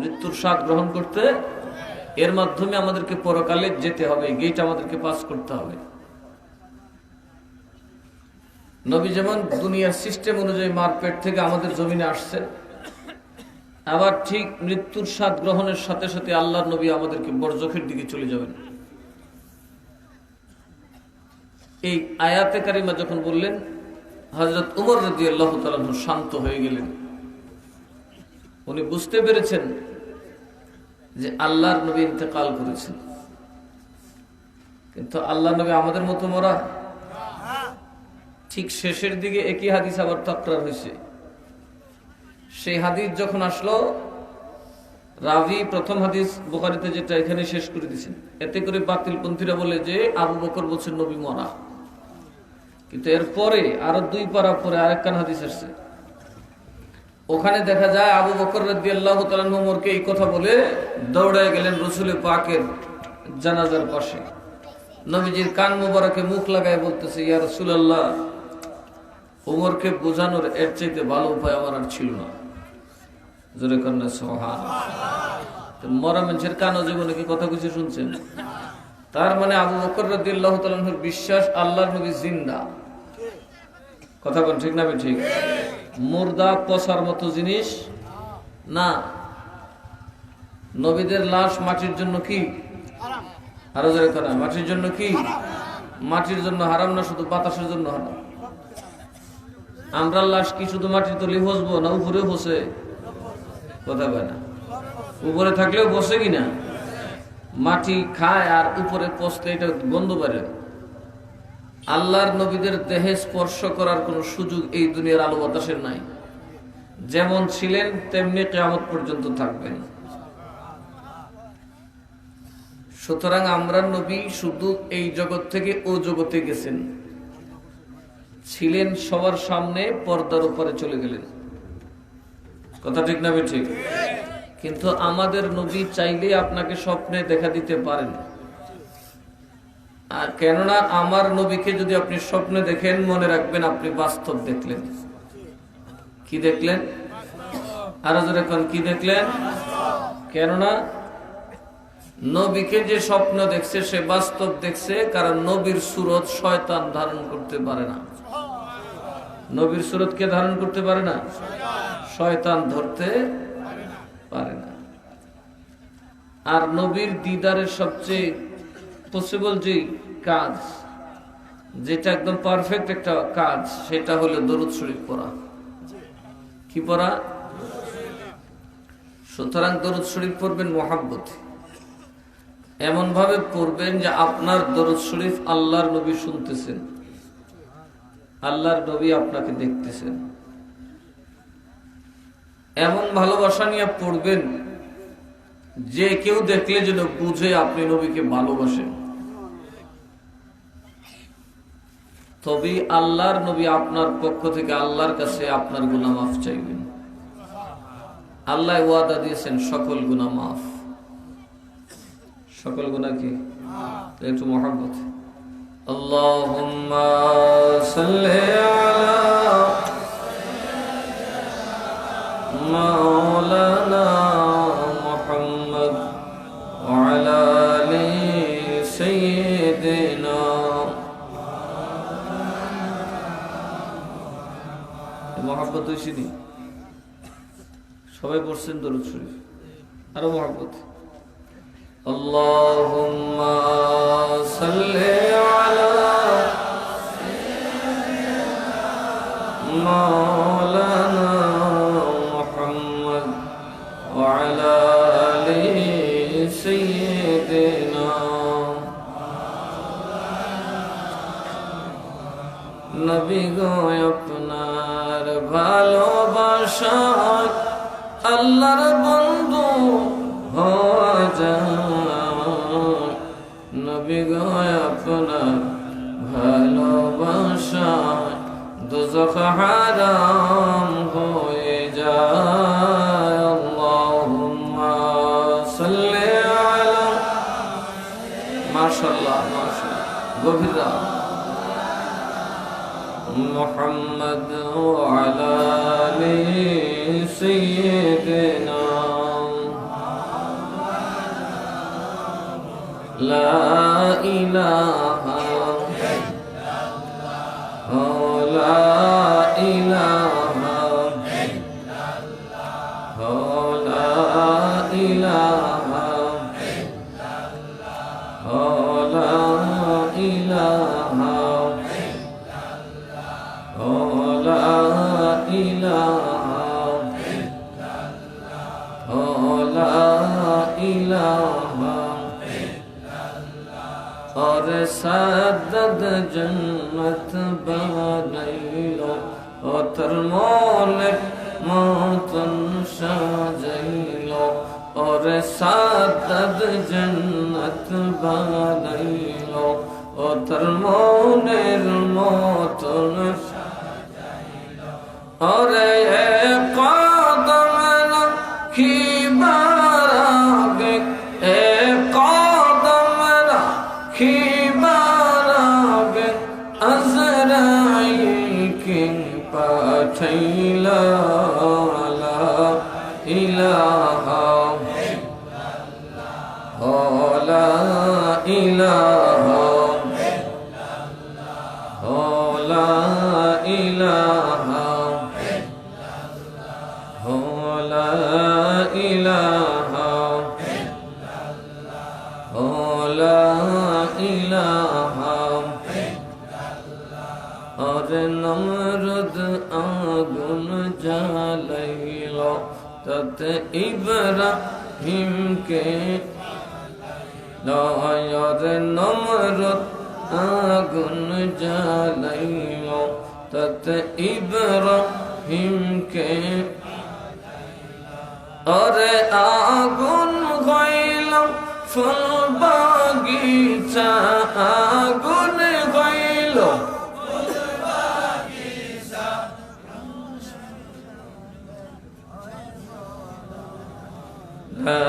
মৃত্যুর স্বাদ গ্রহণ করতে, এর মাধ্যমে আমাদেরকে পরকালে যেতে হবে, গেট আমাদেরকে পাস করতে হবে। নবী যেমন দুনিয়ার সিস্টেম অনুযায়ী মার পেট থেকে আমাদের জমিনে আসছে, আবার ঠিক মৃত্যুর স্বাদ গ্রহণের সাথে সাথে আল্লাহর নবী আমাদেরকে বরজখের দিকে চলে যাবেন। এই আয়াতে কারিমা যখন বললেন, হযরত উমর রাদিয়াল্লাহু তাআলা শান্ত হয়ে গেলেন। উনি বুঝতে পেরেছেন যে আল্লাহর নবী ইন্তেকাল করেছেন, কিন্তু আল্লাহর নবী আমাদের মতো মরা। ঠিক শেষের দিকে একই হাদিস আবার তাকরার হয়েছে। সেই হাদিস যখন আসলো, রাবি প্রথম হাদিস বুখারীতে যেটা এখানে শেষ করে দিয়েছেন, এতে করে বাতিলপন্থীরা বলে যে আবু বকর বলছেন নবী মরা। কিন্তু এরপরে আরো 2 পারা পরে আরেকখান হাদিস আসছে, ওখানে দেখা যায় আবু বকর রাদিয়াল্লাহু তাআলা ওমরকে এই কথা বলে দৌড়ায় গেলেন রাসূল পাকের জানাজার পাশে। নবীজির কান মোবারকে মুখ লাগায় বলতেছে, ইয়া রাসূলুল্লাহ, ওমরকে বোঝানোর এর চাইতে ভালো উপায় আমার আর ছিল না। জোরে কন্যা সুবহানাল্লাহ। মরা মানুষের কানও জীবনে কি কথা কিছু শুনছেন? তার মানে আবু বকর রাদিয়াল্লাহু তাআলার বিশ্বাস আল্লাহর নবী জিন্দা। কথা বল ঠিক না? ঠিক। মুর্দা পচার মতো জিনিস না। নবীদের লাশ মাটির জন্য কি হারাম? আরো জোরে কথা, মাটির জন্য কি? মাটির জন্য হারাম না, শুধু বাতাসের জন্য হারাম। আমরা লাশ কি শুধু মাটির তলে বসবো না উপরে বসে? কথা বলে না, উপরে থাকলেও বসে কিনা? মাটি খায় আর উপরে পচলে এটা গন্ধ বের। আল্লাহর নবীদের দেহে স্পর্শ করার কোন সুযোগ এই দুনিয়ার আলো বাতাসের নাই। যেমন ছিলেন তেমনি কিয়ামত পর্যন্ত থাকবেন। সুতরাং আমরা নবী শুধু এই জগৎ থেকে ও জগতে গেছেন, ছিলেন সবার সামনে, পর্দার উপরে চলে গেলেন। কথা ঠিক না? ঠিক। কিন্তু আমাদের নবী চাইলে আপনাকে স্বপ্নে দেখা দিতে পারেন। আর কেননা আমার নবীকে যদি আপনি স্বপ্নে দেখেন, মনে রাখবেন আপনি বাস্তব দেখলেন। কি দেখলেন? আরো জোরে কোন, কি দেখলেন? কেননা নবীকে যে স্বপ্ন দেখছে সে বাস্তব দেখছে, কারণ নবীর সুরত শয়তান ধারণ করতে পারে না। নবীর সুরত কে ধারণ করতে পারে না? শয়তান ধরতে পারে না। আর নবীর দিদারের সবচেয়ে পসিবল যে কাজ, যেটা একদম পারফেক্ট একটা কাজ, সেটা হলো দরুদ শরীফ পড়া। কি পড়া? সুতরাং দরুদ শরীফ পড়বেন মহাব্বতে, এমন ভাবে পড়বেন যে আপনার দরুদ শরীফ আল্লাহর নবী শুনতেছেন, আল্লাহর নবী আপনাকে দেখতেছেন। এমন ভালোবাসা নিয়ে পড়বেন যে কেউ দেখলে যেন বুঝে আপনি নবীকে ভালোবাসেন। তবে আল্লাহর নবী আপনার পক্ষ থেকে আল্লাহর কাছে আপনার গুনাহ মাফ চাইবেন। আল্লাহ ওয়াদা দিয়েছেন সকল গুনাহ মাফ। সকল গুনাহ কি? একটু মহব্বত। আল্লাহুম্মা সাল্লি আলা মাওলানা মুহাম্মদ ওয়া আলা আলি সাইয়্যিদিনা। মহব্বত হইছিনি? সবাই পড়ছেন দরুদ শরীফ? আরো মহব্বত। আল্লাহুম্মা সাল্লি আলা মাওলানা মুহাম্মদ ওয়া আলা আলি সাইয়্যিদিনা। নবী গো আপনার ভালোবাসায় আল্লাহর বন্ধু হওয়া যায়। নবী গো আপনার ভালোবাসায় দোজখ হারাম হয়ে যায়। আল্লাহুম্মা সাল্লি আলা। মাশাআল্লাহ, মাশাআল্লাহ, গভীর محمد وعلى آل سيدنا লা ইলাহা লা ইলাহা লা ইলাহা লা ইলাহা লা ইলাহা লা ইলাহা और सादद जन्नत बनाइलो और तरमोले मातन साजाइलो और सादद जन्नत बनाइलो और तरमोले मातन साजाइलो और ये कदम रखी बारागे ए कदम रखी बारागे अज़राइल की पाठैला ला इलाहा ला इलाहा ला इलाहा ला इलाहा ला इलाहा और नमरुद आगुन जालैलो तत इब्राहिम के और नमरुद आगुन जालैलो तत इब्राहिम के और आगुन गइलो फुल बागीचा आगुन गइलो ला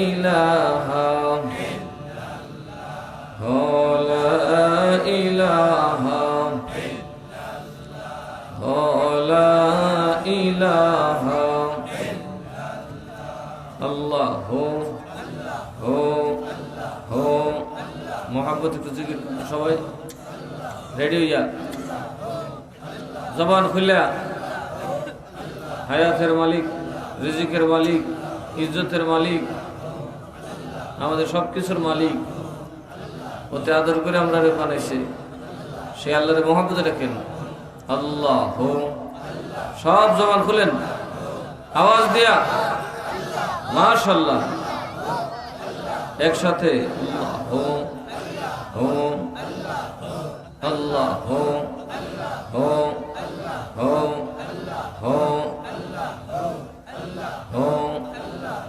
इलाहा ला इलाहा ला इलाहा अल्लाह हो मोहब्बत सबाई रेडी हইয়া जबान खुला হায়াতের মালিক রিজিকের মালিক ইজ্জতের মালিক আমাদের সবকিছুর মালিক ওতে আদর করে আমরা বানাইছি সে আল্লাহর মোহাব্বতে রাখেন আল্লাহ সব জবান খুলেন আওয়াজ দিয়া মাশাআল্লাহ একসাথে আল্লাহ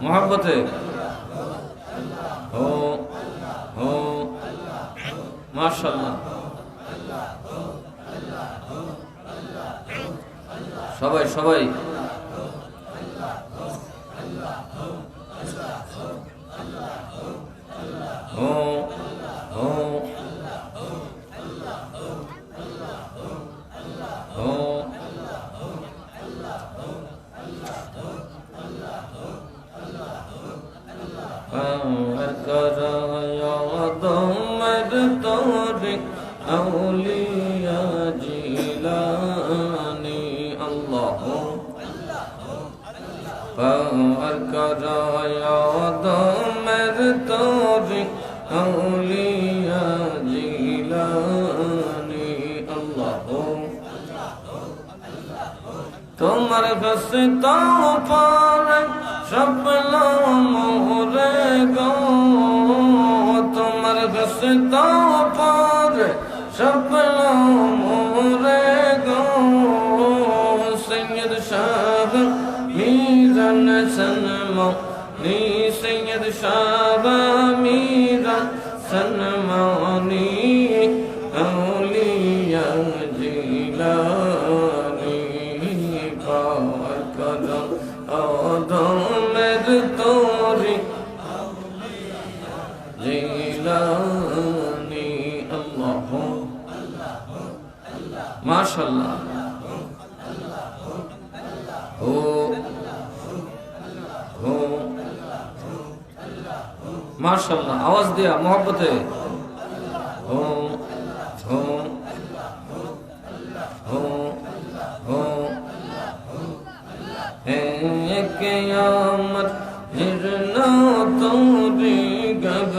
मोहब्बत हो माशाल्लाह सबाई सबाई हो हो हो औलिया जिलानी अल्लाह पार कराया दमर तोरी औलिया जिलानी अल्लाह तुम्हारे गस्ता पार सपना मोरे गो तुम्हारे गस्ता पार सपना मोरे गो सैयद शाह मीरन सनमा नी सैयद शाह मीरन सनमानी औलिया जिलानी पार करो आदम तोरी जिलानी अल्लाह माशाल्लाह हो माशाल्लाह आवाज दिया मोहब्बत है हो हो हो हो है क़यामत हिरना तोरी गग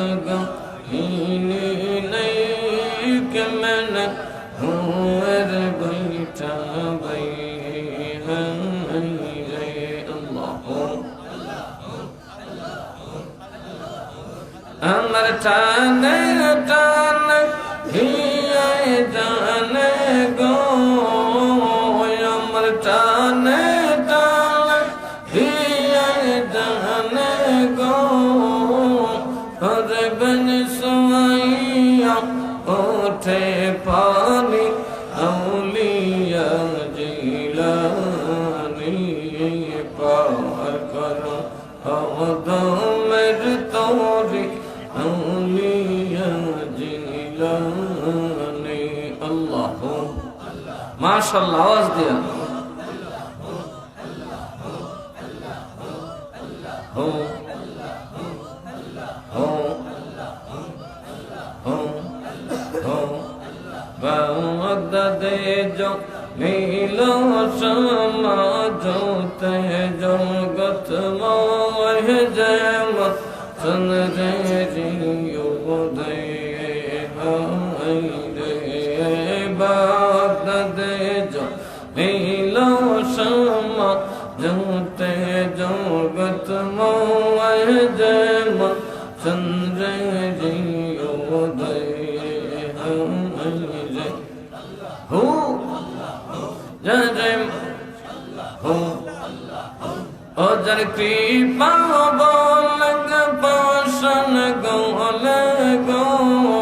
गीनी नहीं कि मैंने हुर बैठा भाई है अल्लाह अमर टाने टाने हिया जाने गो अमर टाने टाने हिया जाने गो हर बन सुइया उठे पानी औलिया जिलानी पार करो हवदा मेरे तोरी औलिया जिलानी अल्लाह माशाल्लाह आवाज दिया हो हो हो हो बादे जो नीलो समा जो तह जो गत मोह जम सन रे जियो दे हाय रे बादे जो नीलो समा जो तह जो गत मोह जम सन रे जियो दे हो जय हो ओ जर कृपा बोलग पाशन गोल गो ओ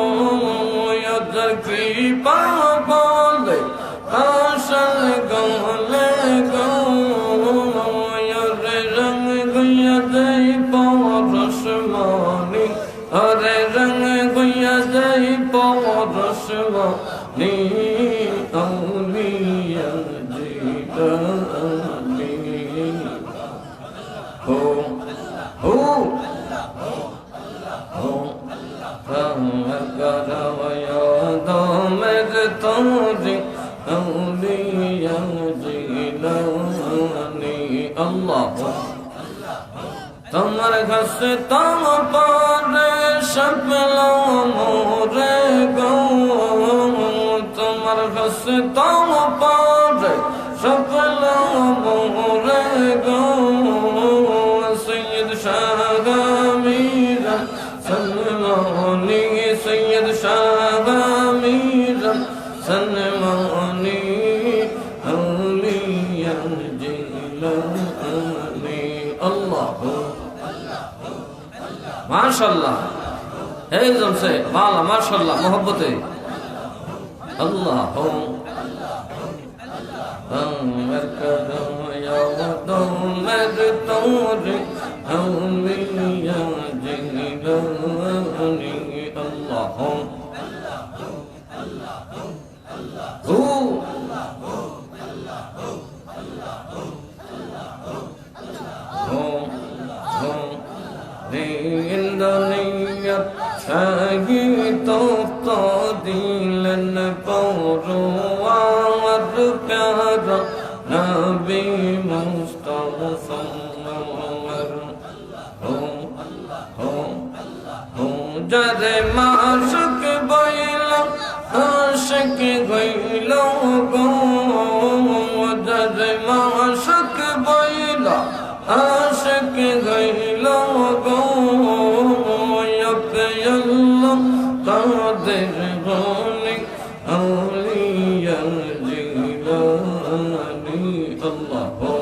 जर कृपा बोल पाशन गोल गो रे रंग गुया जय पौरसमानी अरे रंग गुया जय पौरसमानी औलिया जिलानी हो हो हो करवया दो मेरे तोरी औलिया जिलानी अल्लाह तमर घस तम पारे शपला मोरे गो तमर घस तम पारे शपला मोरे गो सैयद शाह मीरा सनमानी सैयद शाह मीरा सनमानी औलिया जिलानी अल्लाह माशाल्लाह एकदम से माला माशाल्लाह मोहब्बत है अल्लाह हो अमर कदम या दम मेरे तोरे औलिया जिलानी अल्लाह हो दुनिया छगी तो दिलन पौरुआर प्यारा नबी मुस्तफा हो हो हो जरे माशक बैला आशिक गइलो गो जरे माशक बैला आशिक गइलो गो कादिर होने औलिया जिलानी अल्लाह हो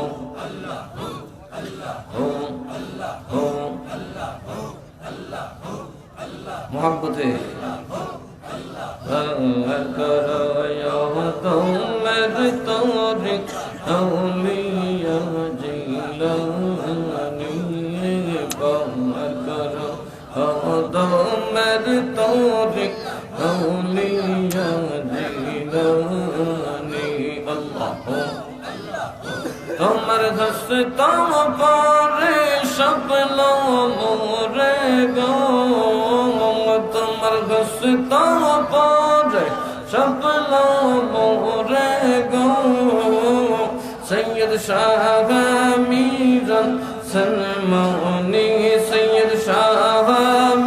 हो मोहब्बत है करो या तुम मेरे तोरे औलिया जिलानी कमर करो दो मेरे तोरे औलिया जिलानी अल्लाह हो तमर घस तम पारे शपला मोरे गो রাস্তা পারে শাপলা মোরে গো সৈয়দ শাহ মিরান সনমনি সৈয়দ শাহ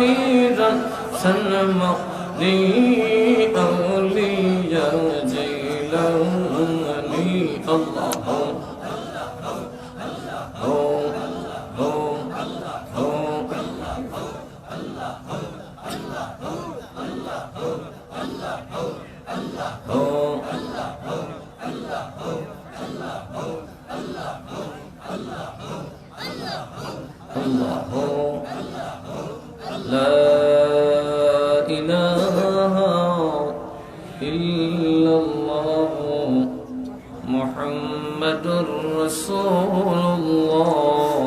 মিরান সনমনি আউলিয়া জিলানি আল্লাহ لا إله إلا الله محمد رسول الله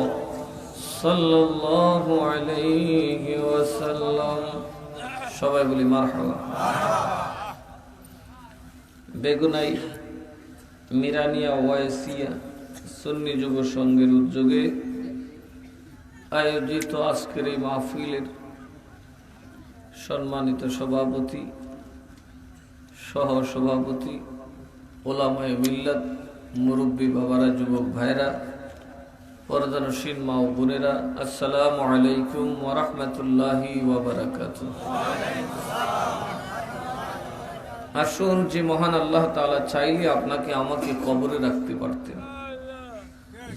صلى الله عليه وسلم সবাই বলি মারহাবা। বেগুনাই মিরানিয়া ওয়াইসিয়া সুন্নি যুব সংঘের উদ্যোগে আয়োজিত আজকের এই মাহফিলের সম্মানিত সভাপতি, সহ সভাপতি, ওলামায়ে মিল্লাত, মুরব্বী বাবারা, যুবক ভাইরা, পর্দানশীল মা ও বোনেরা, আসসালামু আলাইকুম ওয়া রাহমাতুল্লাহি ওয়া বারাকাতুহু। আসুন, যে মহান আল্লাহ তাআলা চাইলে আপনাকে আমাকে কবরে রাখতে পারতেন,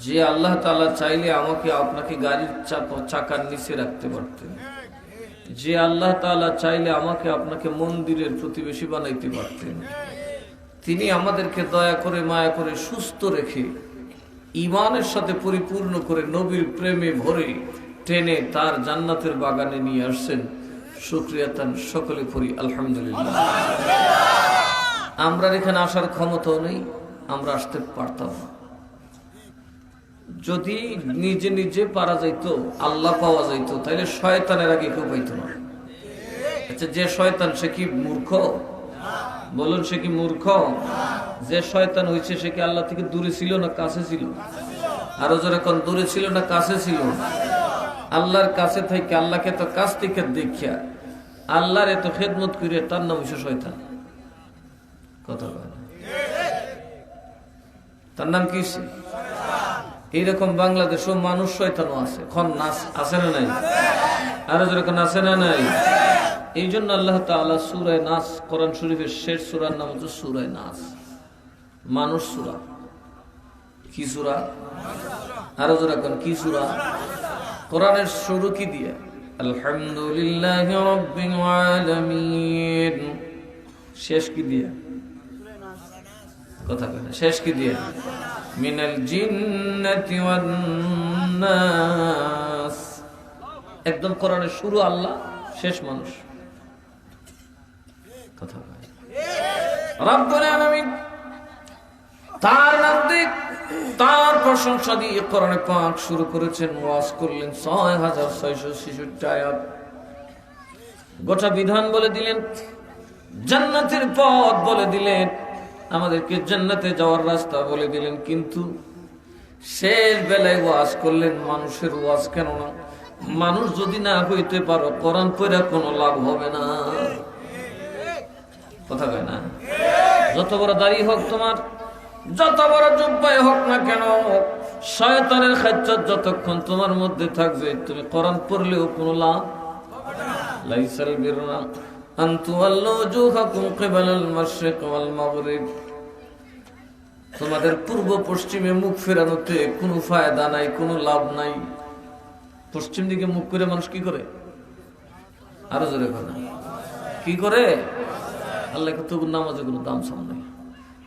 যে আল্লাহ তাআলা চাইলে আমাকে আপনাকে গাড়ির চাকার নিচে রাখতে পারতেন, যে আল্লাহ তাআলা চাইলে আমাকে আপনাকে মন্দিরের প্রতিবেশী বানাইতে পারতেন, তিনি আমাদেরকে দয়া করে মায়া করে সুস্থ রেখে ঈমানের সাথে পরিপূর্ণ করে নবীর প্রেমে ভরে টেনে তার জান্নাতের বাগানে নিয়ে আসছেন। শুকরিয়া তান সকলে করি আলহামদুলিল্লাহ। আমরা এখানে আসার ক্ষমতাও নেই, আমরা আসতে পারতাম না। যদি নিজে নিজে পারা যাইত, আল্লাহ পাওয়া যাইত, তাহলে শয়তানের আগে কেউ পাইত না। আচ্ছা, যে শয়তান সে কি মূর্খ? বলুন, সে কি মূর্খ? যে শয়তান হয়েছে সে কি আল্লাহ থেকে দূরে ছিল না কাছে ছিল? আরো যারা কোন দূরে ছিল না কাছে ছিল? আল্লাহর কাছে থেকে, আল্লাহকে তো কাছ থেকে দেখিয়া আল্লাহর এত খেদমত করে, তার নাম হচ্ছে শয়তান। কথা বলে, তার নাম কি? এইরকম বাংলাদেশও মানুষ শয়তানও আছে, নাচ আছে না নাই? আরো যেরকম আছে না নাই? এই জন্য আল্লাহ তাআলা সূরা নাস, কোরআন শরীফের শেষ সূরার নাম হচ্ছে সূরা নাস, মানুষ সূরা। কি সূরা? আরো যেরকম কি সূরা? কোরআনের শুরু কি দিয়ে? আলহামদুলিল্লাহি রাব্বিল আলামিন। শেষ কি দিয়ে? কথা বলে, শেষ কি দিয়ে? মিনাল জিন্নাতি ওয়ান নাস। একদম কোরআনের শুরু আল্লাহ, শেষ মানুষ। কথা বলে রব্বুল আলামিন, তার নাম দিয়ে, তার প্রশংসা দিয়ে কোরআনে পাক শুরু করেছেন। ওয়াজ করলেন ৬৬৬৬ আয়াত, গোটা বিধান বলে দিলেন, জান্নাতের পথ বলে দিলেন, আমাদেরকে জান্নাতে যাওয়ার রাস্তা বলে দিলেন। কিন্তু শেষ বেলায় ওয়াজ করলেন মানুষের ওয়াজ। কেন না? মানুষ যদি না হইতে পারো, কোরআন পড়ে কোনো লাভ হবে না। কথা কয় না? যত বড় দাড়ি হোক তোমার, যত বড় জুব্বাই হোক না কেন, শয়তানের খাচ্চর যতক্ষণ তোমার মধ্যে থাকবে, তুমি কোরআন পড়লেও কোনো লাভ। লাইসাল বিররা আন তুওয়াল্লু ওজুহাকুম কিবালাল মাশরিক ওয়াল মাগরিব। তোমাদের পূর্ব পশ্চিমে মুখ ফেরানোতে কোনো ফায়দা নাই, কোনো লাভ নাই। পশ্চিম দিকে মুখ করে মানুষ কি করে? আরো জোরে কথা, কি করে? আল্লাহ তবু নামাজে কোনো দাম সাম নাই।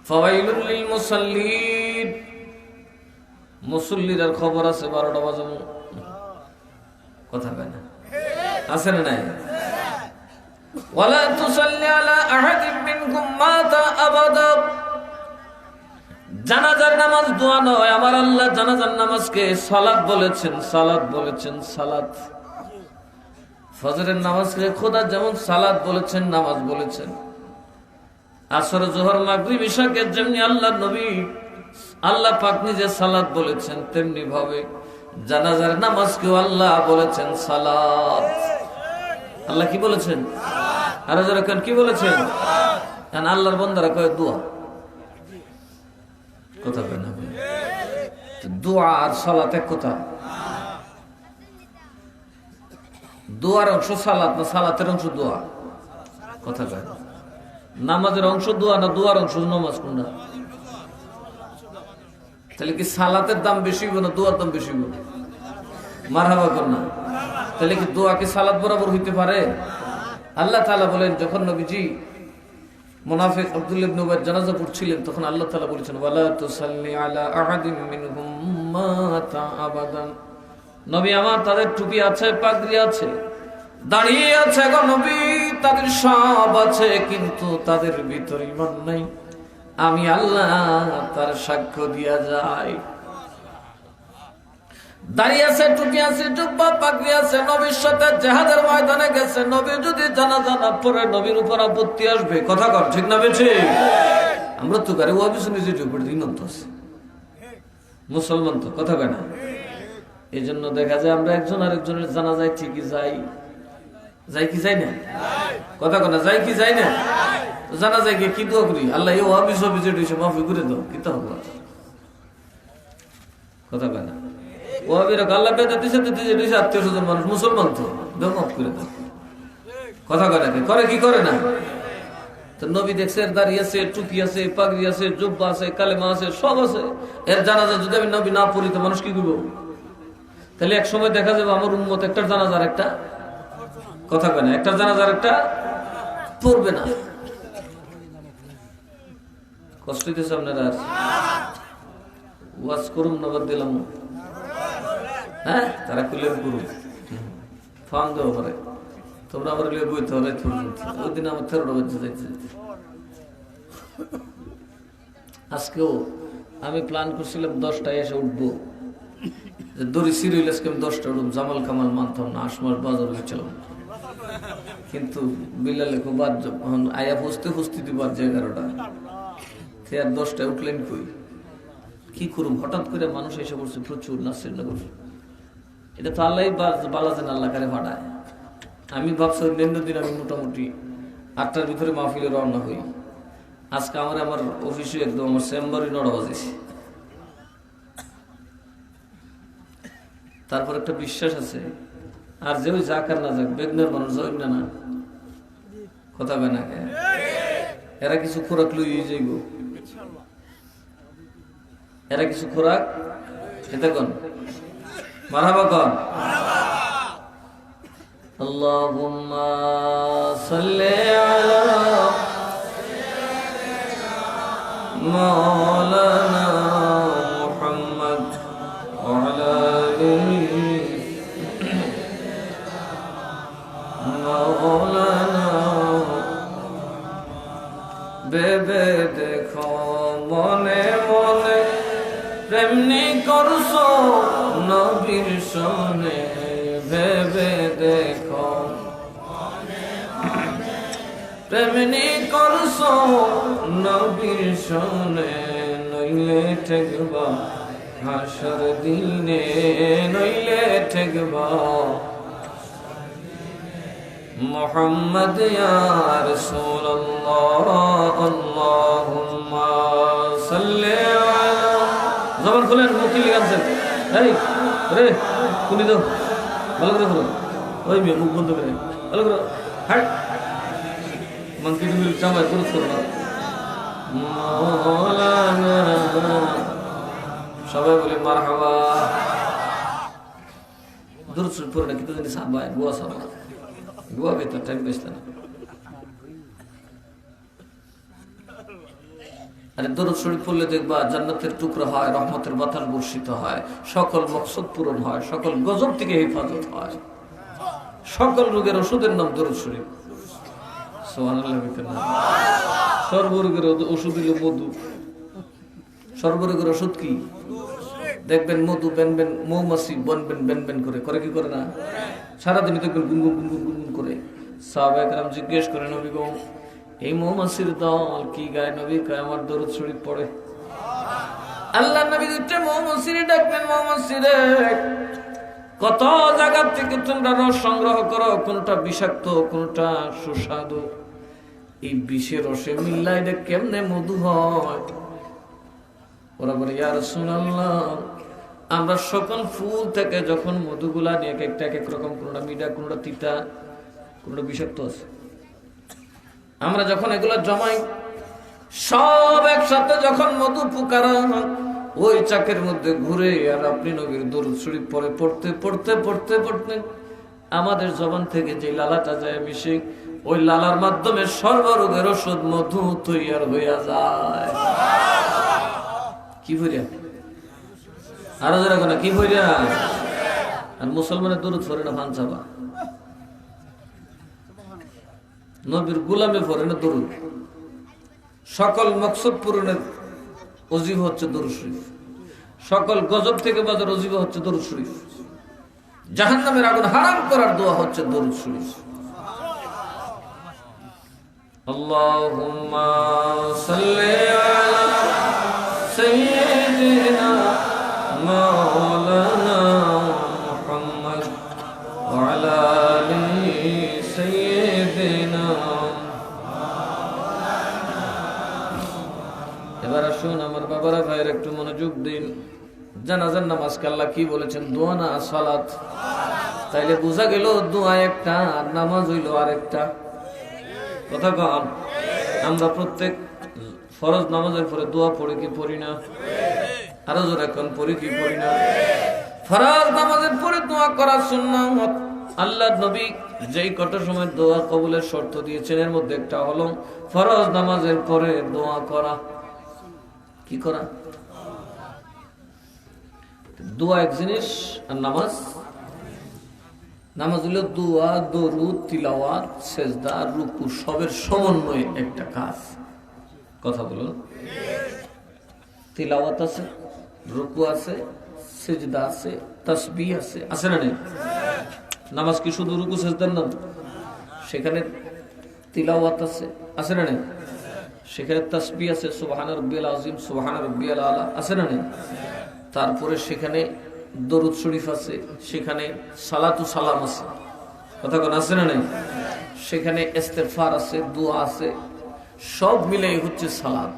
ফাওয়াইলুল লিল মুসাল্লিন, মুসল্লির খবর আছে 12টা বাজে। কথা কয় না? আছে না নাই? ওয়ালা তুসাল্লি আলা আহাদিন মিনকুম মাতা আবাদা। জানাজার নামাজ দোয়া নয়, আমার আল্লাহ জানাজার নামাজকে সালাত বলেছেন, সালাত বলেছেন, সালাত। ফজরের নামাজকে খোদা যেমন সালাত বলেছেন, নামাজ বলেছেন। আসর, জোহর, মাগরিব, ইশাকে যেমনি আল্লাহ নবী, আল্লাহ পাক নিজে সালাত বলেছেন, তেমনি ভাবে জানাজার নামাজকেও আল্লাহ বলেছেন সালাত। আল্লাহ কি বলেছেন? আর যারা কি বলেছেন? আল্লাহর বান্দারা কয় দোয়া, কথা কয় না? দোয়া আর সালাত এক কথা? দোয়ার অংশ সালাত না সালাতের অংশ দোয়া? কথা কয়। নামাজের অংশ দোয়া না দোয়ার অংশ নামাজ? কোনটা? তাহলে কি সালাতের দাম বেশি হইব না দোয়ার দাম বেশি হইব? মারহাবা কর না। তাহলে কি দোয়া কি সালাত বরাবর হইতে পারে? আল্লাহ তাআলা বলেন, যখন নবীজি মুনাফিক আব্দুল্লাহ ইবনে উবাইর জানাজা পড়ছিলেন, তখন আল্লাহ তাআলা বলেছেন, ওয়ালা তুসাল্লি আলা আহাদিন মিনহুম মাতা আবাদান। নবী আমার, তাদের টুপি আছে, পাগড়ি আছে, দাঁড়িয়ে আছে গো নবী, তাদের সব আছে, কিন্তু তাদের ভিতরে ঈমান নাই। আমি আল্লাহ তার সাক্ষ্য দিয়া যাই। দাঁড়িয়ে আছে, টুপি আছে, জুব্বা পাগড়ি আছে, নবীর সাথে জিহাদের ময়দানে গেছে। নবী যদি জানাজা না পড়ে নবীর উপর আপত্তি আসবে। কথা কর, ঠিক না বেঠি? আমরা তো গাড়ি ওয়াবি শুনে যে ইমান তো আছে, মুসলমান তো, কথা কয় না? এই জন্য দেখা যায় আমরা একজন আরেকজনের জানাজায় ঠিকই যাই, যাই কি যাই না? কথা কয় না? যাই কি যাই না? জানাজায় গিয়ে কি দোয়া করি? আল্লাহ এই ওয়াবি সবি যে মাফি করে দাও, কি তা হবে? কথা কয় না? ওয়াবিরা আল্লাহ বেঁধে দিছে, আত্মীয় স্বজন মানুষ, মুসলমান তো, মাফ করে দাও। কথা কয় না? করে কি করে না? তো নবী দেখছে দাঁড়িয়ে আছে, টুপি আছে, পাগড়ি আছে, জুব্বা আছে, কালেমা আছে, সব আছে। এর জানাজা যদি আমি নবী না পড়ি তো মানুষ কি করব? তাহলে এক সময় দেখা যাবে আমার উম্মত একটা জানাজার একটা, কথা কয় না, একটা জানাজার একটা পড়বে না। কষ্ট হইতেছে আপনারা? ওয়াজ করুন না, বাদ দিলাম? হ্যাঁ, তারা কুলের গুরু ফান দেওয়া পারে। তোমরা আমার লিয়ে বইতে হবে, ওই দিন আমার 13টা বাজে যাইতে। আজকেও আমি প্ল্যান করছিলাম 10টায় এসে উঠবো, যে দড়ি সিরিয়াল আজকে আমি 10টা উঠব, জামাল কামাল মানতাম না, আসমার বাজার হয়েছিলাম। কিন্তু বিলালে খুব বাদ আয়া বসতে বসতে দিবার যে 11টা, সে আর 10টায় উঠলেন কই? কি করুম? হঠাৎ করে মানুষ এসে পড়ছে প্রচুর, নাসির নগর। এটা তো আল্লাহ বালাজেন, আল্লাহ কারে ভাড়ায়। আমি ভাবছি অন্যান্য দিন আমি মোটামুটি 8টার ভিতরে মাহফিলে রওনা হই। আজকে আমার অফিসে একদম আমার চেম্বারই 9টা বাজেছে। তারপর একটা বিশ্বাস আছে, আর যে ওই যাক আর না যাক, বেগনের মানুষ যাই না, না কথা কয় না? এরা কিছু খোরাক লইয়ে যাইব, এরা কিছু খোরাক খেতে কন, মারহাবা কন। আল্লাহুম্মা সাল্লি আলা মাওলানা মুহাম্মদ ওয়া আলা আলিহি মাওলানা। বেবে দেখো মনে মনে প্রেমনি করছো নবীর সনে, ভেবে দেখো প্রেমনি করছো নবীর সনে, নইলে ঠেকবা হাসর দিনে, নইলে ঠেকবা মুহাম্মদ ইয়া রাসূলুল্লাহ। আল্লাহুম্মা সাল্লি আলা, জবান খুলেন, মুকিল গানছেন। এই রে কুনি দাও, ভালো করে বলো। ওই মেয়ে মুখ বন্ধ করে, ভালো করে হাট মানকি তুমি জামাই দরুদ করো না। মাওলানা, সবাই বলে মারহাবা। দরুদ পড়ে না, কিন্তু জানি সাবাই বুয়া সাবা বুয়া বেতন টাইম বেস্ট না। আরে দরুদ শরীফ পড়লে দেখবা জান্নাতের টুকরা হয়, রহমতের বাতাস বর্ষিত হয়, সকল মকসদ পূরণ হয়, সকল গজব থেকে হেফাজত হয়, সকল রোগের ওষুধের নাম দরুদ শরীফ। সুবহানাল্লাহ। সর্বরোগের ওষুধ হলো মধু। সর্বরোগের ওষুধ কি? দেখবেন মধু বেনবেন, মৌমাছি বনবেন বেনবেন করে, করে কি করে না? সারাদিন দেখবেন গুনগুন গুনগুন গুনগুন করে। সাহাবায়ে কেরাম জিজ্ঞেস করে, নবী গো এই মৌমাছির দল কি গায়? নবী কয় আমার দরুদ শরীফ পড়ে। আল্লাহ নবী দুইটা মৌমাছিরে ডাকবেন, মৌমাছিরে কত জায়গা থেকে তোমরা রস সংগ্রহ করো, কোনটা বিষাক্ত কোনটা সুস্বাদু। এই বিষের রসে মিল্লাই কেমনে মধু হয়? ওরা বলে ইয়া রাসূলুল্লাহ, আমরা সকল ফুল থেকে যখন মধুগুলা নিয়ে এক একটা এক রকম, কোনটা মিঠা কোনটা তিতা কোনটা বিষাক্ত আছে, আমরা যখন এগুলা জমাই সব একসাথে যখন মধু পুকারা ওই চাকের মধ্যে ঘুরে, আর আপনি নবীর দরুদ শরীফ পরে পড়তে পড়তে পড়তে পড়তে আমাদের জবান থেকে যে লালাটা যায় মিশে, ওই লালার মাধ্যমে সর্বরোগের ওষুধ মধু তৈয়ার হইয়া যায়। কি ভরিয়া আরো যারা কোনা কি ভরিয়া? আর মুসলমানের দরুদ পড়ে না ফানসাবা, নবীর গোলামে পড়ে না দরুদ। সকল মকসদ পূরণের ওজিফা হচ্ছে দরুদ শরীফ, সকল গজব থেকে বাজার ওজিফা হচ্ছে দরুদ শরীফ, জাহান্নামের আগুন হারাম করার দোয়া হচ্ছে দরুদ শরীফ। আল্লাহুম্মা সাল্লি আলা সাইয়্যিদিনা মাওলানা মুহাম্মদ ওয়া আলা আলি সাইয়্যিদিনা। এবার আসুন আমার বাবারা ভাইয়ের একটু মনোযোগ দিন। জানাজার নামাজকে আল্লাহ কি বলেছেন? দোয়া না সালাত। তাইলে বোঝা গেল দোয়া একটা আর নামাজ হইল আরেকটা। কথা কন, আমরা প্রত্যেক ফরজ নামাজের পরে দোয়া পড়ি কি পড়ি না? আরো জোরে কোন পড়ি কি পড়ি না? ফরজ নামাজের পরে দোয়া করা সুন্নাত। আল্লাহর নবী যেই কত সময় দোয়া কবুলের শর্ত দিয়েছেন এর মধ্যে একটা হলো ফরজ নামাজের পরে দোয়া করা। কি করা? দোয়া এক জিনিস আর নামাজ, নামাজ হলো দোয়া, দরুদ, তিলাওয়াত, সেজদা, রুকু সবের সমন্বয়ে একটা কাজ। কথা বলুন। তিলাওয়াত আছে, রুকু আছে, সেজদা আছে, তাসবিহ আছে, আছে না নেই? নামাজ কি শুধু রুকু সেজদার নাম? সেখানে তিলাওয়াত আছে না নেই? সেখানে তাসবিহ আছে, সুবহান রাব্বিয়াল আযীম, সুবহান রাব্বিয়াল আলা, আছে না নেই? তারপরে সেখানে দরুদ শরীফ আছে, সেখানে সালাতু সালাম আছে। কথা কোন আছে না নেই? সেখানে ইস্তেগফার আছে, দোয়া আছে, সব মিলেই হচ্ছে সালাত।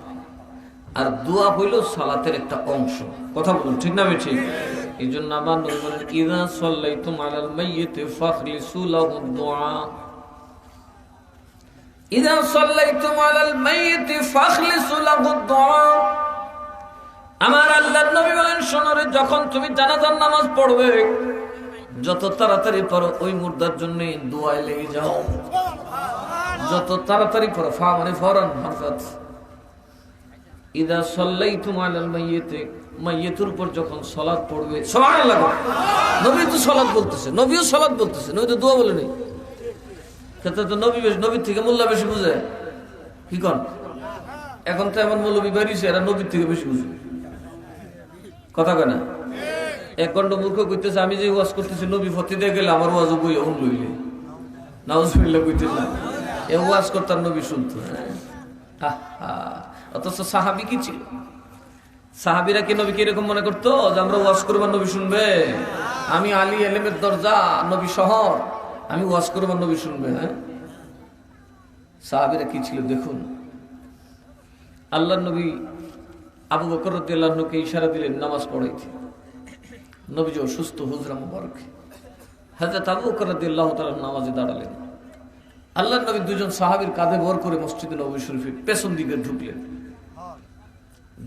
আর দোয়া হইল সালাতের একটা অংশ। কথা বলুন, ঠিক না? আমি ঠিক। এই জন্য আমার নবী বলেন ইযা সাল্লাইতুম আলাল মাইয়িতি ফাখলিসু লাহু দুআ। ইযা সাল্লাইতুম আলাল মাইয়িতি ফাখলিসু লাহু দুআ। আমার আল্লাহর নবী বলেন শোনো রে, যখন তুমি জানাজার নামাজ পড়বে যত তাড়াতাড়ি পড়ো ওই মুর্দার জন্য দোয়ায় লেগে যাও। যত তাড়াতাড়ি পড়ো, ফা মানে ফওরান হরফত। ইদা সাল্লাইতুম আলাল মাইয়িতি, মাইয়িতের উপর যখন সালাত পড়বে, সুবহানাল্লাহ। নবী তো সালাত বলতেছে, নবীও সালাত বলতেছে, নবী তো দোয়া বলে নাই। সেটা তো নবী বেশি, নবীর থেকে মোল্লা বেশি বুঝে। কি কন? এখন তো এমন মৌলবী বেরিয়েছে এরা নবীর থেকে বেশি বুঝে। কথা কয় না? এক খন্ড মূর্খ কইতেছে আমি যে ওয়াজ করতেছি নবী ফতি দিয়ে গেলে আমার ওয়াজ বই অন লইলে নাউজুবিল্লাহ কইতেছে। এ ওয়াজ করতাম নবী শুনতো। অথচ সাহাবী কি ছিল? সাহাবীরা কি নবীকে এরকম মনে করতো যে আমরা ওয়াজ করবার নবী শুনবে? আমি আলী এলেমের দরজা, নবী শহর, আমি ওয়াজ করবার নবী শুনবে? হ্যাঁ, সাহাবীরা কি ছিল দেখুন। আল্লাহর নবী আবু বকর রাদিয়াল্লাহু আনহুকে ইশারা দিলেন নামাজ পড়াইতে। নবীজি অসুস্থ, হুজরা মুবারক। হযরত আবু বকর রাদিয়াল্লাহু তাআলা নামাজে দাঁড়ালেন। আল্লাহর নবী দুজন সাহাবীর কাঁধে ভর করে মসজিদে নববী শরীফে পেছন দিকে ঢুকলেন।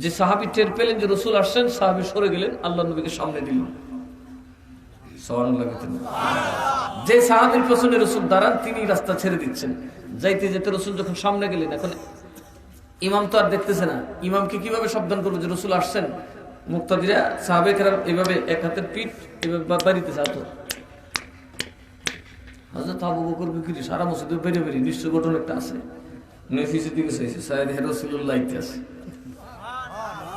যে সাহাবী টের পেলেন যে রাসূল আসছেন, সাহাবী সরে গেলেন, আল্লাহর নবীকে সামনে দিলেন। সুবহানাল্লাহ। যে সাহাবীর পেছনে রাসূল দাঁড়ান তিনি রাস্তা ছেড়ে দিচ্ছেন। যাইতে যেতে রাসূল যখন সামনে গেলেন, এখন ইমাম তো আর দেখতেছে না, ইমামকে কিভাবে সাবধান করবে যে রাসূল আসছেন? মুক্তাদিরা সাহাবে কেরাম এভাবে এক হাতের পিঠ এভাবে বাড়িতে যাতো। হযরত আবু বকর বিক্রি সারা মসজিদে বেরিয়ে বেরিয়ে নিশ্চয় ঘটনা একটা আছে। নফিসের দিকে চাইছে সাইয়েদ রাসূলুল্লাহ ইতিহাস।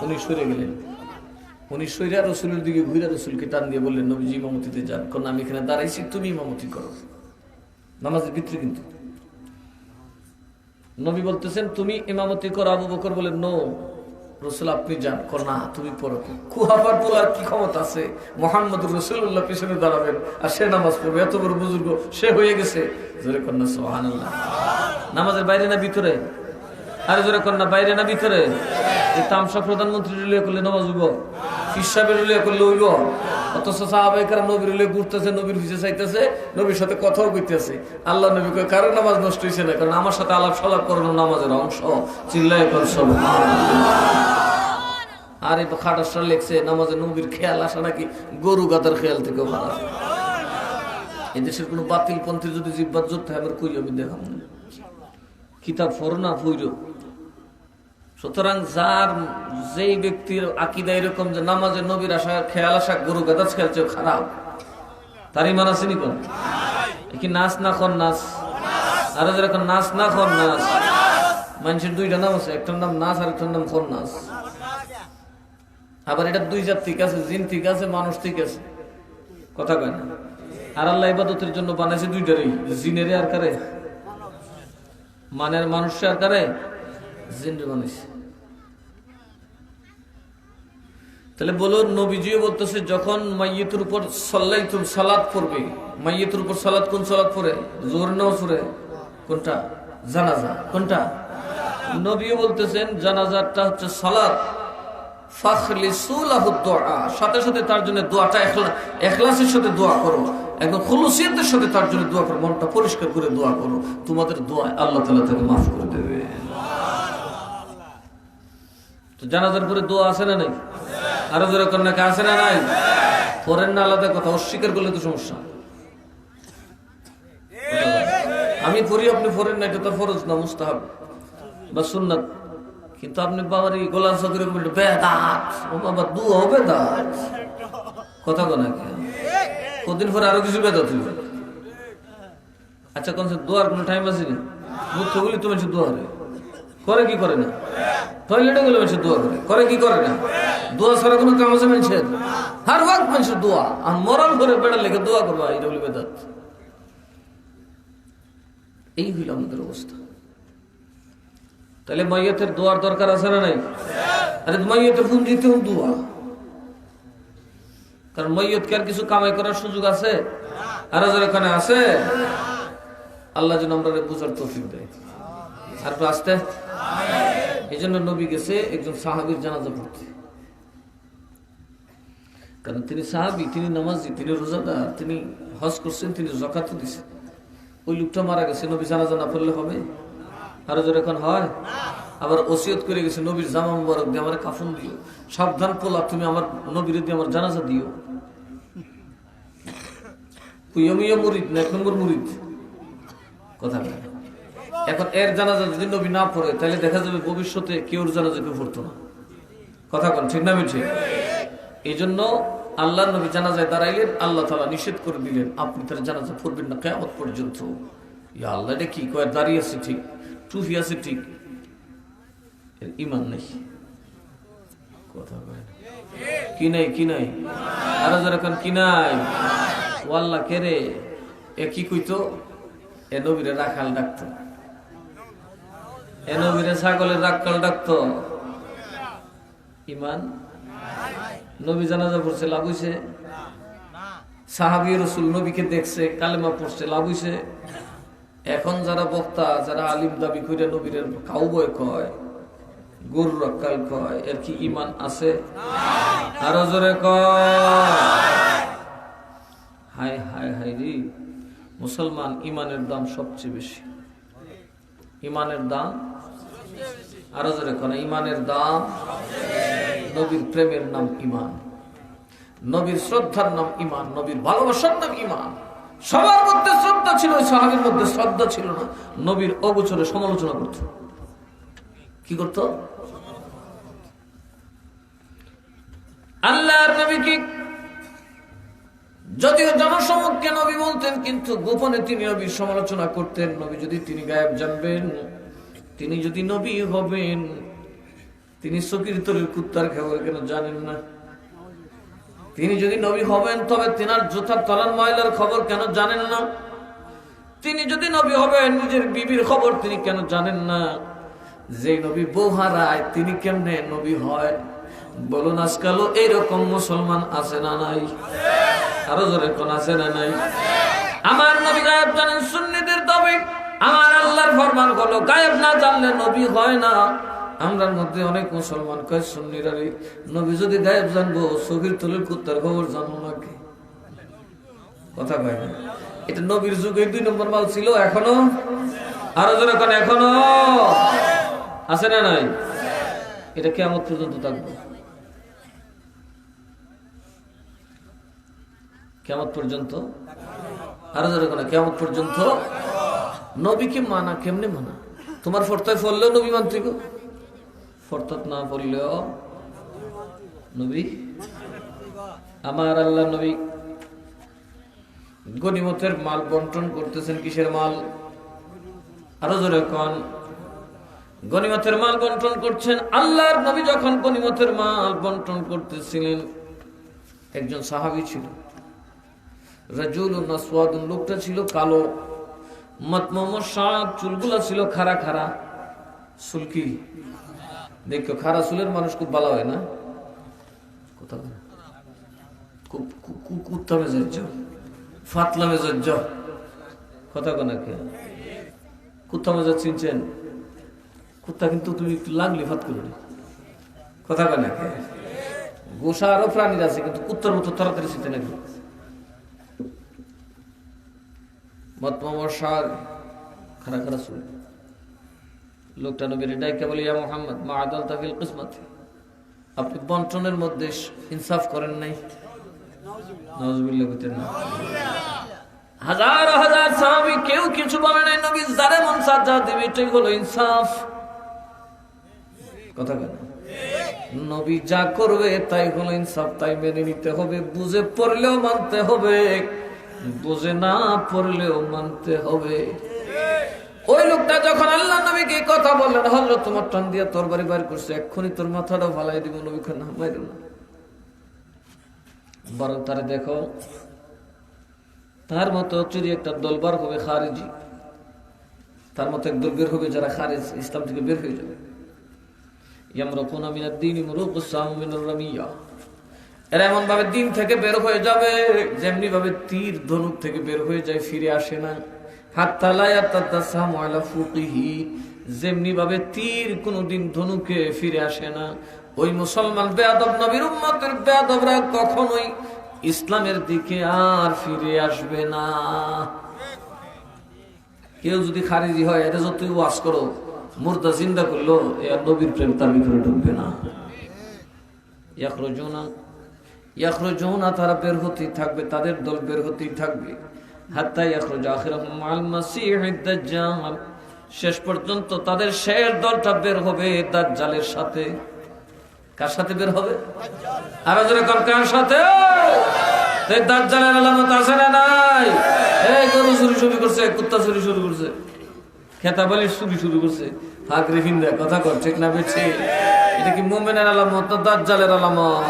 উনি সরে গেলেন, উনি সইরা রাসূলের দিকে ঘুরে রাসূলকে টান দিয়ে বললেন নবীজি ইমামতিতে যান। কারণ আমি এখানে দাঁড়াইছি, তুমি ইমামতি করো নামাজের ভিতরে। কিন্তু নবী বলতেছেন তুমি ইমামতি করো। আবু বকর বলেন নো, রসুল আপনি যান, না তুমি পড়ো। কুহাবার বলার কি ক্ষমতা আছে? মোহাম্মদ রসুল্লাহ পিছনে দাঁড়াবেন আর সে নামাজ পড়বে, এত বড় বুজুর্গ সে হয়ে গেছে। জোরে কন্যা সুবহানাল্লাহ। নামাজের বাইরে না ভিতরে? আরে জোরে কন্যা বাইরে না ভিতরে? যে তামসা প্রধানমন্ত্রী রিলিয়ে করলে নামাজ হইব, ফিসাবের রিলিয়ে করলে হইব, অথচ সাহাবায়ে কেরাম নবীর রিলিয়ে ঘুরতেছে, নবীর পিছে চাইতেছে, নবীর সাথে কথাও কইতেছে। আল্লাহ নবী কয় কারো নামাজ নষ্ট হয়েছে না, কারণ আমার সাথে আলাপ সালাপ করানো নামাজের অংশ। চিল্লায়ে কর সুবহানাল্লাহ। আর এই খাটাসটা লেখছে নামাজে নবীর খেয়াল আসা নাকি গরু গাদার খেয়াল থেকেও খারাপ। এদেশের কোন বাতিল পন্থী যদি জিব্বাত জোর থাকে আবার কই আমি দেখাম না, কিতাব ফর না ফুইর। সুতরাং যার যেই ব্যক্তির আকীদা এরকম যে নামাজে নবীর আশা খেয়াল আসা গরু গাদার খেয়াল চেয়ে খারাপ, তার ইমান আসেনি কোন? কি নাচ না খন নাচ? আর যেরকম নাচ না খন নাচ। মানুষের দুইটা নাম আছে, একটার নাম নাচ আর একটার নাম খন নাচ। আবার এটা দুই জাত ঠিক আছে, জিন ঠিক আছে, মানুষ ঠিক আছে, কথা কয় না। আর আল্লাহ ইবাদতের জন্য বানাইছে দুইটারই, জিনের আর কারে? মানের মানুষ আর কারে? জিনের বানাইছে। তাহলে বলুন, নবীজিও বলতেছে যখন মাইয়িতের উপর সাল্লাইতুম সালাত পড়বে, মাইয়িতের উপর সালাত কোন সালাত পড়ে? জোহর নামাজ পড়ে। কোনটা? জানাজা। কোনটা? নবীও বলতেছেন জানাজাটা হচ্ছে সালাত। ফাখলিসু লাহু দুআ, সাথে সাথে তার জন্য দোয়াটা ইখলাসের সাথে দোয়া করো, একদম খুলুসিয়তের সাথে তার জন্য দোয়া করো, মনটা পরিষ্কার করে দোয়া করো, তোমাদের দোয়া আল্লাহ তাআলা তাকে মাফ করে দেবে। তো জানাজার পরে দোয়া আছে না নাই? আরো জোরে কন্যা কে আছে না নাই? পড়েন না আলাদা কথা, অস্বীকার করলে তো সমস্যা। আমি পড়ি আপনি পড়েন না, এটা তো ফরজ না, মুস্তাহাব বা সুন্নাত। কিন্তু আপনি বাবার এই গোলাম সদরে বেদাত, ও বাবা দোয়া হবে বেদাত, কথা কো না কেন? কদিন পরে আরো কিছু বেদাত হইবে। আচ্ছা কোন দোয়ার কোনো টাইম আছে না? মুখ বলি তো মানুষ দোয়া করে কি করে না? টয়লেটে গেলে মানুষ দোয়া করে কি করে না? দোয়া ছাড়া কোনো কাম আছে মানুষের? হার ওয়াক্ত মানুষের দোয়া, আর মরার ঘরে বেড়া লেগে দোয়া করবা, এটা বলি বেদাত। এই হইল আমাদের অবস্থা। তাহলে মাইয়াতের দোয়ার দরকার আছে না নাই? আরে মাইয়াতে ফোন দিতে হোক দোয়া, কারণ মাইয়াতকে আর কিছু কামাই করার সুযোগ আছে? আর এখানে আছে? আল্লাহ যেন আমরা বুঝার তৌফিক দেয়। আর একটু আসতে, এই জন্য নবী গেছে একজন সাহাবীর জানাজা পড়তে, কারণ তিনি সাহাবী, তিনি নামাজি, তিনি রোজাদার, তিনি হজ করছেন, তিনি যাকাতও দিচ্ছেন। ওই লোকটা মারা গেছে, নবী জানাজা না পড়লে হবে? আর এখন হয়? আবার ওসিয়ত করে গেছে, নবীর জামা মুবারক দিয়ে আমার কাফন দিও, সাবধান পোলা তুমি আমার নবীর দিয়ে আমার জানাজা দিও। মুরিদ না, এক নম্বর মুরিদ, কথা বলে। এখন এর জানাজা যদি নবী না পড়ে, তাহলে দেখা যাবে ভবিষ্যতে কেউ জানাজা কেউ পড়তো না, কথা বল, ঠিক না ঠিক? এই জন্য আল্লাহ নবী জানাজায় দাঁড়াইলেন, আল্লাহ তাআলা নিষেধ করে দিলেন আপনি তার জানাজা পড়বেন না কিয়ামত পর্যন্ত। ইয়া আল্লাহ, এটা কি কয়? দাঁড়িয়ে আছে ঠিক, টুপি আছে ঠিক, এর ঈমান নেই, কথা বলে। কি নাই? কি নাই? আর যারা এখন কি নাই? ও আল্লাহ কে রে? এ কি কইতো? এ নবীরে রাখাল ডাকতো, এ নবীরে ছাগলের রাখাল ডাকতো। ঈমান নবী জানাজা পড়ছে, লাভ হইছে? সাহাবী রাসূল নবীকে দেখছে, কালেমা পড়ছে, লাভ হইছে? এখন যারা বক্তা, যারা আলিম দাবি করে নবীর কাউবয় কয়, গরু রাখাল কয়, এর কি ঈমান আছে? আরো জোরে কয়। হায় হায় হায় রে, মুসলমান ঈমানের দাম সবচেয়ে বেশি, ঈমানের দাম। আরো জোরে কয়, ঈমানের দাম। নবীর প্রেমের নাম ঈমান, নবীর শ্রদ্ধার নাম ঈমান, নবীর ভালোবাসার নাম ঈমান। সবার মধ্যে শ্রদ্ধা ছিল, সাহাবীর মধ্যে শ্রদ্ধা ছিল না। নবীর অগোচরে সমালোচনা করত। কি করত? আল্লাহর নবী কি যদিও জনসমক্ষে নবী বলতেন, কিন্তু গোপনে তিনি নবীর সমালোচনা করতেন। নবী যদি তিনি গায়েব জানবেন, তিনি যদি নবী হবেন, তিনি চকির তলের কুত্তার খবর কেন জানেন না? তিনি যদি নবী হবেন, তবে তিনার জুতার তলার ময়লার খবর কেন জানেন না? তিনি যদি নবী হবেন, নিজের বিবির খবর তিনি কেন জানেন না? যে নবী বউ হারায় তিনি কেমনে নবী হয়? বলুন আজকালও এইরকম মুসলমান আছে না নাই? আরো জোরে কোন আছে না নাই? আমার নবী গায়েব জানেন, সুন্নিদের দাবি। আমার আল্লাহর ফরমান হলো গায়েব না জানলে নবী হয় না। আমরার মধ্যে অনেক মুসলমান কয় সুন্নিরা নবী যদি গায়েব জানবো সগীর তলের কুত্তার খবর জানবো নাকি? কথা কয় না। এটা নবীর যুগে 2 নম্বর মাল ছিল, এখনো আরো জোরে কোন এখনো আছে না নাই? এটা কিয়ামত পর্যন্ত থাকবে, কিয়ামত পর্যন্ত। আরো জোরে কোন কিয়ামত পর্যন্ত। নবীকে মানা কেমনে মানা? তোমার ফরতায় পড়লেও নবী মানতে গো, ফরতাত না পড়লেও নবী। আমার আল্লাহ নবী গনিমতের মাল বন্টন করতেছেন। কিসের মাল? আরো জোরে কোন। গনিমতের মাল বন্টন করছেন। আল্লাহর নবী যখন গনিমতের মাল বন্টন করতেছিলেন, একজন সাহাবী ছিল, রাজুলুন আসওয়াদুন, লোকটা ছিল কালো, মাতমুমুস শাআব, চুলগুলা ছিল খাড়া খাড়া, সুলকি। দেখো খাড়া চুলের মানুষ খুব ভালো হয় না? কথা বলে খুব কুত্তা মেজাজ, ফাতলা মেজাজ। কথা কোনা কে? কুত্তা মেজাজ চিনছেন? কুত্তা কিন্তু তুমি একটু লাগলে ফাত করে। কথা কোনা কে? গোসা আরো প্রাণীর আছে, কিন্তু কুত্তার মতো তাড়াতাড়ি চিনতে নাকি? খারা খারা চুল। লোকটা নবীর ডাইকা বলে, ইয়া মুহাম্মদ মা আদালতা ফিল কিসমাতি, আপনি বন্টনের মধ্যে ইনসাফ করেন নাই। নাউজুবিল্লাহ কইতেন না। হাজার হাজার সাহাবী কেউ কিছু বলে নাই, নবী যারে মন সাজা দিবে এটাই হলো ইনসাফ। কথা কেন? নবী যা করবে তাই হলো ইনসাফ, তাই মেনে নিতে হবে। বুঝে পড়লেও মানতে হবে, বুঝে না পড়লেও মানতে হবে। ওই লোকটা যখন আল্লাহ নবীকে কথা বললেন, হযরত তোমার টান দিয়া তরবারি বাইর করছে, এক্ষুনি তোর মাথাটা ফালাই দিব। নবী কয় না, মাইরো না, বরং তারে দেখো তার মতো চুরি একটা দলবার হবে খারিজি, তার মতো একদল বের হবে যারা খারিজ, ইসলাম থেকে বের হয়ে যাবে। ইয়ামরুকুনা মিনাদ দীন মুরুকুস সাম মিনার রামিয়া, এরা এমন ভাবে দিন থেকে বের হয়ে যাবে যেমনি ভাবে তীর ধনুক থেকে বের হয়ে যায়, ফিরে আসে না। হাত্তা লা ইয়াতাদাসামু আলা ফুকিহি, যেমনি ভাবে তীর কোনদিন ধনুকে ফিরে আসে না। ওই মুসলমান বেয়াদব নবীর উম্মতের বেয়াদবরা কখনোই ইসলামের দিকে আর ফিরে আসবে না। কেউ যদি খারিজি হয়, এটা যতই ওয়াজ করো, মুর্দা জিন্দা করলো, এর নবীর প্রেম তার ভিতরে ঢুকবে না। ইয়াখরুজুনা, তারা বের হতেই থাকবে, তাদের দল বের হতেই থাকবে। হাত্তা ইয়াখরুজ আখিরুহুম আল মাসীহিদ দাজ্জাল, শেষ পর্যন্ত তাদের শেষ দলটা বের হবে দাজ্জালের সাথে। কার সাথে বের হবে? আর যারা কার সাথে? এই দাজ্জালের আলামত আছে না নাই? এই গরু চুরি শুরু করছে, কুত্তা চুরি শুরু করছে, খেতাবালি চুরি শুরু করছে, ফাকরি ফিন্দা। কথা কর ঠিক না বেছে? এটা কি মুমিনের আলামত না দাজ্জালের আলামত?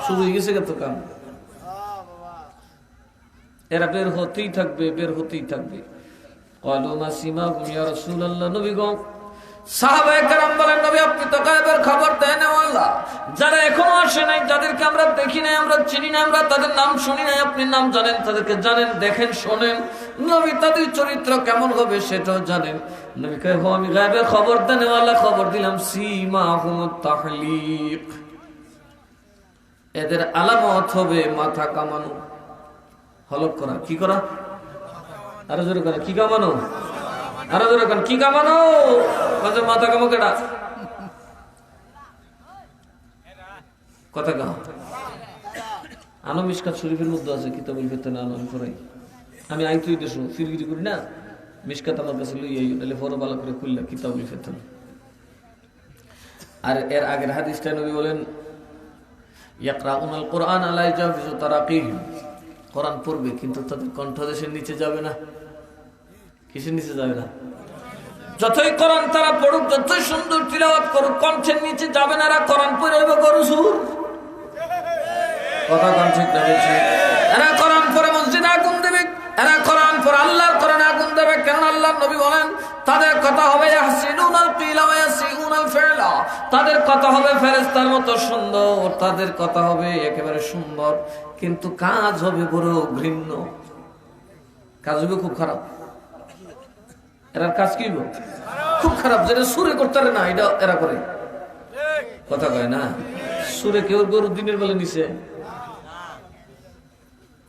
শুরু হয়ে গেছে কত কাম। এরা বের হতেই থাকবে, বের হতেই থাকবে। ক্বালু মা সিমাহুম ইয়া রাসূলুল্লাহ, নবী গো, সাহাবায়ে কেরাম বলেন, নবী আপনি তো গায়েবের খবর দেন আল্লাহ, যারা এখনো আসে নাই, যাদেরকে আমরা দেখি নাই, আমরা চিনি না, আমরা তাদের নাম শুনি নাই, আপনি নাম জানেন, তাদেরকে জানেন, দেখেন, শোনেন। নবী তাদের চরিত্র কেমন হবে সেটাও জানেন। নবী কয়, হো আমি গায়েবের খবর দেন আল্লাহ, খবর দিলাম সীমাহুমুত তাহলিক, এদের আলামত হবে মাথা কামানো, হলক করা। কি করা? আরো জোরে করা। কি কামানো? আরো জোরে করা। কি কামানো? মাথা কামো কেডা? কথা কাম আনো মিশকাত শরীফের মধ্যে আছে, কিতাবুল ফিতনা আনো করাই। আমি আইতুই দেশ ফিরগিরি করি না, মিশকাত আমার কাছে লইয়াই, তাহলে ফরো ভালো করে খুললা কিতাবুল ফিতনা। আর এর আগের হাদিসটা নবী বলেন, ইয়াকরাউনাল কুরআন লা ইয়াজাফিজু তারাকিহিম, কোরআন পড়বে কিন্তু তাদের কণ্ঠদেশের নিচে যাবে না। কিসের নিচে যাবে না? যতই কোরআন তারা পড়ুক, যতই সুন্দর তিলাওয়াত করুক, কণ্ঠের নিচে যাবে না। এরা কোরআন পড়ে হইবে গরু সুর। কথা কোন ঠিক না বলছি? এরা কোরআন পড়ে মসজিদে আগুন দেবে, এরা কোরআন পড়ে আল্লাহর কোরআনে আগুন দেবে। কেন? আল্লাহ আল্লাহর নবী বলেন তাদের কথা হবে ইয়াহসিনুনাল কিলা ওয়া ইয়াসিউনাল ফি'লা, তাদের কথা হবে ফেরেশতার মতো সুন্দর, তাদের কথা হবে একেবারে সুন্দর, কিন্তু কাজ হবে বড় ঘৃণ্য, কাজ হবে খুব খারাপ। এরার কাজ কি হবে? খুব খারাপ, যেটা সুরে করতে পারে না এটা এরা করে। কথা কয় না, সুরে কেউ গরু দিনের বেলা নিছে,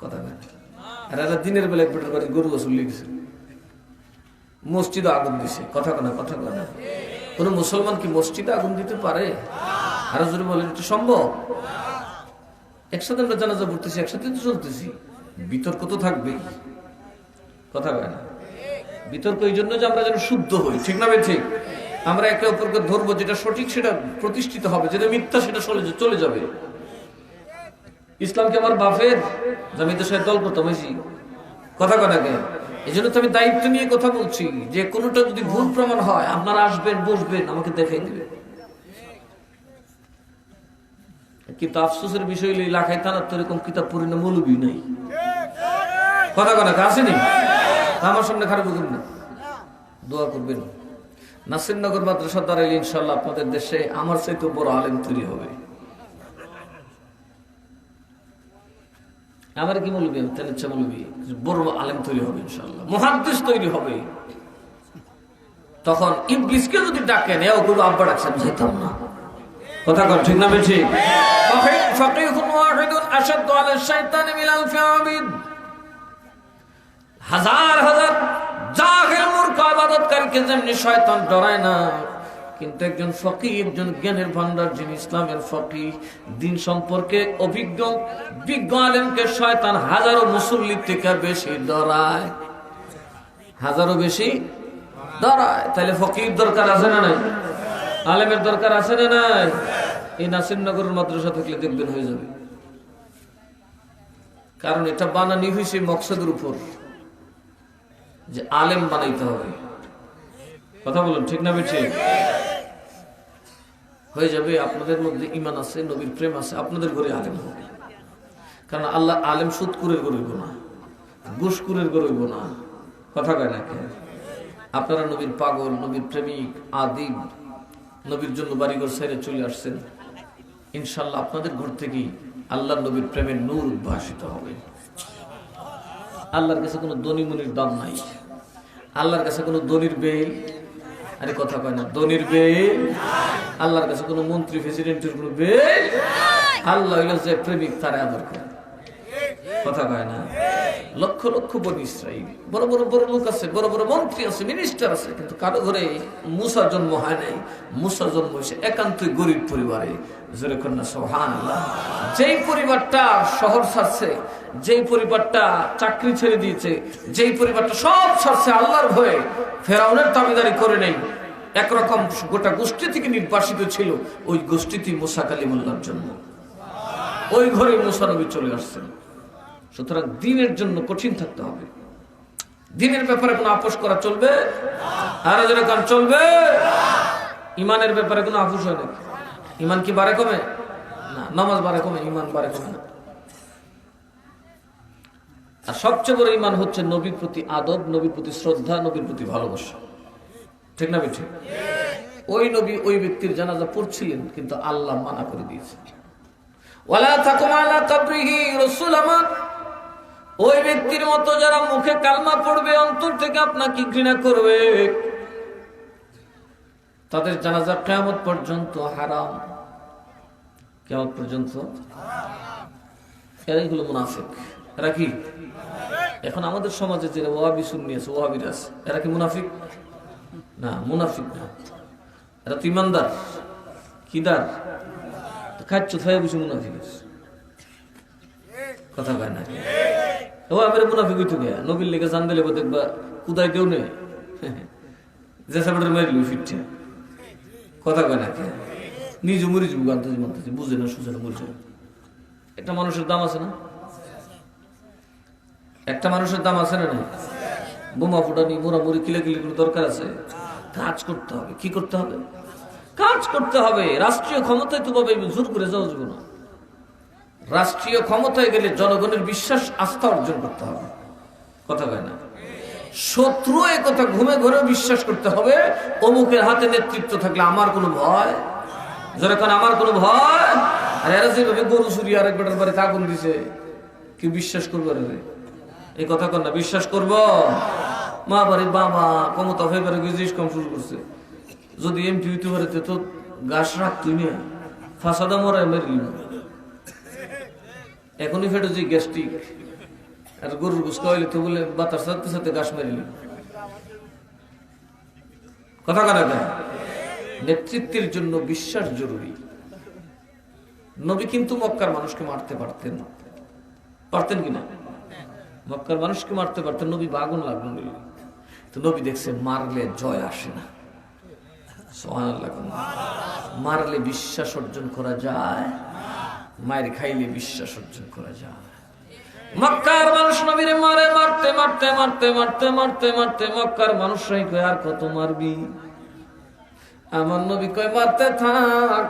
কথা কয় না, এরা দিনের বেলা পেটের বাড়ি গরু গোসল লিখছে, মসজিদে আগুন দিছে, কথা কয় না, কথা কয় না। কোন মুসলমান কি মসজিদে আগুন দিতে পারে? আরো জোরে বলেন, এটা সম্ভব? একসাথে আমরা জানাজা পড়তেছি, একসাথে তো চলতেছি, বিতর্ক তো থাকবেই, কথা কয় না। বিতর্ক এই জন্য যে আমরা যেন শুদ্ধ হই, ঠিক না? ঠিক, আমরা একে অপরকে ধরবো, যেটা সঠিক সেটা প্রতিষ্ঠিত হবে, যেটা মিথ্যা সেটা চলে যাবে। ইসলামকে আমার বাপের জামিতে সাহেব দল করতাম, কথা কয় না কেন? এই জন্য তো আমি দায়িত্ব নিয়ে কথা বলছি, যে কোনোটা যদি ভুল প্রমাণ হয় আপনারা আসবেন, বসবেন, আমাকে দেখাই দিবেন। কিন্তু আফসোসের বিষয় হলো এলাকায় থানার তো এরকম কিতাব পড়ি না, মৌলবী নাই, কথা কয় না, আসেনি? আমার সামনে খারাপ করবেন না, দোয়া করবেন। নাসিরনগর মাদ্রাসা দ্বারা ইনশাআল্লাহ আপনাদের দেশে আমার চাইতে বড় আলেম তৈরি হবে। আমার কি বলবি, আমি তাহলে ইচ্ছা বলবি বড় আলেম তৈরি হবে ইনশাআল্লাহ, মুহাদ্দিস তৈরি হবে। তখন ইবলিসকে যদি ডাকেন, এও কোনো আব্বা ডাকছেন যেতাম না, কথা কর, ঠিক না? বেশি ফাকিহুন ওয়াহিদুন আশাদ্দু আলা শাইতানি মিনাল ফিআবিদ, হাজার হাজার জাহেল মূর্খ ইবাদতকারীকে যেমনি শয়তান ডরায় না, কিন্তু একজন ফকিহ, একজন জ্ঞানের ভান্ডার, যিনি ইসলামের ফকিহ, দিন সম্পর্কে অভিজ্ঞ বিজ্ঞ আলেমকে শয়তান হাজারো মুসল্লির থেকে বেশি ডরায়, হাজারো বেশি ডরায়। তাহলে ফকিহ দরকার আছে না নাই? আলেমের দরকার আছে না নাই? এই নাসিরনগরের মাদ্রাসা থাকলে দেখবেন হয়ে যাবে, কারণ এটা বানানি হয়েছে মকসদের উপর যে আলেম বানাইতে হবে, কথা বলুন, ঠিক না? বেঠি হয়ে যাবে। আপনাদের মধ্যে ঈমান আছে, নবীর প্রেম আছে, আপনাদের ঘরে আলেম হবে, কারণ আল্লাহ আলেম সুদকুরের গরিব না, ঘুষকুরের গরিব না, কথা কয় না কে? আপনারা নবীর পাগল, নবীর প্রেমিক, আদিব, নবীর জন্য বাড়িঘর ছেড়ে চলে আসছেন, ইনশাল্লাহ আপনাদের ঘর থেকেই আল্লাহ নবীর প্রেমের নূর উদ্ভাসিত হবে। আল্লাহর কাছে কোনো দনি মনির দাম নাই, আল্লাহর কাছে কোনো দনির বেল, আরে কথা কয় না, দনির বেল, আল্লাহর কাছে কোনো মন্ত্রী প্রেসিডেন্টের কোনো বেল। আল্লাহ হইল যে প্রেমিক, তারে আদর করে, কথা কয় না। লক্ষ লক্ষ বনি ইসরাইল, বড় বড় বড় লোক আছে, বড় বড় মন্ত্রী আছে, মিনিস্টার আছে, কিন্তু কারো ঘরে মুসা জন্ম হয় নাই। মুসা জন্ম হয়েছে একান্তই গরিব পরিবারে, যেরকম না সুবহানাল্লাহ। যেই পরিবারটা শহর ছাড়ছে, যেই পরিবারটা চাকরি ছেড়ে দিয়েছে, যেই পরিবারটা সব ছাড়ছে আল্লাহর ভয়ে, ফেরাউনের দাবিদারি করে নেই, একরকম গোটা গোষ্ঠী থেকে নির্বাসিত ছিল, ওই গোষ্ঠীতে মুসা কালিমুল্লাহর জন্ম, ওই ঘরে মুসা নবী চলে আসছেন। সুতরাং দ্বীনের জন্য কঠিন থাকতে হবে, দ্বীনের ব্যাপারে কোনো আপোষ করা চলবে? আর যেরকম চলবে। ইমানের ব্যাপারে কোনো আপোষ হয় নাকি? ইমান কি বাড়ে কমে? না, নামাজ বাড়ে কমে, ইমান বাড়ে কমে না। আর সবচেয়ে বড় ইমান হচ্ছে নবীর প্রতি আদব, নবীর প্রতি শ্রদ্ধা, নবীর প্রতি ভালোবাসা, ঠিক না বেঠিক? ওই নবী ওই ব্যক্তির জানাজা পড়ছিলেন, কিন্তু আল্লাহ মানা করে দিয়েছে, ওয়ালা তাকুম আলা কবরিহি রাসূল আমার, ওই ব্যক্তির মতো যারা মুখে কালমা পড়বে, অন্তর থেকে আপনাকে ঘৃণা করবে, তাদের জানাজা কিয়ামত পর্যন্ত হারাম, কিয়ামত পর্যন্ত। এরাই হলো মুনাফিক। এরা কি? এখন আমাদের সমাজে যে ওয়াহাবি সুন্নি আছে, ওয়াহাবিরা আছে, এরা কি মুনাফিক? না, মুনাফিক না, এরা তো ইমানদার। কিদার খাচ্ছ থাই বুঝি মুনাফিক আছে, কথা কয় না। ও আমার মুনাফিক হইতো গে, নবীর লেগে জান দিলে দেখবা কুদাই কেউ নেই, যে সাবের মারিল ফিরছে, কথা কয় না। নিজে মরে যাবো, গানতেছি মানতেছি, বুঝে না সুঝে না, বলছে একটা মানুষের দাম আছে না? একটা মানুষের দাম আছে না? নেই? বোমা ফুটানি, মোড়ামুড়ি, কিলাকিলি কোনো দরকার আছে? কাজ করতে হবে। কি করতে হবে? কাজ করতে হবে। রাষ্ট্রীয় ক্ষমতায় তো ভাবে জোর করে যাওয়া যাবে না। রাষ্ট্রীয় ক্ষমতায় গেলে জনগণের বিশ্বাস, আস্থা অর্জন করতে হবে, কথা কয় না। শত্রু এই কথা ঘুমে ঘরে বিশ্বাস করতে হবে অমুকের হাতে নেতৃত্ব থাকলে আমার কোনো ভয়, যখন আমার কোনো ভয়। আর এরা যেভাবে গরু চুরি আরেক বেটার বাড়িতে আগুন দিছে, কি বিশ্বাস করবো রে? এই কথা কর না, বিশ্বাস করবো? মা বাড়ির বাবা ক্ষমতা হয়ে পারে কম শুরু করছে, যদি এমপি হইতে পারে তো গাছ রাখতুই না, ফাঁসাদা মরায় মেরিল না। এখনই ফেটে যে গ্যাস্ট্রিক, আর গরুর গোস খাওয়াইলে তো বলে বাতাস সাথে সাথে গাছ মেরিল। কথা কানা কেন? নেতৃত্বের জন্য বিশ্বাস জরুরি। নবী কিন্তু মক্কার মানুষকে মারতে পারতেন, পারতেন কিনা? মক্কার মানুষকে মারতে পারতেন, নবী আগুন লাগলো না। তো নবী দেখছে মারলে জয় আসে না, মারলে বিশ্বাস অর্জন করা যায়, মায়ের খাইলে বিশ্বাস অর্জন করা যায়। মক্কার মানুষ নবীরে মারে, মারতে মারতে মারতে মারতে মারতে মারতে মক্কার মানুষরাই কয় আর কত মারবি? আমার নবী কয় মারতে থাক,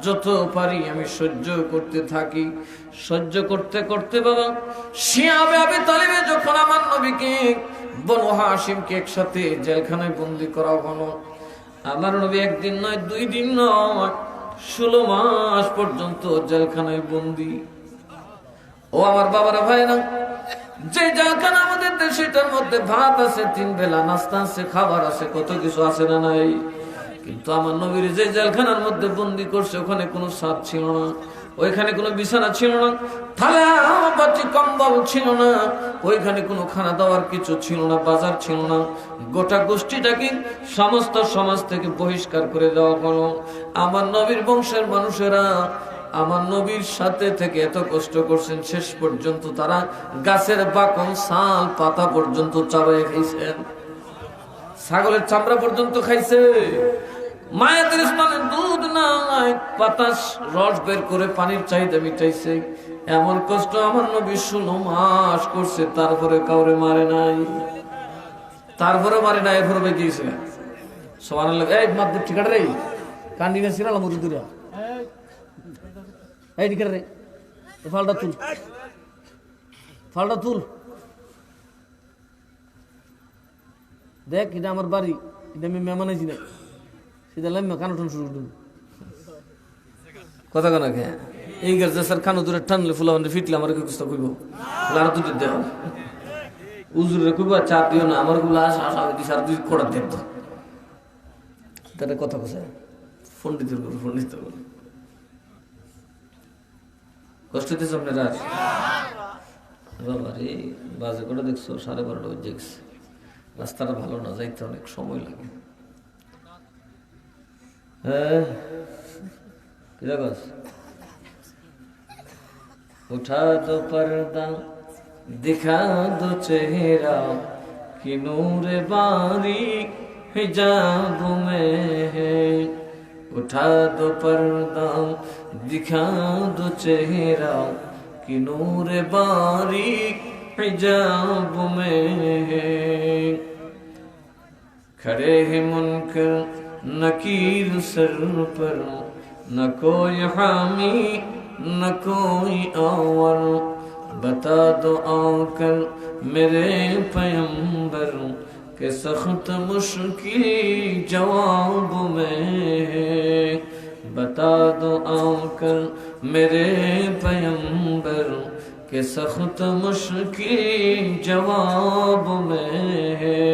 যত পারি আমি সহ্য করতে থাকি। সহ্য করতে করতে বাবা শিয়াবে আবি তালিবে যখন আমার নবীকে বনু হাশিমকে একসাথে জেলখানায় বন্দী করা হলো, আমার নবী একদিন নয়, 2 দিন নয়, 16 মাস পর্যন্ত জেলখানায় বন্দী। ও আমার বাবারা ভাই না, যে জেলখানা আমাদের দেশের মধ্যে ভাত আছে, 3 বেলা নাস্তা আছে, খাবার আছে, কত কিছু আছে না নাই? কিন্তু আমার নবীর যে জেলখানার মধ্যে বন্দী করছে ওখানে কোনো ছাদ ছিল না, ওইখানে কোনো বিছানা ছিল না, থালা বাটি কম্বল ছিল না, ওইখানে কোনো খানা দাওয়ার কিছু ছিল না, বাজার ছিল না। গোটা গোষ্ঠীটাকে সমস্ত সমাজ থেকে বহিষ্কার করে দেওয়া হলো। আমার নবীর বংশের মানুষেরা আমার নবীর সাথে থেকে এত কষ্ট করছেন, শেষ পর্যন্ত তারা গাছের বাকন, ছাল, পাতা পর্যন্ত চাবাই খাইছেন, ছাগলের চামড়া পর্যন্ত খাইছে। মায়েদের স্তনের দুধ নাই, বাতাস রস বের করে পানির চাহিদা মিটাইছে। এমন কষ্ট আমার নবী 16 মাস করছে, তারপরে কাউরে মারে নাই, তারপরে মারে নাই, এরপরে গিয়েছে সুবহানাল্লাহ। এই মাদ্দে ঠিকাটা রে, কান্দিনে ছিলাম মুরুদুরা, এই ঠিকাটা রে, ফালটা তুল, ফালটা তুল, দেখ এটা আমার বাড়ি, এটা আমি মেহমান আছি না, সেটা লাইম কানো টান শুরু করুন। কথা কানা খেয়ে এই গাছে স্যার কানো দূরে টানলে ফুলা মানে ফিটলে আমার কুস্তা কইব, আর দুটো দেও উজুরে কইব, চাপ দিও না আমার গুলো আসা আসা দিস, আর 2 কোড়া দেব তাতে কথা কোথায় পন্ডিতের করে, পন্ডিত কষ্ট দিস আপনারা। বাবা রে, বাজে করে দেখছো 12:30 বেজে গেছে, রাস্তাটা ভালো না, যাইতে অনেক সময় লাগে। উঠা দো পর্দা, দিখা দো চেহারা, কি নূর বারি হিজাব में है। उठा दो पर्दा, दिखा दो चेहरा, कि नूर बारी हिजाब में है। खड़े हैं मुनकर नकीर सर पर, न कोई हामी न कोई आवर। बता दो आकर मेरे पैगंबर, के सख्त मुश्किल जवाब में है। बता दो आकर मेरे पैगंबर, के सख्त मुश्किल जवाब में है।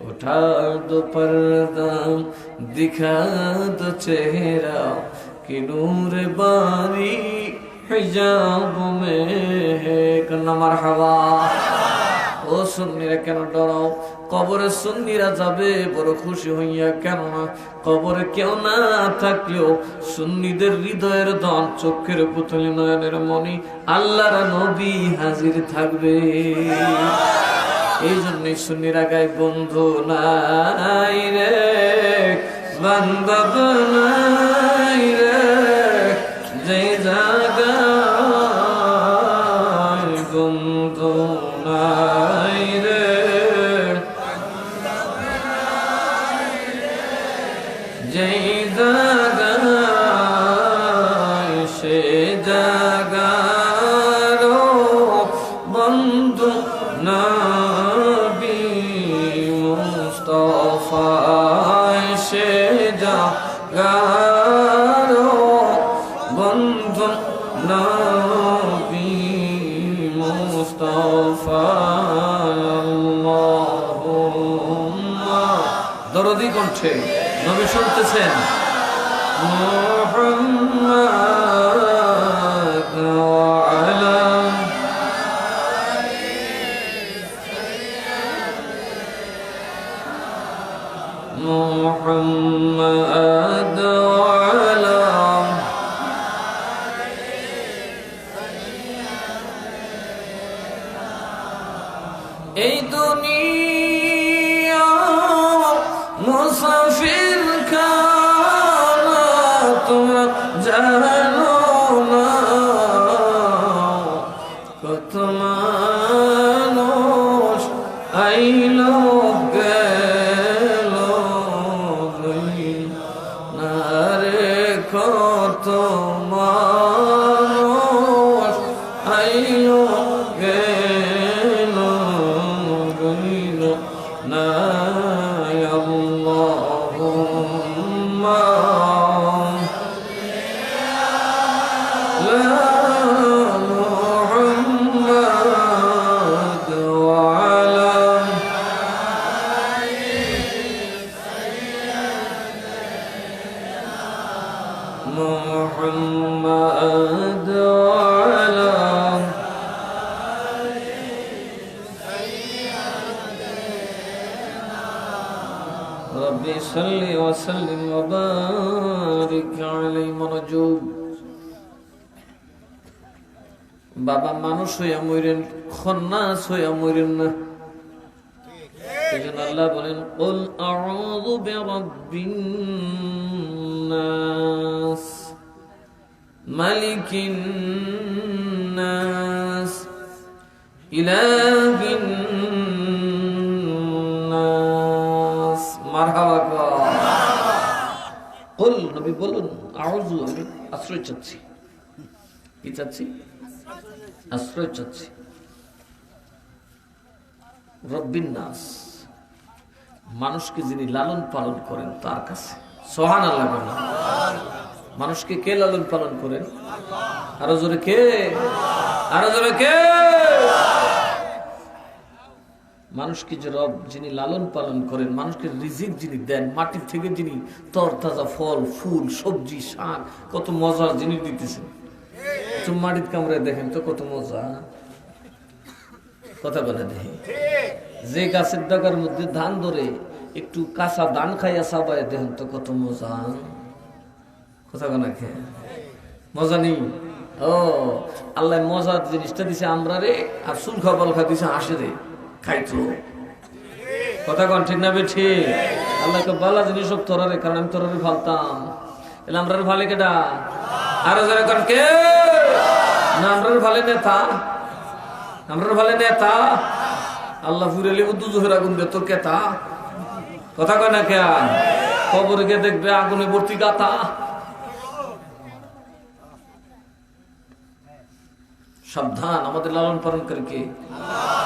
उठा दो पर्दा, दिखा दो चेहरा, कि नूर बारी हिजाब में है। कन्ना मरहबा। ও সুন্নিরা কেন ডরাও? কবরে সুন্নিরা যাবে বড় খুশি হইয়া, কেননা কবরে কেউ না থাকলেও সুন্নিদের হৃদয়ের দন, চোখের পুতলি, নয়নের মনি আল্লাহর নবী হাজির থাকবে। এই জন্যই সুন্নিরা গায়, বন্ধু নাই রে বান্দব নাই রে, যে জায়গায় বন্ধু নাই রে, যে জায়গায় সে জায়গার বন্ধু নবী তফায় সে জাগারো বন্ধু নবী মুস্তাফা আল্লাহুম্মা দরদি কণ্ঠে নবী শুনতেছেন মুহাম্মাদ ওয়া আলা মুহাম্মাদ ওয়া আলা এই দুনিয়া মুসাফির খানা তোমরা জানো না কত মানুষ আইলো গেল না রে কত মানুষ আইলো গেল না আল্লাহুম্মা লা মুহাম্মাদ ওয়া আলা মুহাম্মাদ ওয়া আলা ربي صل وسلم وبارك عليه মনোযোগ বাবা মানুষ হইয়া মরেন খন্নাস হইয়া মরেন না এজন্য আল্লাহ বলেন কুল আউযু বিরাব্বিন নাস মালিকিন নাস ইলাহিন মারহাবা কুল নবী বলুন আউযু আমি আশ্রয় চাচ্ছি কি চাচ্ছি আশ্রয় চাচ্ছি রব্বিন নাস মানুষকে যিনি লালন পালন করেন তার কাছে সুবহানাল্লাহ বলেন মানুষকে কে লালন পালন করেন আরো জোরে কে আরো জোরে কে মানুষকে যে রব যিনি লালন পালন করেন মানুষকে রিজিক যিনি দেন মাটির থেকে যিনি তরতাজা ফল ফুল সবজি শাক কত মজার জিনিস দিতেছেন মাটির কামড়ে দেখেন তো কত মজা কথা বলে দেখি যে গাছের ডাগার মধ্যে ধান ধরে একটু কাঁচা ধান খাইয়া সাবাই দেখেন তো কত মজা কথা বলে খেয়ে মজা নেই ও আল্লাহ মজার জিনিসটা দিছে আমরা রে আর চুল খাবাল খা দিছে হাসে রে খাইতো কথা কন ঠিক না বেঠি আল্লাহকে বালা জিনিস সব তোরারে কারণ আমি তোরারে ফালতাম এলে আমরা ভালে কেডা আরো যারা কন কে না আমরা ভালে নেতা আমরা ভালে নেতা আল্লাহ ফুরেলি উদ্দু জোহর আগুন দে তোর কেতা কথা কয় না কে কবরে গিয়ে দেখবে আগুনে ভর্তি গাতা সাবধান আমাদের লালন পালন করে কে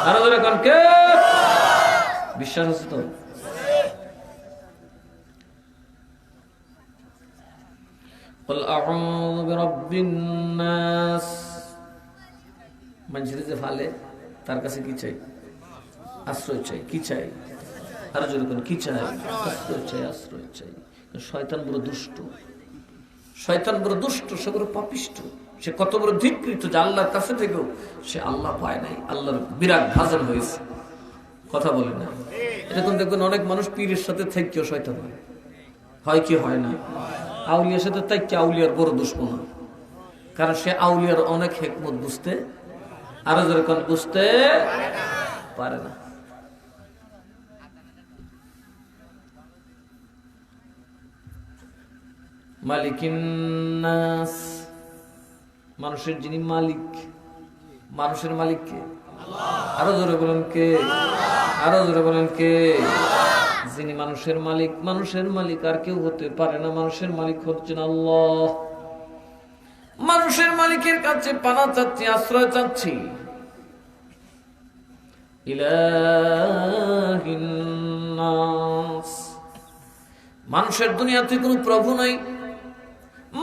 আরো ধরে কোন কে বিশ্বাস আছে তো قل اعوذ برب الناس মানুষের যে ফালে তার কাছে কি চাই আশ্রয় চাই কি চাই আরো জোরে কোন কি চাই আশ্রয় চাই শয়তান বড় দুষ্ট সে বড় পাপিষ্ট সে কত বড় ধিক্কৃত যে আল্লাহর কাছে থেকেও সে আল্লাহ পায় নাই আল্লাহর বিরাট ভাজন হয়েছে কথা বলে না এরকম দেখবেন অনেক মানুষ পীরের সাথে থেকেও শয়তান হয় কি হয় না আউলিয়ার সাথে থেকে আউলিয়ার বড় দুশ্মন কারণ সে আউলিয়ার অনেক হিকমত বুঝতে আরো যেরকম বুঝতে পারে না মালিকিন নাস মানুষের যিনি মালিক মানুষের মালিক কে আরো জোরে বলেন কে আরো জোরে বলেন কে যিনি মানুষের মালিক আর কেউ হতে পারে না মানুষের মালিক হচ্ছেন আল্লাহ মানুষের মালিকের কাছে পানা চাচ্ছি আশ্রয় চাচ্ছি ইলাহিন নাস মানুষের দুনিয়াতে কোনো প্রভু নাই,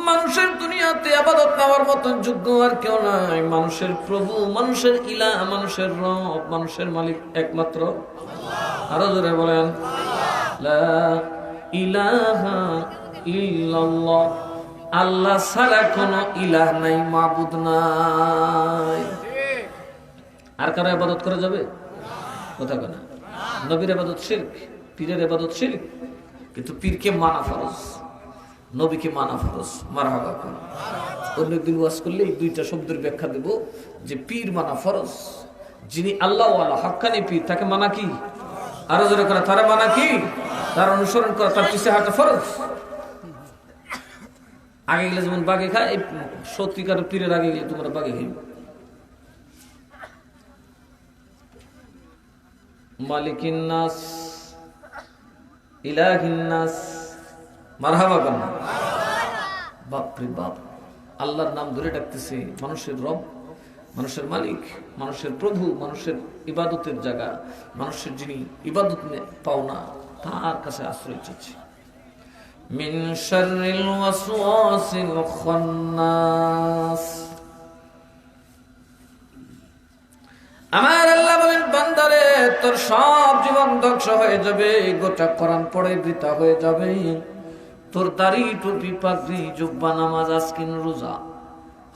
মানুষের দুনিয়াতে ইবাদত নেওয়ার মতন যোগ্য আর কেউ নাই। মানুষের প্রভু, মানুষের ইলাহ, মানুষের রব, মানুষের মালিক একমাত্র আল্লাহ। আরো জোরে বলেন লা ইলাহা ইল্লাল্লাহ। আল্লাহ ছাড়া কোনো ইলাহ নাই, মাবুদ নাই। আর কারো ইবাদত করা যাবে? কথা কেনা নবীর ইবাদত শিরক, পীরের ইবাদত শিরক। কিন্তু পীরকে মানা ফরজ, নবীকে মানা ফরজ। মারহাবা কোন অন্য একদিন ওয়াজ করলে এই দুইটা শব্দের ব্যাখ্যা দেব যে পীর মানা ফরজ, যিনি আল্লাহ ওয়ালা হক্কানি পীর তাকে মানা কি? আরো জোরে করে তারা মানা কি? তার অনুসরণ করা, তার পিছে হাঁটা ফরজ। আগে গেলে যেমন বাগে খায়, এই সত্যিকার পীরের আগে গেলে তোমরা বাগে খাই। মালিকিন নাস, ইলাহিন নাস, মারহাবা কোন। বাপরে বাপ, আল্লাহর নাম ধরে ডাকতেছে। মানুষের রব, মানুষের মালিক, মানুষের প্রভু, মানুষের ইবাদতের জায়গা, মানুষের যিনি ইবাদত পাওনা, তার কাছে আশ্রয় চাচ্ছে। মিন শাররিল ওয়াসওয়াসিল খান্নাস। আমার আল্লাহ বলেন, বান্দারে তোর সব জীবন ধ্বংস হয়ে যাবে, গোটা কোরআন পড়ে বৃথা হয়ে যাবে, তোর দাড়ি, টুপি, পাগড়ি, জুব্বা, নামাজ, আজকিন, রোজা,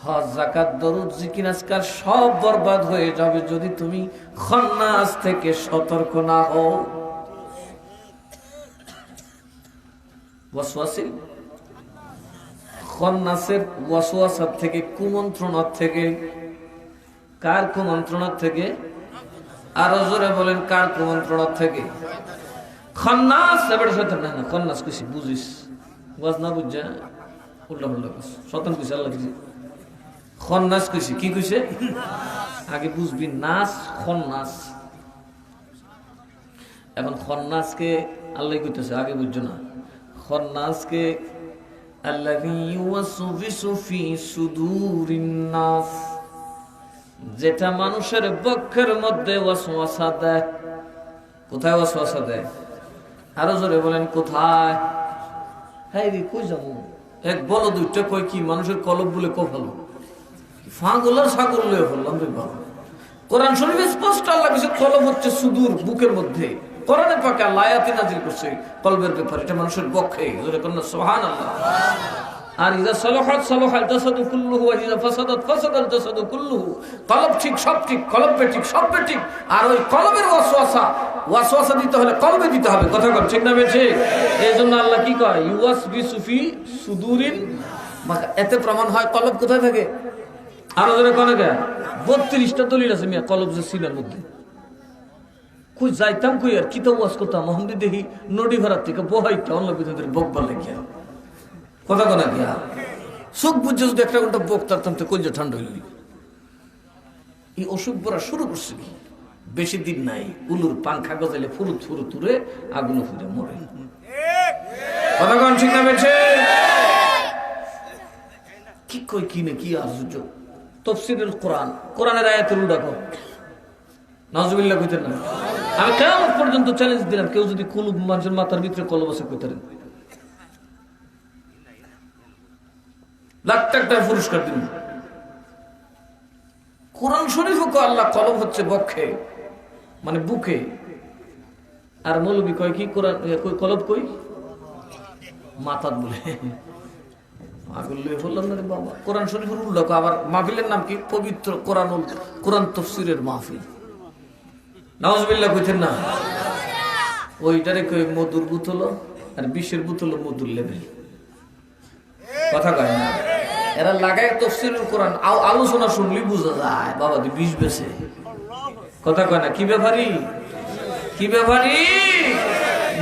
হজ, যাকাত, দরুদ, জিকির, আজকার সব বরবাদ হয়ে যাবে যদি তুমি খান্নাস থেকে সতর্ক না হও। ওয়াসওয়াসিল খান্নাসের ওয়াসওয়াসার থেকে, কুমন্ত্রণার থেকে। কার কুমন্ত্রণার থেকে? আরো জোরে বলেন, কার কুমন্ত্রণার থেকে? খান্নাস। এবারে শয়তান না, খান্নাস কইছি বুঝিস, ওয়াজ না বুঝা উল্টা উল্টা কইছ, শয়তান কইছে, আল্লাহ কইছে। খান্নাস কইছি, কি কইছে? আগে বুঝবি, নাস খান্নাস। এখন খান্নাসকে আল্লাহ কইতেছে, আগে বুঝছো না। খান্নাসকে আল্লাযী ইউওয়াসওয়িসু ফি সুদুরিন নাস, যেটা মানুষের বক্ষের মধ্যে ওয়াসওয়াসা দেয়। কোথায় ওয়াসওয়াসা দেয়? আরো জোরে বলেন, কোথায়? হ্যাঁ রে, কই যাবো? এক বলো দুইটা কই কি মানুষের কলব বলে কো ভালো, ফাঁগুলার ছাগল লয়ে বললাম রে বাবা। কোরআন শরীফে স্পষ্ট আল্লাহ কিছু কলব হচ্ছে সুদূর, বুকের মধ্যে। কোরআনে পাকে আল্লাহ আয়াতে নাযিল করছে কলবের ব্যাপারে, এটা মানুষের বক্ষে। জোরে কোন সুবহানাল্লাহ। আর ইজা সালাহাত সালাহাল জাসাদু কুল্লুহু ওয়া ইজা ফাসাদাত ফাসাদাল জাসাদু কুল্লুহু। কলব ঠিক সব ঠিক, কলব ঠিক সব ঠিক। আর ওই কলবের ওয়াসওয়াসা দিতে হলে কলবে দিতে হবে। কথা কর ঠিক না বেঠে? এইজন্য আল্লাহ কি কয়, ইউওয়াসবিসু ফি সুদুরিন। এতে প্রমাণ হয় কলব কোথায় থাকে। আরো জোরে কোন কে? 32টা দলিল আছে মিয়া কলব যে সিনার মধ্যে। কই যাইতাম কই আর কিতাব ওয়াজ করতাম, মোহাম্মদ দেখি নদী ভাড়ার থেকে বহাইটা অন্য বিধের বকবার লাগিয়া। কথা কোনা গিয়া চোখ বুঝছে যদি একটা ঘন্টা বক তারতাম তো কলজা ঠান্ডা হইল। এই অসুখ পড়া শুরু করছে কি বেশি দিন নাই। উলুর পাংখা গজাইলে ফুরুত ফুরুত তুরে আগুন ফুরে মরে। কথা কোন ঠিক না বেছে? কি কই কি না কি আশ্চর্য। তাফসীরুল কোরআন, কোরআনের আয়াতের উল্টা কর। নাউজুবিল্লাহ কইতেন না। আমি কিয়ামত পর্যন্ত চ্যালেঞ্জ দিলাম, কেউ যদি কুলুব মানুষের মাথার ভিতরে কলব আছে কইতারেন, লাখ টাকা পুরস্কার দিন। কোরআন শরীফকে আল্লাহ কলব হচ্ছে বক্ষে, মানে বুকে। আর মৌলবী কয় কি কোরআন কলব কই মাথাত বলে। বললাম না রে বাবা, কোরআন শরীফের উল্লেখ। আবার মাহফিলের নাম কি? পবিত্র কোরআন তাফসীরের মাহফিল। নাউজুবিল্লাহ কইতেন না। ওইটারে কই মধুর বোতল, আর বিষের বোতল মধুর লেভেল। কথা কয় না। এরা লাগায় তাফসীরুল কোরআন, আলোচনা শুনলি বোঝা যায় বাবা দি বিষ বেছে। কথা কয় না। কি ব্যাপারী? কি ব্যাপারী?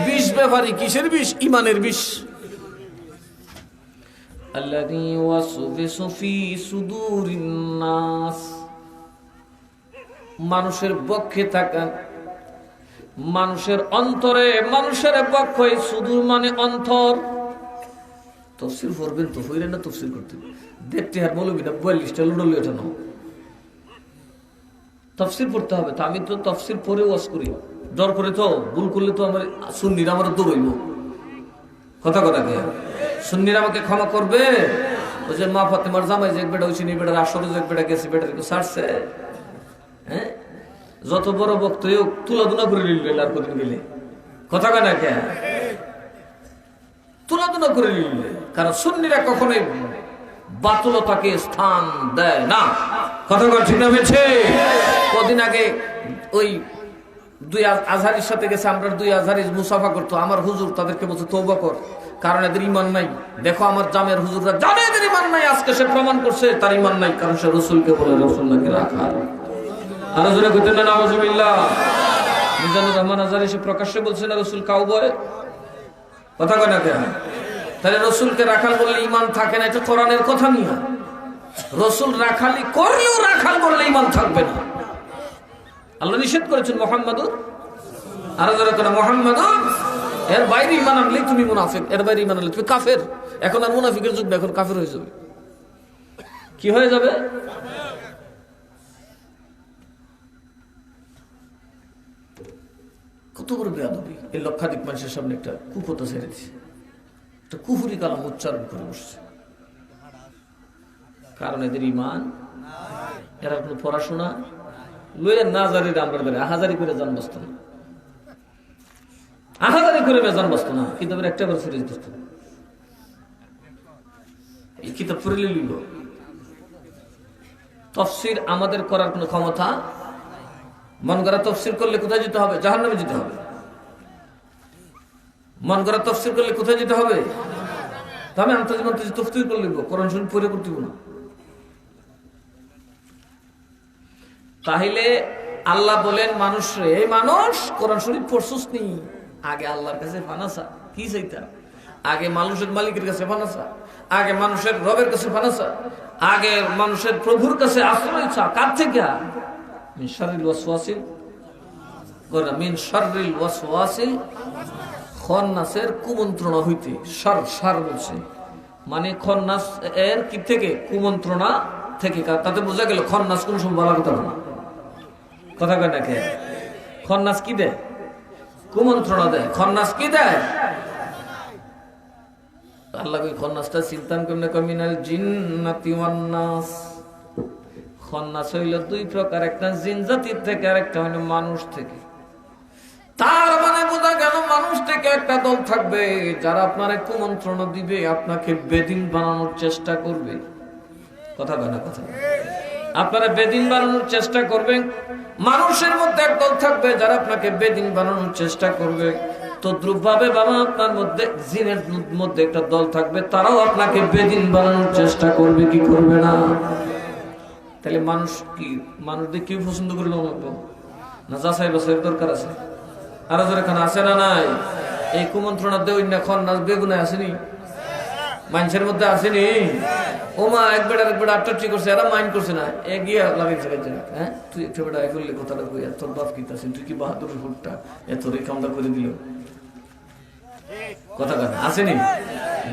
বিষ ব্যাপারী। কিসের বিষ? ইমানের বিষ। আল্লাযী ওয়াসওয়াসু ফি সুদুরিন নাস। মানুষের বক্ষে থাকা, মানুষের অন্তরে, মানুষের বক্ষে। সুদূর মানে অন্তর। তফসির পড়বেন তো হইলেন না তফসির করতে দেখতে। আর মৌলবী না 42টা লুডলি ওঠানো তফসির পড়তে হবে। তা আমি তো তফসির পরে ওয়াজ করি, ডর করে তো ভুল করলে তো আমার সুন্নিরা আমার দৌড়ইব। কথা কথা কে সুন্নিরা আমাকে ক্ষমা করবে? ওই যে মা ফাতেমার জামাই যে এক বেটা হয়েছে, বেটার আসরে যে এক বেটা গেছে, বেটার কেউ ছাড়ছে? হ্যাঁ, যত বড় বক্ত তুলাধুনা করে নিল আর কদিন গেলে, কথা কয় না কে, তুলাধুনা করে নিল। কারণ সুন্নিরা কখনোই বাতুলতাকে স্থান দেয় না। কথা কয় ঠিক না বেছে? কদিন আগে ওই দুই আজহারির সাথে গেছে, আমরা দুই আজহারি মুসাফা করতো, আমার হুজুর তাদেরকে বলছে তওবা কর, কারণ এদের ইমান নাই। দেখো আমার জামের হুজুররা জানে এদের ইমান নাই, আজকে সে প্রমাণ করছে তার ইমান নাই, কারণ সে রসুলকে বলে রসুল নাকি রাখা। আলোচনা করতেন না নাউজুবিল্লাহ। মিজানুর রহমান আজহারি সে প্রকাশ্যে বলছে না রসুল কাউবয়, কথা কয় না কেন? তাহলে রসুলকে রাখাল বললে ইমান থাকে না, এটা কোরআনের কথা নিয়ে। রসুল রাখালি করলেও রাখাল বললে ইমান থাকবে না। আল্লাহ নিষেধ করেছেন মুহাম্মাদুর, আরো যারা কোন মুহাম্মাদুর, এর বাইরে ইমান আনলেই তুমি মুনাফিক, এর বাইরে ইমান আনলে তুমি কাফের। এখন আর মুনাফিকের যুগ, এখন কাফের হয়ে যাবে। কি হয়ে যাবে? কত বড় বেয়াদবি! এই লক্ষাধিক মানুষের সামনে একটা কুপথা ছেড়ে দিচ্ছে, একটা কুফুরি কালাম উচ্চারণ করে বসছে, কারণ এদের ইমান, এরা কোনো পড়াশোনা লইয়া না জারি আমরা ধরে আহাজারি করে যান বসত না, আহাজারি করে যান বসত না, কিতাবের একটা বার ছেড়ে দিত। এই কিতাব পড়ে লিব। তফসির আমাদের করার কোনো ক্ষমতা, মন গড়া তফসির করলে কোথায় যেতে হবে? জাহান্নামে যেতে হবে। মন গড়া তফসির করলে কোথায় যেতে হবে? তো আমি আন্তর্জাতিক তফসির করে লিখবো, কোরআন শরীফ পড়ে করতে না। তাহলে আল্লাহ বলেন মানুষ রে, এই মানুষ কোরআন শরীফ পড়ছস নি, আগে আল্লাহর কাছে ফানাসা। কি চাইতা? আগে মানুষের মালিকের কাছে ফানাসা, আগে মানুষের রবের কাছে ফানাসা, আগে মানুষের প্রভুর কাছে আশ্রয় চা। কার থেকে? মিন শাররিল ওয়াসওয়াসিল, মিন শাররিল ওয়াসওয়াসিল খন্নাসের কুমন্ত্রণা হইতে। সার বলছে মানে খন্নাস এর কি থেকে? কুমন্ত্রণা থেকে। তাতে বোঝা গেল খন্নাস কোন সময় বলা কথা না, কথা কয় না কে? খন্নাস কি দেয়? কুমন্ত্রণা দেয়। খন্নাস কি দেয়? আল্লাহ কই খন্নাসটা চিন্তান কেমনে? কমিনাল জিন্নাতি ওয়ান নাস। খন্নাস হইল দুই প্রকার, একটা জিন জাতির থেকে আর একটা হইল মানুষ থেকে। তার মানে বোঝা গেল মানুষ থেকে একটা দল থাকবে যারা আপনার কুমন্ত্রণা দিবে, আপনাকে বেদিন বানানোর চেষ্টা করবে। কথা কয় না? কথা আপনারা বেদিন বানানোর চেষ্টা করবেন। মানুষের মধ্যে এক দল থাকবে যারা আপনাকে বেদিন বানানোর চেষ্টা করবে। তদ্রুপ ভাবে বাবা আপনার মধ্যে জিনের মধ্যে একটা দল থাকবে, তারাও আপনাকে বেদিন বানানোর চেষ্টা করবে। কি করবে না? তাহলে মানুষ কি, মানুষদের কেউ পছন্দ করলো না? যাচাই বাছাইয়ের দরকার আছে। আরো যারা এখানে আছে না নাই? এই কুমন্ত্রণা দেওই না খন্নাস বেগুনায় আসেনি, মানুষের মধ্যে আসেনি। ওমা একবার আটটি করছে, এরা মাইন্ড করছে না, এগিয়ে লাগাইছে। হ্যাঁ, তুই একটু বেটা এ করলে কথাটা কই, তোর বাপ কি তাছে, তুই কি বাহাদুর ফুটটা এত রে কামটা করে দিল। কথা কথা আসেনি?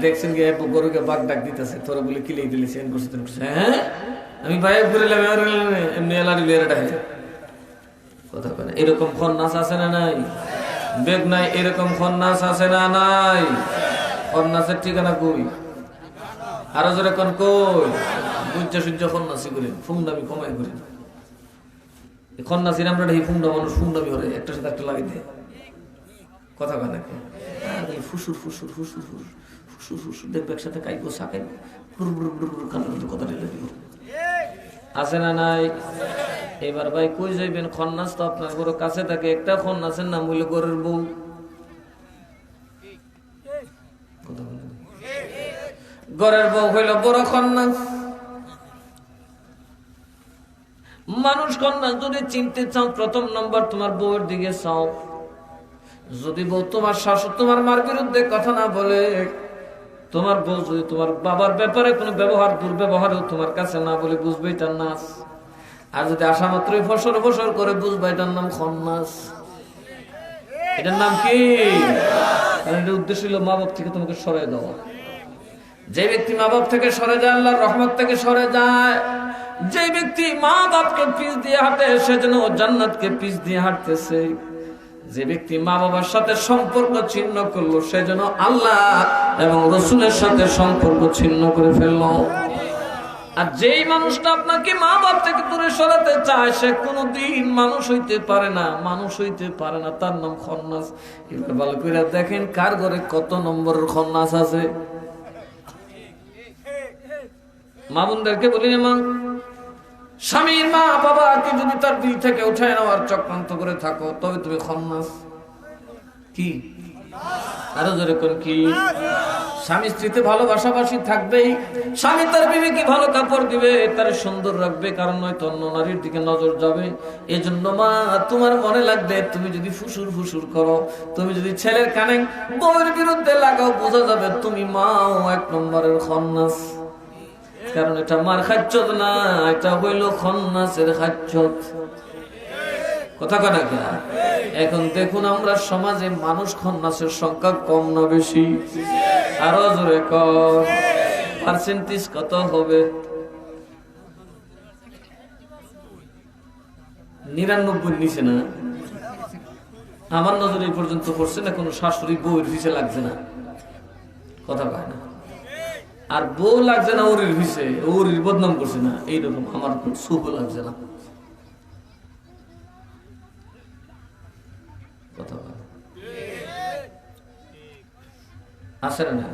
দেখছেন কি গরুকে বাঘ ডাক দিতেছে, তোরা বলে কিলেই দিলে সেন করছে, হ্যাঁ আমি ভাই ঘুরে এমনি এলারি লেরাটা হয়ে। কথা কথা এরকম খন্নাস আছে না নাই? বেগ নাই, এরকম খন্নাস আছে না নাই? খন্নাসের ঠিকানা কই? আরো জোরে কোন কই? বুঝা সূর্য খন্নাসি করি, ফুংদামি কমাই করি। খন্নাসির আমরা ফুংদা মানুষ, ফুংদামি হরে একটা সাথে একটা লাগিয়ে দেয়। কথা কথা ফুসুর ফুসুর ফুসুর ফুসুর ফুসুর ফুসুর দেখবে একসাথে কাইবো সাকাই কান্নার কথা ঢেলে দিব। আছে না নাই? এবার ভাই কই যাইবেন? খন্নাস তো আপনার বড় কাছে থাকে। একটা খন্নাসের নাম হইল গরের বউ। গরের বউ হইল বড় খন্নাস। মানুষ খন্নাস যদি চিনতে চাও, প্রথম নম্বর তোমার বউয়ের দিকে চাও। যদি বউ তোমার শাশুড় তোমার মার বিরুদ্ধে কথা না বলে, তোমার বউ যদি তোমার বাবার ব্যাপারে কোনো ব্যবহার দুর্ব্যবহারও তোমার কাছে না বলে, বুঝবে এটার নাচ। আর যদি আসা মাত্রই ফসর ফসর করে, বুঝবে এটার নাম খন্নাস। এটার নাম কি? এটার উদ্দেশ্য হলো মা বাপ থেকে তোমাকে সরে দেওয়া। যে ব্যক্তি মা বাপ থেকে সরে যায়, আল্লাহর রহমত থেকে সরে যায়। যে ব্যক্তি মা বাপকে পিছ দিয়ে হাঁটে, সে যেন জান্নাতকে পিছ দিয়ে হাঁটতেছে। যে ব্যক্তি মা বাবার সাথে সম্পর্ক ছিন্ন করলো সে যেন আল্লাহ এবং রসুলের সাথে সম্পর্ক ছিন্ন করে ফেললো। আর যেই মানুষটা আপনাকে মা বাপ থেকে দূরে সরাতে চায় সে কোনোদিন মানুষ হইতে পারে না, মানুষ হইতে পারে না, তার নাম খন্নাস। এবার ভালো করে দেখেন কার ঘরে কত নম্বরের খন্নাস আছে। মা বোনদেরকে বলি না, মা স্বামীর মা বাবাকে যদি তার দিল থেকে উঠায় নেওয়ার চক্রান্ত করে থাকো তবে তুমি খন্নাস। কি আরো জোরে কোন কি? স্বামী স্ত্রীতে ভালোবাসাবাসি থাকবেই, স্বামী তার বিবিকে ভালো কাপড় দিবে, তার সুন্দর রাখবে, কারণ নয়তো অন্য নারীর দিকে নজর যাবে। এই জন্য মা তোমার মনে লাগবে তুমি যদি ফুসুর ফুসুর করো, তুমি যদি ছেলের কানে বউয়ের বিরুদ্ধে লাগাও, বোঝা যাবে তুমি মাও এক নম্বরের খন্নাস। কারণ এটা মার খাচ্ছত না, এটা হইল খন্নাসের খাচ্ছত। কথা কথা কিনা? এখন দেখুন আমরা সমাজে মানুষ খন্নাসের সংখ্যা কম না বেশি? আরো জোরে কম, পার্সেন্টেজ কত হবে? 99 নিচে না। আমার নজরে এই পর্যন্ত পড়ছে না কোনো শাশুড়ি বউয়ের পিছে লাগছে না। কথা কয় না। আর বউ লাগছে না ওরির পিছে, ওরির বদনাম করছে না, এইরকম আমার সুখ লাগছে না। কথা আছে না?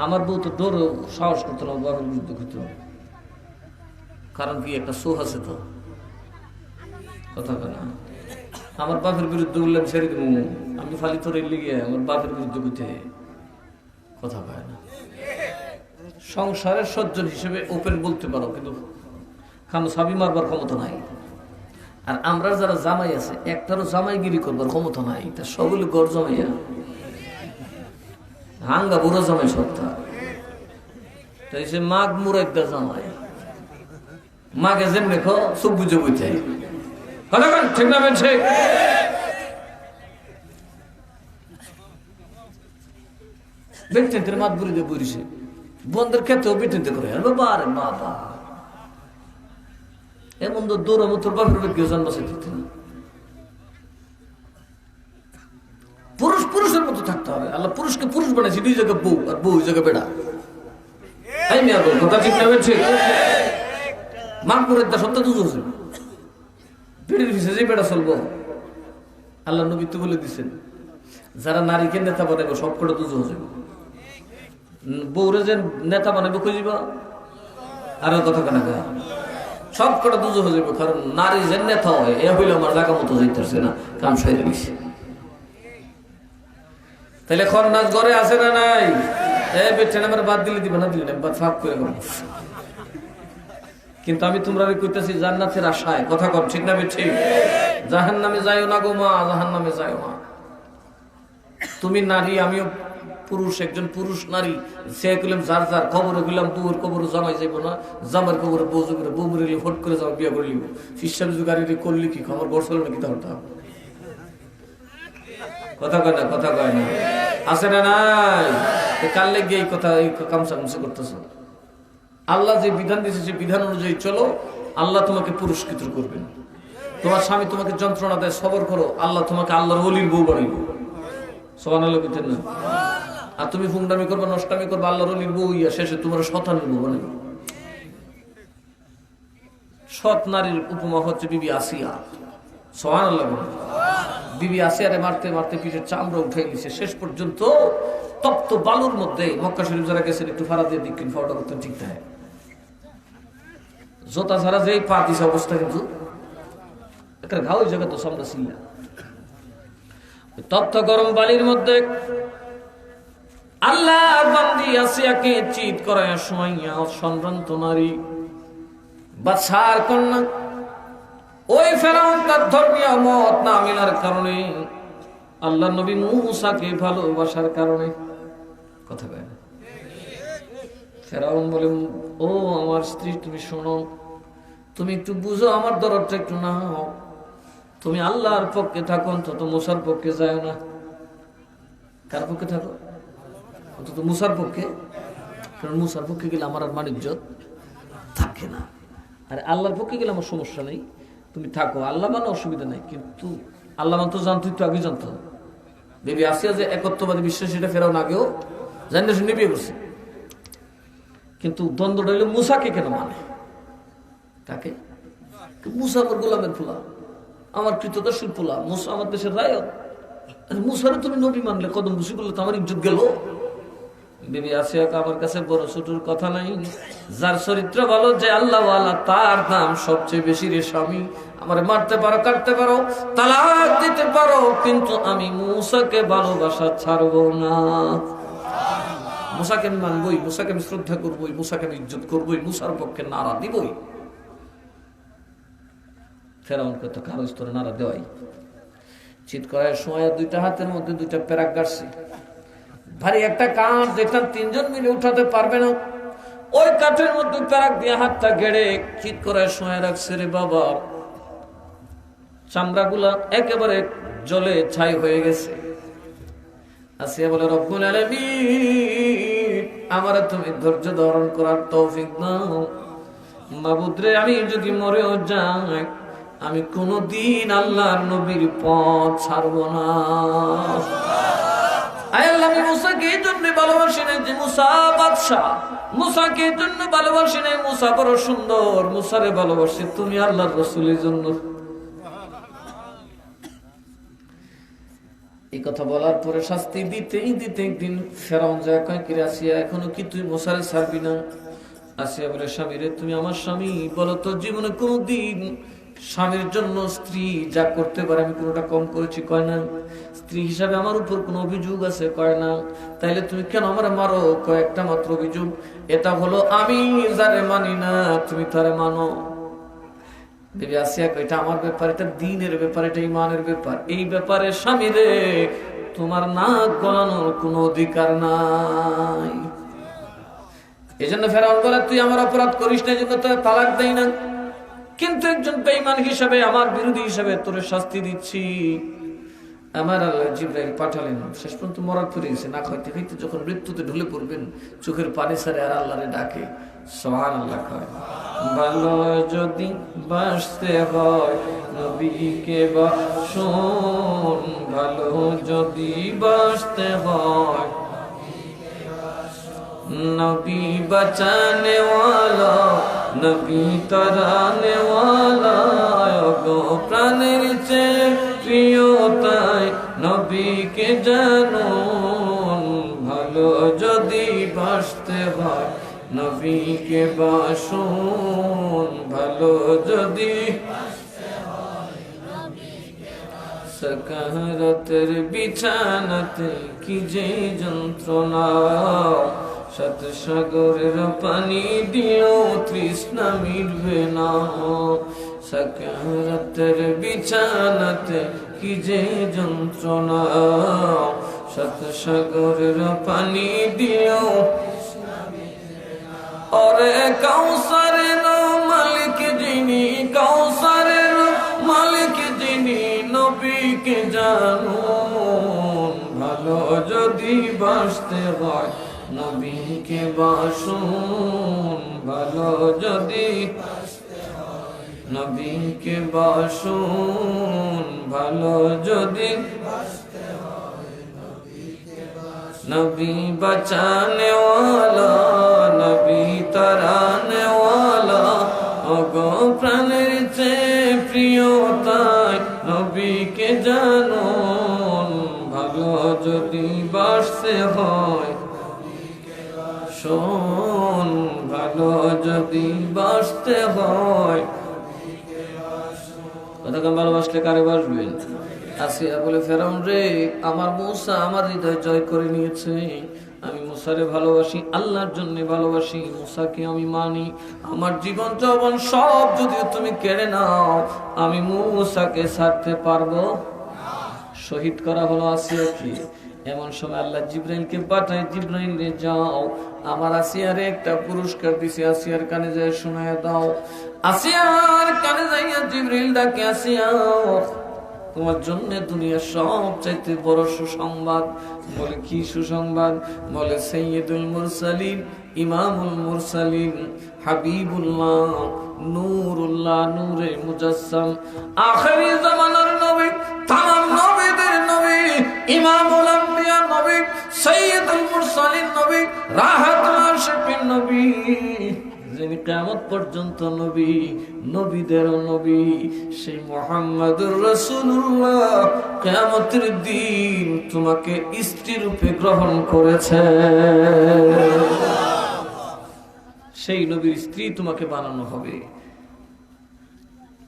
আমার বউ তো ডোরও সাহস করতো না বাবার বিরুদ্ধে করতো, কারণ কি একটা সুখ আছে তো। কথা কয় না? আমার বাপের বিরুদ্ধে বললাম ছেড়ে দেবো, আমি ফালি তোর লিগে আমার বাপের বিরুদ্ধে করতে। কথা কয় না? সংসারের সজ্জন হিসেবে ওপেন বলতে পারো, কিন্তু খানো সাবি মারবার ক্ষমতা নাই। আর আমরা যারা জামাই আছে একটারও জামাইগিরি করবার ক্ষমতা নাই, তা সবগুলো গড় জমাইয়া হাঙ্গা বুড়ো জামাই সত্তা। তাই সে মাঘ মুরাইদা জামাই, মাঘে যেমনি খো সব বুঝে বুঝে। ঠিক না বলছে? বেটেন্টের মাত বুড়ি দিয়ে বুড়িছে, বন্ধের ক্ষেত্রেও বেটেন্টে করে। বাবা রে বাবা, এমন তো দৌড় মতোর বাপের কেউ জন্মাসে দিতে না। পুরুষ পুরুষের মতো থাকতে হবে। আল্লাহ পুরুষকে পুরুষ বানাইছে, দুই জায়গায় বউ আর বউ জায়গায় বেড়া। কথা ঠিক না বলছে? মাঘ মুরের দা সত্য দুজ হচ্ছে, পেটের পিছিয়ে যে বেড়া চলবো। আল্লাহ নবী তো বলে দিচ্ছেন যারা নারীকে নেতা বানাবো সব কটা দুজ হচ্ছে। বউরে যে নেতা বানাবো খুঁজিব, আর কথা কেনা সব কটা দুজ হয়ে যাবে। কারণ নারী যে নেতা হয় এ হইলে আমার জায়গা মতো যাইতেছে না, কাম সাইরে দিচ্ছে। তাহলে খরনাস ঘরে আছে না নাই? বেটেন আমার বাদ দিলে দিবে না, দিলে না ফাঁক করে। কিন্তু আমি তোমরা কইতেছি জান্নাতের আশায়। কথা কর ঠিক না? ঠিক। জাহান্নামে যাইও না গো মা, জাহান্নামে যাইও না। তুমি নারী, আমিও পুরুষ, একজন পুরুষ নারী। সে কইলাম যার যার খবরে গেলাম, বউর কবরে জামাই যাইব না, জামার কবরে বউ যাবে না, বউ মরে ফট করে যাওয়া বিয়া করে লিব। ফিসাব জুগারি করলি কি খবর ঘর চলে নাকি? তাহলে কথা কয় না? কথা কয় না? আছে না নাই? কাল লেগে এই কথা এই কামসামসি করতেছ। আল্লাহ যে বিধান দিয়েছে সেই বিধান অনুযায়ী চলো, আল্লাহ তোমাকে পুরস্কৃত করবেন। তোমার স্বামী তোমাকে যন্ত্রণা দেয়, সবর করো, আল্লাহ তোমাকে আল্লাহর ওলির বউ বানাইব। সুবহানাল্লাহ বুঝছেন না? আর তুমি ফুংডামি করবা, নষ্টামি করবা, আল্লাহর ওলির বউ ইয়া শেষে তোমার শতানের বউ বানাইব। সৎ নারীর উপমা হচ্ছে বিবি আসিয়া। সুবহানাল্লাহ। বিবি আসিয়ারে মারতে মারতে পিঠের চামড়া উঠে গেছে, শেষ পর্যন্ত তপ্ত বালুর মধ্যে। মক্কা শরীফ যারা গেছেন একটু ফাড়া দিয়ে দিক ফাওয়াটা করতে ঠিক থাকে, জোতা ছাড়া যে পা দিছে অবস্থা, কিন্তু একটা ঘাও জায়গা তো সামনে ছিল। তপ্ত গরম বালির মধ্যে আল্লাহ বান্দি আসিয়াকে চিৎ করায় শোয়াইয়া সম্ভ্রান্ত নারী বাদশার কন্যা ওই ফেরাউন তার ধর্মীয় মত না মিলার কারণে, আল্লাহ নবী মূসাকে ভালোবাসার কারণে। কথা কয় না? ফেরাউন বলে, ও আমার স্ত্রী তুমি শোনো, তুমি একটু বুঝো, আমার দরদটা একটু নাও। তুমি আল্লাহর পক্ষে থাকো, অন্তত মুসার পক্ষে যায় না। কার পক্ষে থাকো? অন্তত মুসার পক্ষে। কারণ মুসার পক্ষে গেলে আমার আর মানিজ্জত থাকে না। আর আল্লাহর পক্ষে গেলে আমার সমস্যা নেই, তুমি থাকো। আল্লাহ মানে অসুবিধা নেই, কিন্তু আল্লাহ তো জানতো, একটু আগে জানতো। বিবি আসিয়া যে একত্ববাদী বিশ্বাস, এটা ফেরাউন আগেও জানতে শুনে বিয়ে করছে। কিন্তু দ্বন্দ্বটা হইল মুসাকে কেন মানে? কাকে? মুসা আমার গোলামের পোলা, আমার কৃতদাসীর পোলা। মুসা আমার দেশের রায়ত। মুসারে তুমি নবী মানলে, কদম বুঝি করলে তো আমার ইজ্জত গেল। বিবি আসিয়া আমার কাছে বড় ছোটর কথা নাই। যার চরিত্র ভালো, যে আল্লাহ ওয়ালা, তার দাম সবচেয়ে বেশি রে স্বামী। আমারে মারতে পারো, কাটতে পারো, তালাক দিতে পারো, কিন্তু আমি মুসাকে ভালোবাসা ছাড়বো না। মুসাকে আমি মানবই, মুসাকে আমি শ্রদ্ধা করবোই, মুসাকে আমি ইজ্জত করবোই, মুসার পক্ষে নারা দিবই। ফেরাউন কত কারো স্তরে নারা দেওয়াই। চিৎ করার সময় দুইটা হাতের মধ্যে দুইটা প্যারাক গাড়ছে, ভারী একটা কাঠ, যেটা তিনজন মিলে উঠাতে পারবে না। ওই কাঠের মধ্যে প্যারাক দিয়ে হাতটা গেড়ে চিৎ করার সময় রাখছে রে বাবা। চামড়া গুলা একেবারে জলে ছাই হয়ে গেছে। আসিয়া বলে, রব্বুল আলামিন, আমার তুমি ধৈর্য ধারণ করার তৌফিক দাও। মাবুদ রে, আমি যদি মরেও যাই, আমি কোনদিন আল্লাহর নবীর পথ ছাড়বো না। আল্লাহ, আমি মুসাকে এই জন্য ভালোবাসি না যে মুসা বাদশা, মুসাকে এই জন্য ভালোবাসি না মুসা বড় সুন্দর, মুসারে ভালোবাসি তুমি আল্লাহর রাসূলের জন্য। এই কথা বলার পরে শাস্তি দিতেই দিতে একদিন ফেরাউন যায় কয়, কি আসিয়া, এখনো কি তুই মুসারে ছাড়বি না? আসিয়া বলে, স্বামী রে, তুমি আমার স্বামী, বলো তো জীবনে কোনদিন স্বামীর জন্য স্ত্রী যা করতে পারে আমি কোনোটা কম করেছি? কয় না। স্ত্রী হিসাবে আমার উপর কোন অভিযোগ আছে? কয় না। তাইলে তুমি কেন আমার মারো? কয়েকটা মাত্র অভিযোগ, এটা হলো আমি যারে মানি না তুমি তারে মানো। দেবী আসিয়া কয়, এটা আমার ব্যাপার, এটা দ্বীনের ব্যাপার, এটা ইমানের ব্যাপার। এই ব্যাপারে স্বামী রে, তোমার নাক গলানোর কোনো অধিকার নাই। এই জন্য ফেরাউন বলে, তুই আমার অপরাধ করিস না, এই জন্য তোর তালাক দেই না, কিন্তু একজন বেঈমান হিসাবে, আমার বিরোধী হিসাবে তোর শাস্তি দিচ্ছি। আমার আল্লাহ জিবরাইল পাঠালেন, শেষ পর্যন্ত মরার পরে গেছে, না খাইতে খাইতে যখন মৃত্যুতে ঢুলে পড়বেন, চোখের পানি ছাড়ে আর আল্লাহরে ডাকে, সুবহানাল্লাহ কয়। ভালো যদি বাসতে হয় নবীকে বাসুন, ভালো যদি বাসতে হয় নবী বাঁচানে ওয়ালা, নবী তরানে ওয়ালা, গো প্রাণের চেয়ে প্রিয় তাই নবীকে জানুন। ভালো যদি বাসতে হয় নবীকে বাসুন, ভালো যদি সাকারাতের বিছানাতে কি যে যন্ত্রণা, সাত সাগরের পানি দিও তৃষ্ণা মিটবে না। সাকারাতের বিছানাতে কি যে যন্ত্রণা, সাত সাগরের পানি দিও। ওরে কাউসারের মালিক যিনি, কাউসারের মালিক যিনি, নবীকে জানুন। ভালো যদি বাসতে হয় নবীকে বাসুন, ভালো যদি নবীকে বাসুন, ভালো যদি নবী বাঁচানে ওয়ালা, নবী তরানে ওয়ালা, ওগো প্রাণের চেয়ে প্রিয় তাই নবীকে জানুন। ভালো যদি বাসতে হয় শোন, ভালো যদি বাসতে হয়। কথা ভালোবাসলে কারে বাসবেন? আসিয়া বলে, ফেরাউন রে, আমার মুসা আমার হৃদয় জয় করে নিয়েছে। আমি মুসারে ভালোবাসি, আল্লাহর জন্য ভালোবাসি, মুসাকে আমি মানি। আমার জীবন যৌবন সব যদিও তুমি কেড়ে নাও, আমি মুসাকে ছাড়তে পারবো। শহীদ করা হলো আসিয়াকে। এমন সময় আল্লাহ জিবরাইলকে পাঠায়, জিবরাইল রে যাও, আমার আসিয়ারে একটা পুরস্কার দিছে, আসিয়ার কানে যায় শোনায় দাও। আসিয়ার কানে যাইয়া জিবরাইল ডাকে, আসিয়া তোমার জন্য দুনিয়ার সবচাইতে বড় সুসংবাদ। বলে, কি সুসংবাদ? বলে, সাইয়্যিদুল মুরসালিন, ইমামুল মুরসালিন হাবিবুল্লাহ, নূরুল্লাহ, নূরে মুজাসসাম, আখিরি জামানার নবী, তামাম নবীদের নবী, ইমামুল আম্বিয়া নবী, সাইয়্যিদুল মুরসালিন নবী, রাহাতুল আশিকিন নবী, যিনি কিয়ামত পর্যন্ত নবী, নবীদের নবী, সেই মুহাম্মদুর রাসূলুল্লাহ কিয়ামতের দিন তোমাকে স্ত্রী রূপে গ্রহণ করেছে। সেই নবীর স্ত্রী তোমাকে বানানো হবে।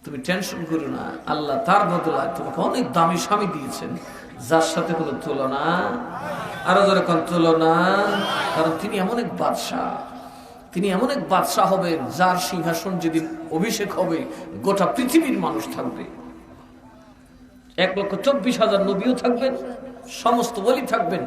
তুমি টেনশন করো না, আল্লাহ তার বদলায় তোমাকে অনেক দামি স্বামী দিয়েছেন, যার সাথে কোনো তুলনা, আরো যারা কোন তুলনা, কারণ তিনি এমন এক বাদশাহ, তিনি এমন এক বাদশাহ হবেন যার সিংহাসন যেদিন অভিষেক হবে গোটা পৃথিবীর মানুষ থাকবে। 1,24,000 নবীও থাকবেন, সমস্ত ওলি থাকবেন,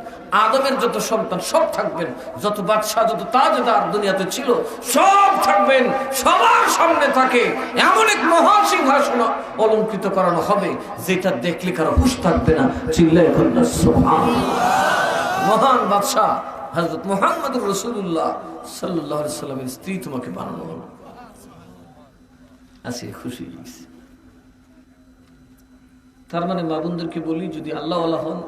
আদমের যত সন্তান সব থাকবেন, যত বাদশাহ যত তাজদার দুনিয়াতে ছিল সব থাকবেন। সবার সামনে তাকে এমন এক মহা সিংহাসন অলঙ্কৃত করানো হবে যেটা দেখলে কারো হুঁশ থাকবে না। চিল্লায়ে বলুন সুবহানাল্লাহ। মহান বাদশাহ হযরত মুহাম্মদুর রাসূলুল্লাহ সাল্লাল্লাহু আলাইহি সাল্লামের স্ত্রী তোমাকে বানানো হলো। আজকে খুশি হয়েছে। তার মানে মা বোনদেরকে বলি, যদি আল্লাহ ওয়ালা হন,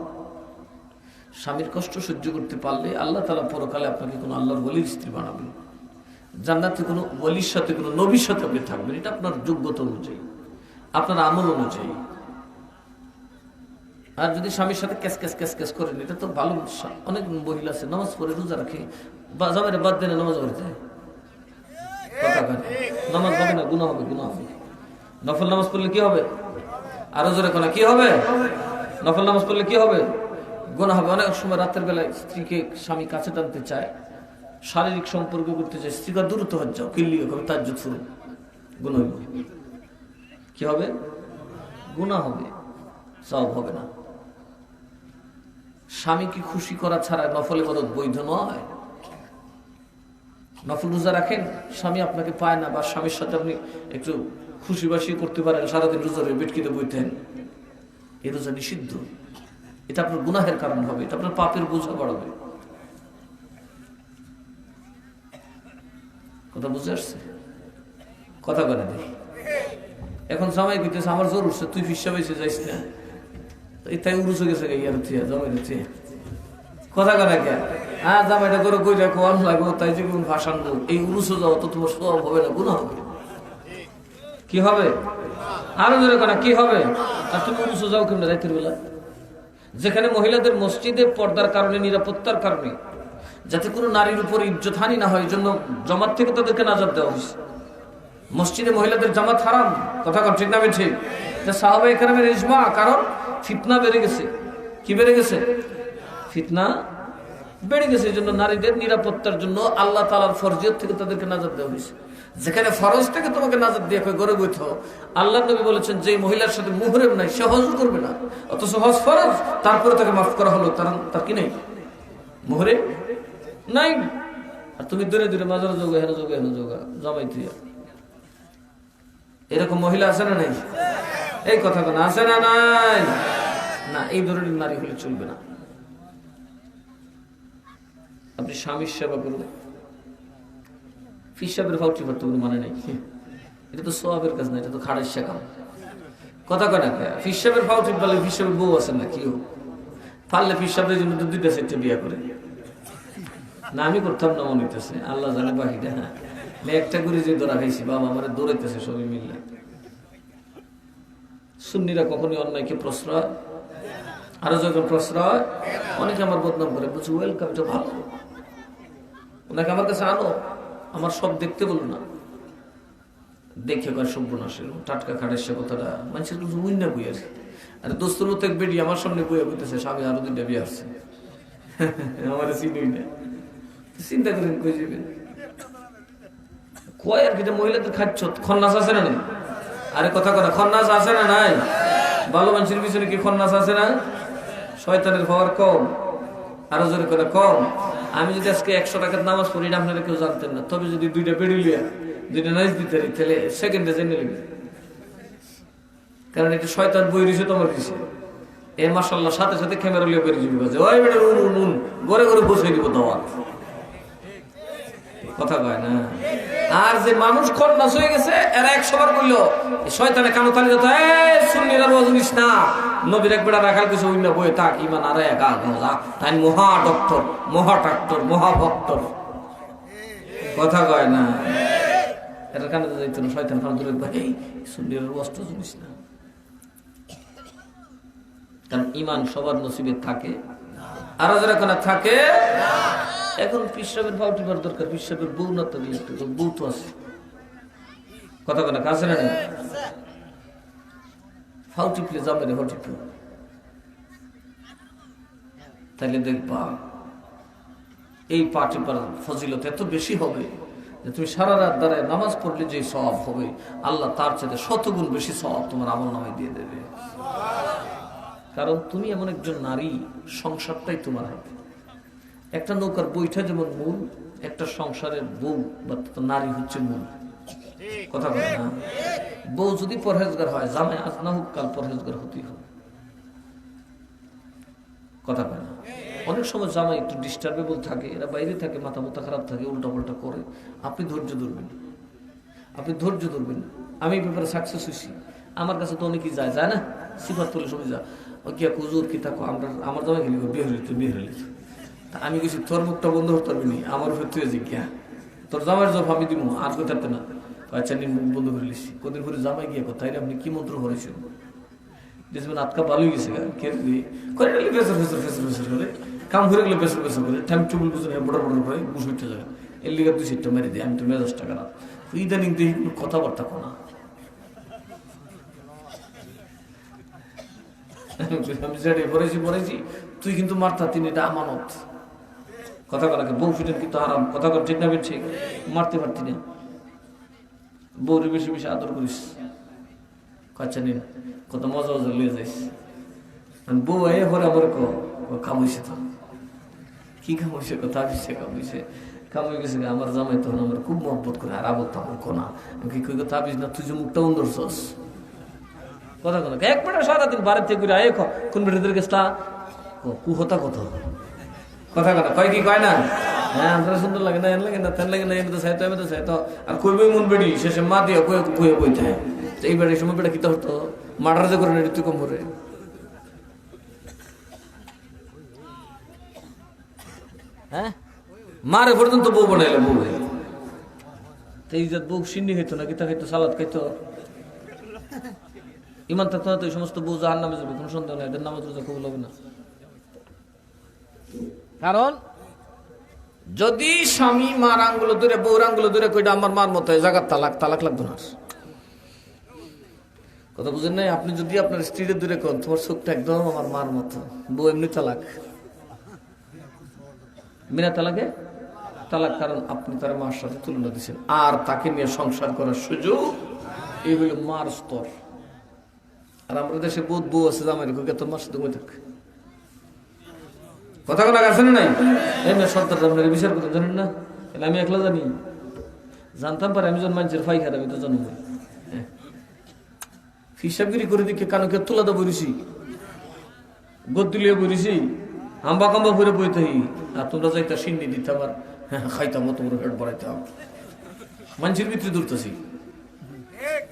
স্বামীর কষ্ট সহ্য করতে পারলে আল্লাহ তাআলা পরকালে আপনাকে কোনো আল্লাহর ওলির স্ত্রী বানাবেন। জান্নাতে কোনো ওলির সাথে কোনো নবীর সাথে আপনি থাকবেন, এটা আপনার যোগ্যতা অনুযায়ী, আপনার আমল অনুযায়ী। আর যদি স্বামীর সাথে ক্যাস ক্যাস ক্যাস ক্যাস করেন, এটা তো ভালো। অনেক মহিলা আছে নামাজ পড়ে রোজা রাখে, জামাইরে বাদ দেন নামাজ পড়ে যায়, কথা বলে নামাজ হবে না, গুনাহ হবে, গুনাহ হবে। নফল নামাজ পড়লে কি হবে? আরো জোরে কোনা কি হবে? নফল নামাজ পড়লে কি হবে? গুনাহ হবে। অনেক সময় রাতের বেলায় স্ত্রীকে স্বামী কাছে টানতে চায়, শারীরিক সম্পর্ক করতে চায়, স্ত্রীকে দূরত্ব হয়ে যাও, কিল্লিও হবে, তাজ্জুদ শুরু, গুনাহ হবে। কি হবে? গুনাহ হবে, সওয়াব হবে না। স্বামীকে খুশি করা ছাড়া নফল ইবাদত বৈধ নয়। নফল রোজা রাখেন, স্বামী আপনাকে পায় না, বা স্বামীর সাথে আপনি একটু খুশি বাসি করতে পারেন, সারাদিন রোজা রয়ে বেটকিতে বইতেন, এই রোজা নিষিদ্ধ। এটা আপনার গুনাহের কারণ হবে, এটা আপনার পাপের বোঝা বাড়াবে। কথা বুঝে আসছে? কথা বলে দেখি। এখন জামাই কইতেছে আমার জোর উঠছে, তুই ফিসা বেসে যাইস না, তাই উড়ুছে গেছে ইয়ার থিয়া জামাই থিয়া, কথা কথা কে? হ্যাঁ জামাইটা করে কই রাখো, আম লাগবো, তাই যে কোন ভাষণ দেবো, এই উড়ুছে যাও তো তোমার সওয়াব হবে না, গুনাহ হবে। কি হবে? আরো জোরে কথা, কি হবে? আর তুমি উড়ুছে যাও কেমন রাতের বেলা? যেখানে মহিলাদের মসজিদে পর্দার কারণে, নিরাপত্তার কারণে, যাতে কোনো নারীর উপর ইজ্জতহানি না হয়, এই জন্য জামাত থেকে তাদেরকে নাজাত দেওয়া হয়েছে। মসজিদে মহিলাদের জামাত হারাম, কথা কন ঠিক না ঠিক? সাহাবায়ে কেরামের ইজমা, কারণ ফিতনা বেড়ে গেছে। কি বেড়ে গেছে? ফিতনা বেড়ে গেছে। এই জন্য নারীদের নিরাপত্তার জন্য আল্লাহ তাআলার ফরজিয়ত থেকে তাদেরকে নাজাত দেওয়া হয়েছে। যেখানে ফরজ থেকে তোমাকে নাজাত দিয়ে ঘরে বইতে হবে, আল্লাহ নবী বলেছেন যে মহিলার সাথে মুহরম নাই সে হজ করবে না, অথচ হজ ফরজ, তারপরে তাকে মাফ করা হলো, তার কি নেই? মুহরম নাই। আর তুমি দূরে দূরে মাজার যোগা, হেন যোগা, হেন যোগা, জমাই তুই। এরকম মহিলা আছে না নাই? এই কথা কোন আছে না নাই? না, এই ধরনের নারী হলে চলবে না। আপনি স্বামীর সেবা করুন, ফিসাবের ফাউটি করতে কোনো মানে নেই। এটা তো সওয়াবের কাজ না, এটা তো খাড়ের শেখাম। কথা কয় না, ফিসাবের ফাউটি বলে ফিসাবের বউ আছে না, কেউ পারলে ফিসাবের জন্য তো 2টা 4টে বিয়া করে না। আমি করতাম না, মনে হইতেছে, আল্লাহ জানে বাকিটা। হ্যাঁ, একটা করে যে দৌড়া খাইছি, বাবা আমার দৌড়াইতেছে সবাই মিললে। সুন্নিরা কখনই অন্যায়কে প্রশ্রয়, আরো যখন প্রশ্রয়, অনেকে আমার বদনাম করে, বলছে ওয়েলকাম, এটা ভালো, ওনাকে আমার কাছে আনো, আমার সব দেখতে বলো না, দেখে কয় সর্বনাশের টাটকা খাটের সে কথাটা মানুষের কিছু উইন্না বই আছে। আর দোস্তুর মতো এক বেটি আমার সামনে বইয়া বইতেছে, স্বামী আরো 2টা বিয়ে আসছে, আমার চিনুই না। চিন্তা করেন কই যাবেন? কয় আর কি মহিলাদের খাচ্ছ, খন্নাস আছে না নাই? আরে কথা কথা, খন্নাস আছে না নাই? ভালো মানুষের পিছনে কি খন্নাস আছে না? শয়তানের পাওয়ার কম, আরো জোরে করে কম। আমি যদি আজকে 100 টাকার নামাজ পড়ি, আপনারা কেউ জানতেন না, তবে যদি 2টা বেড়ুলিয়া 2টা নাইজ দিতে পারি, তাহলে সেকেন্ডে জেনে নেবে। কারণ এটা শয়তান বই রয়েছে তোমার পিছে, এ মাশাআল্লাহ সাথে সাথে ক্যামেরা লিয়ে বেরিয়ে যাবে, ওই বেটা উন ঘরে ঘরে বসে দিব দাওয়াত। কথা কয় না? আর যে মানুষ খন্নাস হয়ে গেছে এরা 100 বার বললো শয়তানে কানো তালি দিত, সুন্নিরা রোজ নিস না, নবীর এক বেড়া রাখাল কিছু অন্য বই থাক ইমান আর একা গজা তাই মহা ডক্টর, মহা ডাক্তার, মহাভক্তর কথা কয় না। এটা কানে যাইত না, শয়তান কানো দূরে ভাই সুন্নিরা রোজ নিস না। কারণ ইমান সবার নসিবে থাকে, আর যারা কোন থাকে। এখন পিসাবের ভাও টিপার দরকার, পিসাবের বউ না থাকলে একটু বউ তো আছে, কথা কথা কাছে না ফাউ টিপলে যাবে রে, হটিপ তাইলে দেখবা এই পা টিপার ফজিলত এত বেশি হবে যে তুমি সারা রাত দাঁড়ায় নামাজ পড়লে যে সওয়াব হবে আল্লাহ তার চাইতে 100 গুণ বেশি সওয়াব তোমার আমল নামায় দিয়ে দেবে। কারণ তুমি এমন একজন নারী, সংসারটাই তোমার হাতে। একটা নৌকার বইটা যেমন মূল, একটা সংসারের বউ বা নারী হচ্ছে মূল, কথা বলে না। বউ যদি পরহেজগার হয়, জামাই আজ না হোক কাল পরহেজগার হতেই হবে, কথা বলে না। অনেক সময় জামাই একটু ডিস্টার্বেবল থাকে, এরা বাইরে থাকে, মাথা মাথা খারাপ থাকে, উল্টা পাল্টা করে, আপনি ধৈর্য ধরবেন, আপনি ধৈর্য ধরবেন। আমি এই ব্যাপারে সাকসেস হয়েছি, আমার কাছে তো অনেকেই যায় যায় না, সিফাত তুলে সবাই যা গিয়া কুজুর কি থাকো, আমরা আমার জামাই খেলি বিয়ে হলিত আমি কিছু তোর মুখটা বন্ধ করতে পারবি নি, আমার উপর তুই জিজ্ঞা তোর জামাইয়ের জব আমি দিব আর কোথাও না। আচ্ছা নিন মুখ বন্ধ করে লিখছি, কদিন পরে জামাই গিয়ে কোথায় আপনি কি মন্ত্র করেছেন, দেখবেন আটকা ভালো হয়ে গেছে করে গেলে বেসর ফেসর ফেসর ফেসর করে কাম করে গেলে বেসর বেসর করে টাইম টেবিল বুঝে বড় বড় করে বুঝ উঠতে যায়, এর লিগে 2-4টা মেরে দিই, আমি তো মেজাজ টাকা না ইদানিং দেখি কোনো কথাবার্তা কোনা পড়েছি তুই কিন্তু মারতা, তিনি এটা আমানত, কথা কলাকে বউ ফিটেন কিন্তু আরাম, কথা কর ঠিক না বেঠে মারতে পারতি না, বউরে বেশি বেশি আদর করিস, কাচ্চা নিন কত মজা মজা লিয়ে যাইস। বউ এ হরে আমার কামাইছে, তো কি কামাইছে, কথা দিচ্ছে কামাইছে, কামাই গেছে আমার জামাই তখন আমার খুব মহব্বত করে, আর আবল তখন কোনা কি কই কথা না, তুই যে মুখটা অন্দর চস, কথা কথা এক বেটা সারাদিন বাড়ির থেকে ঘুরে আয় কোন বেটাদের গেছলা কুহতা কত কথা কথা কয় কি কয় না, হ্যাঁ আপনার সুন্দর লাগে না, এন লাগে না, তেন লাগে না, এমনি তো চাইতো এমনি তো চাইতো, আর কইবই মন বেড়ি শেষে মা দিয়ে কয়ে বইতে হয়। এই বেড়ে সময় বেটা কিতা হতো, মার্ডার যে করে নেই তুই কম করে, হ্যাঁ মারে পর্যন্ত বউ বানাইলো, বউ এই যে বউ সিন্নি খাইতো না, কিতা খাইতো, সালাদ খাইতো, ইমান থাকতো না তো এই সমস্ত বউ জাহার নামে যাবে, কোনো সন্দেহ নেই, এদের নামাজ রোজা কবুল হবে না। কারণ যদি স্বামী মার আঙ্গুলো ধরে বউর আঙ্গুলো ধরে কইটা আমার মার মতো জায়গার তালাক তালাক লাগতো না, কথা বুঝেন নাই? আপনি যদি আপনার স্ত্রীর দূরে কোন তোমার চোখটা একদম আমার মার মতো, বউ এমনি তালাক, বিনা তালাকে তালাক, কারণ আপনি তার মার সাথে তুলনা দিচ্ছেন, আর তাকে নিয়ে সংসার করার সুযোগ, এই হইল মার স্তর। আর আমাদের দেশে বহুত বউ আছে জামাই রেখে তোর মার সাথে থাক, কথা কথা আছে না নাই? এমনি সন্তান আপনার বিচার করতে জানেন না, আমি একলা জানি, জানতাম পারে আমি যখন মানুষের ফাই খারাপ, আমি তো জানো হিসাবগিরি করে দিকে কানকে তোলাতে বইছি, গদ্দুলিয়ে বইছি, হাম্বা কাম্বা করে বইতে, আর তোমরা যাইতা সিন্নি দিতে আবার খাইতাম, তোমরা পেট বাড়াইতাম, মানুষের ভিতরে দূরতেছি,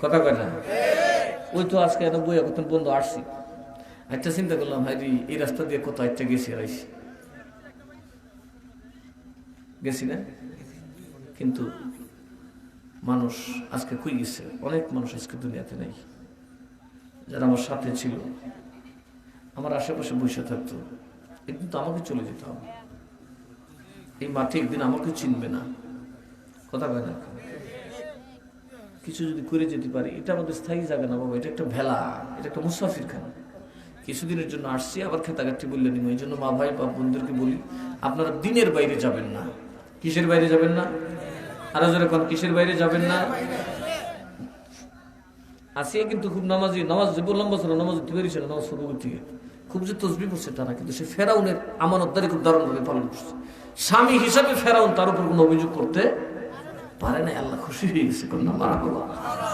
কথা কয় না? ওই তো আজকে একটা বই এখন বন্ধু আসছি, একটা চিন্তা করলাম হাইরি এই রাস্তা দিয়ে কোথাও একটা গেছি আইসি গেছি না, কিন্তু মানুষ আজকে কই গেছে, অনেক মানুষ আজকে দুনিয়াতে নেই, যারা আমার সাথে ছিল, আমার আশেপাশে বসে থাকতো, একদিন তো আমাকে চলে যেতে হবে, এই মাঠে একদিন আমাকে চিনবে না, কথা কয় না? কিছু যদি করে যেতে পারি, এটা আমাদের স্থায়ী জায়গা না বাবা, এটা একটা ভেলা, এটা একটা মুসাফির খানা, কিছুদিনের জন্য আসছি, আবার খেতাঘাটি বললে নিব। এই জন্য মা ভাই বা বোনদেরকে বলি, আপনারা দিনের বাইরে যাবেন না। কিসের বাইরে যাবেন না? আরো যারা কোন কিসের বাইরে যাবেন না? আসিয়া কিন্তু খুব নামাজি, নামাজ যে বললাম বছর নামাজ উঠতে পেরেছিল, নামাজ শুরু থেকে খুব যে তসবি পড়ছে তা না, কিন্তু সে ফেরাউনের আমানতদারি খুব দারুণভাবে পালন করছে। স্বামী হিসাবে ফেরাউন তার উপর কোনো অভিযোগ করতে পারে না, আল্লাহ খুশি হয়ে গেছে।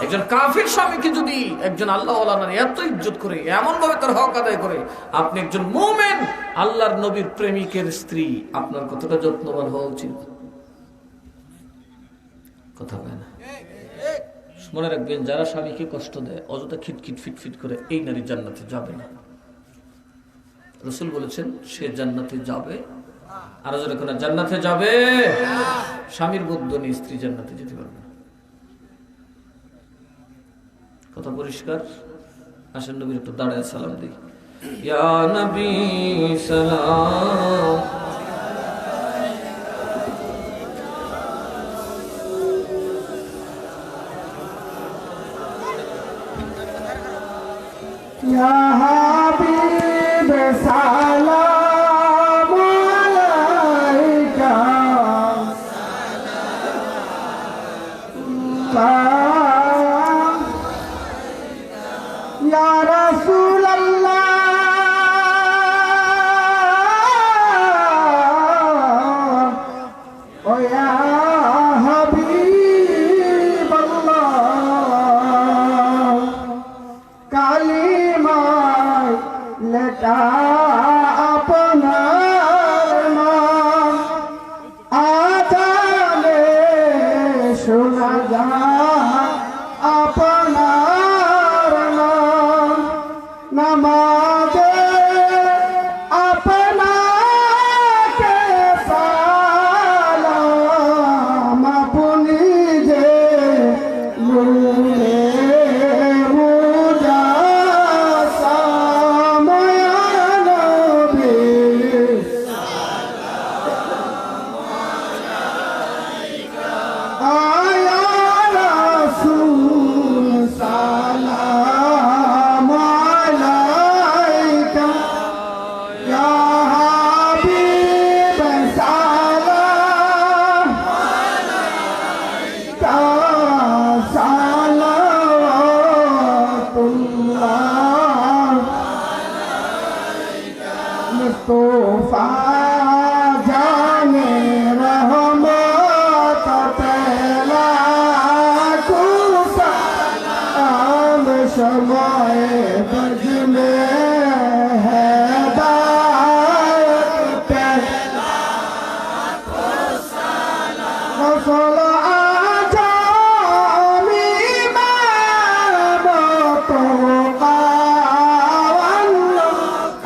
একজন কাফির স্বামীকে যদি একজন আল্লাহ এত ইজ্জত করে, এমন ভাবে তার হক আদায় করে, আপনি একজন মুমিন আল্লাহর নবীর প্রেমিকের স্ত্রী, আপনার কতটা যত্নবান হওয়া উচিত। কথা কয় না। মনে রাখবেন, যারা স্বামীকে কষ্ট দেয়, অযথা খিটখিট ফিটফিট করে, এই নারী জান্নাতে যাবে না। রাসূল বলেছেন সে জান্নাতে যাবে। আর যারা কোনো জান্নাতে যাবে, স্বামীর বুদ্ধ নিয়ে স্ত্রী জান্নাতে যেতে পারবে না। কথা পরিষ্কার? আসেন নবীর একটু দাঁড়ায় সালাম দিই। ইয়া নবী সালাম। ইয়া হাবিব সালাম আলাইকা ইয়া রাসূলুল্লাহ ও ইয়া হাবিবাল্লাহ কালিমায় লেখা আপনার নাম আজানে শোনা যায় আপনার নাম নামাজে আপনাকে সালাম আপনি যে নূরে মুজাসসাম ইয়া নবী আয়া রাসূল সালাম আলাইকা ইয়া হাবিব সালাম আলাইকা সালাওয়াতুল্লাহ মুস্তাফা জানে রহমত পেলা কুসালাম সময় বজনে হেদায়ত পেলা কুসালাম আজামি মাবত কাওয়ান্ন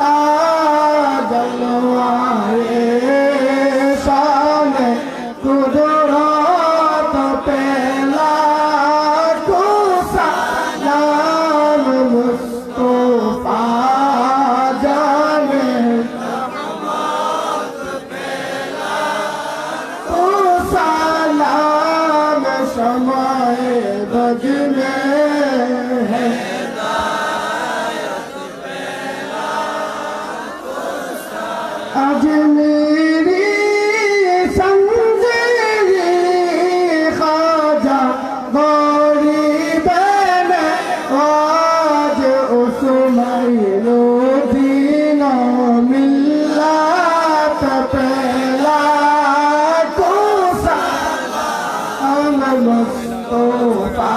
কাজলওয়ায়ে শানে কুদরত পেলা কুসালাম মুস্তাফা জানে কুসালাম সময় বজনে अजमेरी संजीरी ख्वाजा गौरी बन आज उस्माइलो दीनो मिल्लत पहला कुसालाम मुस्तफा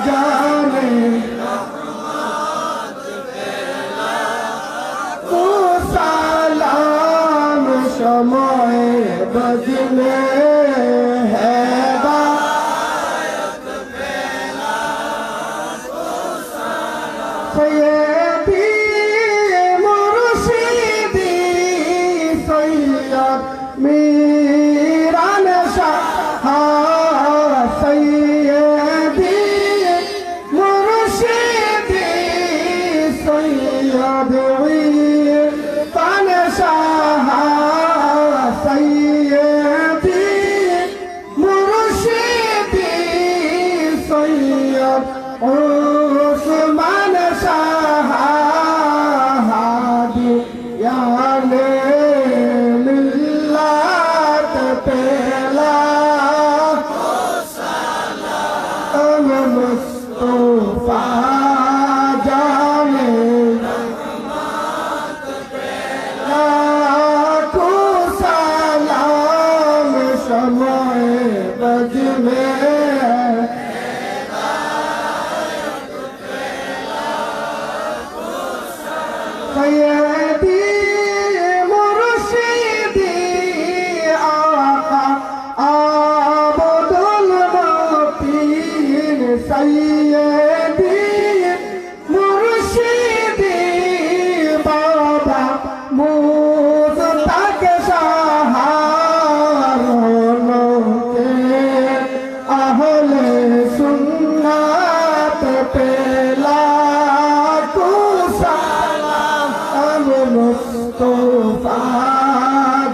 जाने कुसालाम समय बजने हेदायत पेला सैयदी मुर्शिदी सैयद मीरान शाह सैयदी मुर्शिदी सैयद शाह सैयदी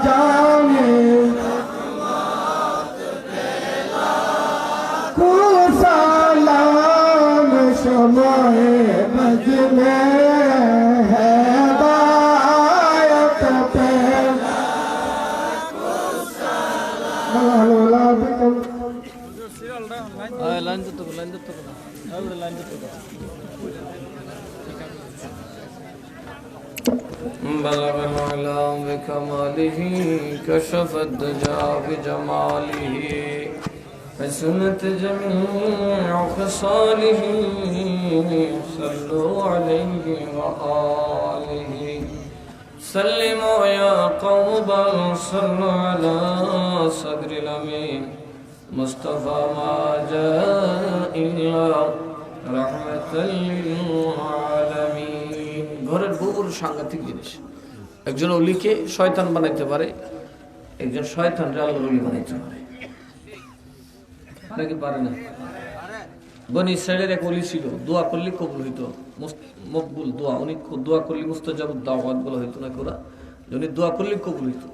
জানে কুসালাম সময় মজমে হেদায়ত পে মাওলা বিকম بلغ العلا بكماله كشف الدجى بجماله حسنت جميع خصاله صلوا عليه وآله سلموا يا قوم بل صلوا على صدر الأمين مصطفى ما جاء إلا رحمة للعالمين ঘরের বউর সাংঘাতিক জিনিস একজন ওলিকে শয়তান বানাইতে পারে একজন শয়তানকে আল্লাহর ওলি বানাইতে পারে নাকি পারে না বনি ইসরাইলের এক ওলি ছিল দোয়া করলে কবুল হইতো মকবুল দোয়া উনি দোয়া করলে মুস্তাজাবুদ দাওয়াত বলা হইতো না কোরা উনি দোয়া করলে কবুল হইতো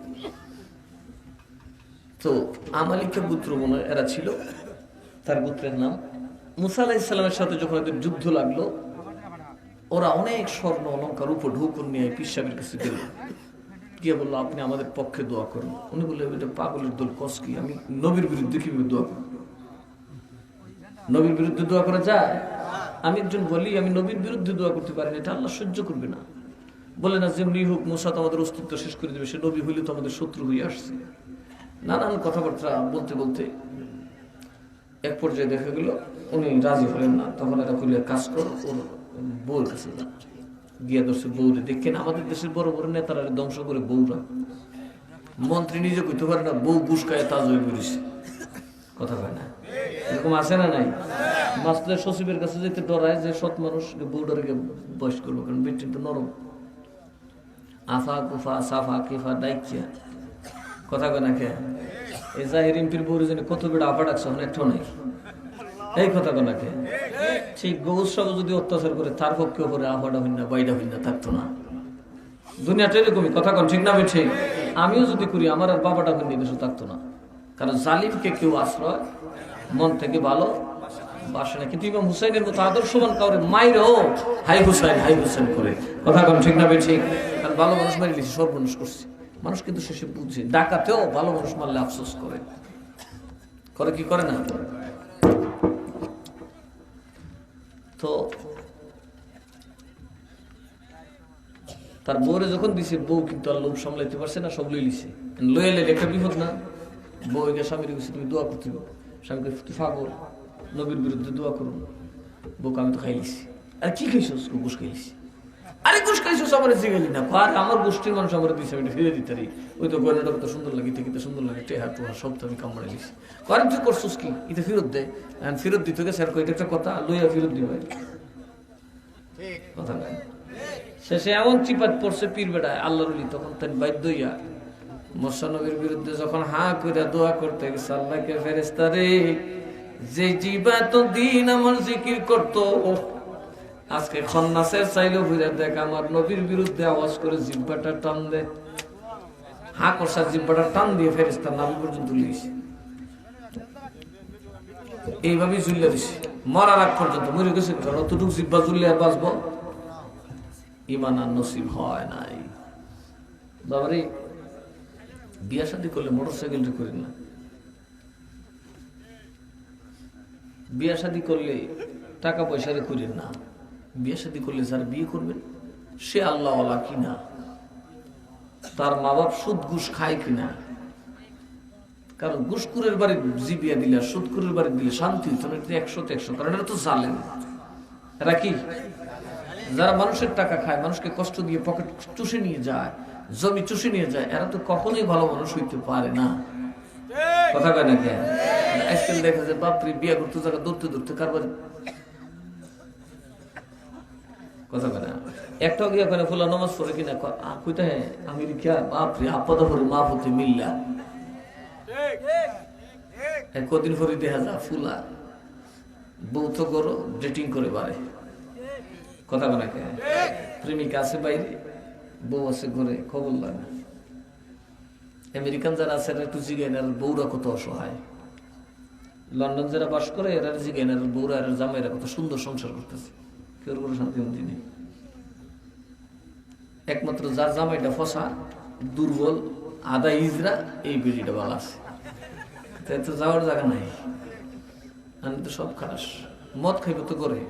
তো আমালিকা পুত্র মনে এরা ছিল তার পুত্রের নাম মুসা আলাইহিস সালামের সাথে যখন এদের যুদ্ধ লাগলো ওরা অনেক স্বর্ণ অলঙ্কার উপর ঢুকুন নিয়ে পীর সাহেবের কাছে গেল গিয়ে বললো আপনি আমাদের পক্ষে দোয়া করুন উনি বললেন এটা পাগলের দল কস কি আমি নবীর বিরুদ্ধে কিভাবে দোয়া করব নবীর বিরুদ্ধে দোয়া করা যায় আমি একজন বলি আমি নবীর বিরুদ্ধে দোয়া করতে পারি না এটা আল্লাহ সহ্য করবে না বলে না যেমনি হোক মুসা তো আমাদের অস্তিত্ব শেষ করে দেবে সে নবী হইলে তো আমাদের শত্রু হয়ে আসছে নানান কথাবার্তা বলতে বলতে এক পর্যায়ে দেখা গেল উনি রাজি হলেন না তখন এরা কইলে কাজ করো ওর বউর কাছে যা গিয়া ধরছে বউরে দেখেন আমাদের দেশের বড় বড় নেতারা ধ্বংস করে বউরা মন্ত্রী নিজে কইতে পারে না বউ ঘুষ খায় তাজ হয়ে বেরিয়েছে কথা কয় না এরকম আছে না নাই মাসলের সচিবের কাছে যেতে ডরায় যে সৎ মানুষ বউডারকে বয়স করবো কারণ বেটি তো নরম আফা কুফা সাফা কিফা দায়িত্ব কথা কয় না কে এই জাহির এমপির বউরে জানি কত বেড়া আফা ডাকছে এখন একটাও নাই এই কথা কয় না কে ঠিক গৌর সব যদি অত্যাচার করে তার পক্ষে করে আফাটা হইনা বাইডা হইনা থাকতো না দুনিয়াটা এরকমই কথা কন ঠিক না ঠিক আমিও যদি করি আমার আর বাবাটা হইনি দেশে থাকতো না কারণ জালিমকে কেউ আশ্রয় মন থেকে ভালো বাসে না কিন্তু ইমাম হুসাইনের মতো আদর্শবান কাউরে মাইরেও হাই হুসাইন করে কথা কন ঠিক না ঠিক কারণ ভালো মানুষ মারি লিখে সর্বনাশ করছে মানুষ কিন্তু শেষে বুঝছে ডাকাতেও ভালো মানুষ মারলে আফসোস করে করে কি করে না তো তার বউরে যখন দিছে বউ কিন্তু আর লোভ সামলাইতে পারছে না সব লই লিছে লইলে একটা বিপদ না বউকে স্বামীর কাছে তুমি দোয়া করতে স্বামীকে ফাগল নবীর বিরুদ্ধে দোয়া করুন বউকে আমি তো খাইলিছি আর কি খাইছিস ঘুষ খাইলিছি আরে ঘুষ খাইছিস আমার জিগালি না আর আমার গোষ্ঠীর মানুষ আমার দিছে আমি ফিরে দিতে পারি ওই তো গয়নাটা কত সুন্দর লাগে থেকে সুন্দর লাগে টেহা টোহা সব তো আমি কামড়ে দিছি আর তুই করছিস কি এটা ফেরত দেয় ফেরত দিতে গেছে আর কয়টা একটা কথা লইয়া ফেরত দিবে কথা নাই শেষে এমন চিপাত পড়ছে পীর বেড়ায় আল্লাহর ওলি তখন তাই বাধ্য হইয়া মুসা নবীর বিরুদ্ধে যখন হা কইরা দোয়া করতে গেছে আল্লাহকে ফেরেশতা রে যে জিবা তো দিন আমার জিকির করতো আজকে খন্নাসের চাইলেও বুঝা দেখ আমার নবীর বিরুদ্ধে আওয়াজ করে জিব্বাটা টান দে হা করসা জিব্বাটা টান দিয়ে ফেরেশতা নাভি পর্যন্ত লিয়েছে এইভাবেই ঝুলিয়ে দিছে মরার আগ পর্যন্ত মরে গেছে কারণ অতটুকু জিব্বা ঝুললে আর বাঁচবো ইমান আর নসিব হয় নাই বাবারে বিয়া শাদী করলে মোটরসাইকেল করেন না বিয়া শাদী করলে টাকা পয়সা করেন না বিয়া শাদী করলে যারা বিয়ে করবেন সে আল্লাহওয়ালা কিনা তার মা বাপ সুদ ঘুষ খায় কিনা কারণ ঘুষখোরের বাড়ি জিবিয়া দিলে আর সুদখোরের বাড়ি দিলে শান্তি হইতো না 100 কারণ এটা তো জালেম এরা কি যারা মানুষের টাকা খায় মানুষকে কষ্ট দিয়ে পকেট চুষে নিয়ে যায় জমি চুষে নিয়ে যায় এরা তো কখনোই ভালো মানুষ হইতে পারে না কথা কয় না কেন আজকাল দেখা যায় বাপরে বিয়া করতে যারা দৌড়তে কারবার কথা কয় না একটাও গিয়া করে ফুলা নামাজ পড়ে কিনা কইতে আমেরিকা বাপরে আপদ করে মা হতে মিল্লা কদিন পরে দেখা যা ফুলা বউ তো করো ডেটিং করে বাড়ে কথা বলা কে প্রেমিকা আছে বাইরে বউ আছে ঘরে, খবর লাগে না। আমেরিকান যারা আছে এরা একটু জিজ্ঞেন আর বউরা কত অসহায়। লন্ডন যারা বাস করে এরা জিজ্ঞেন আর বউরা আর জামাইরা কত সুন্দর সংসার করতেছে, কেউ কোনো শান্তি মন্ত্রী নেই। একমাত্র যার জামাইটা ফসা, দুর্বল, আদা ইজরা, এই বিড়িটা ভালো আছে, তাই তো যাওয়ার জায়গা নাই। আমি তো সব খাস, মদ খাইব তো করে,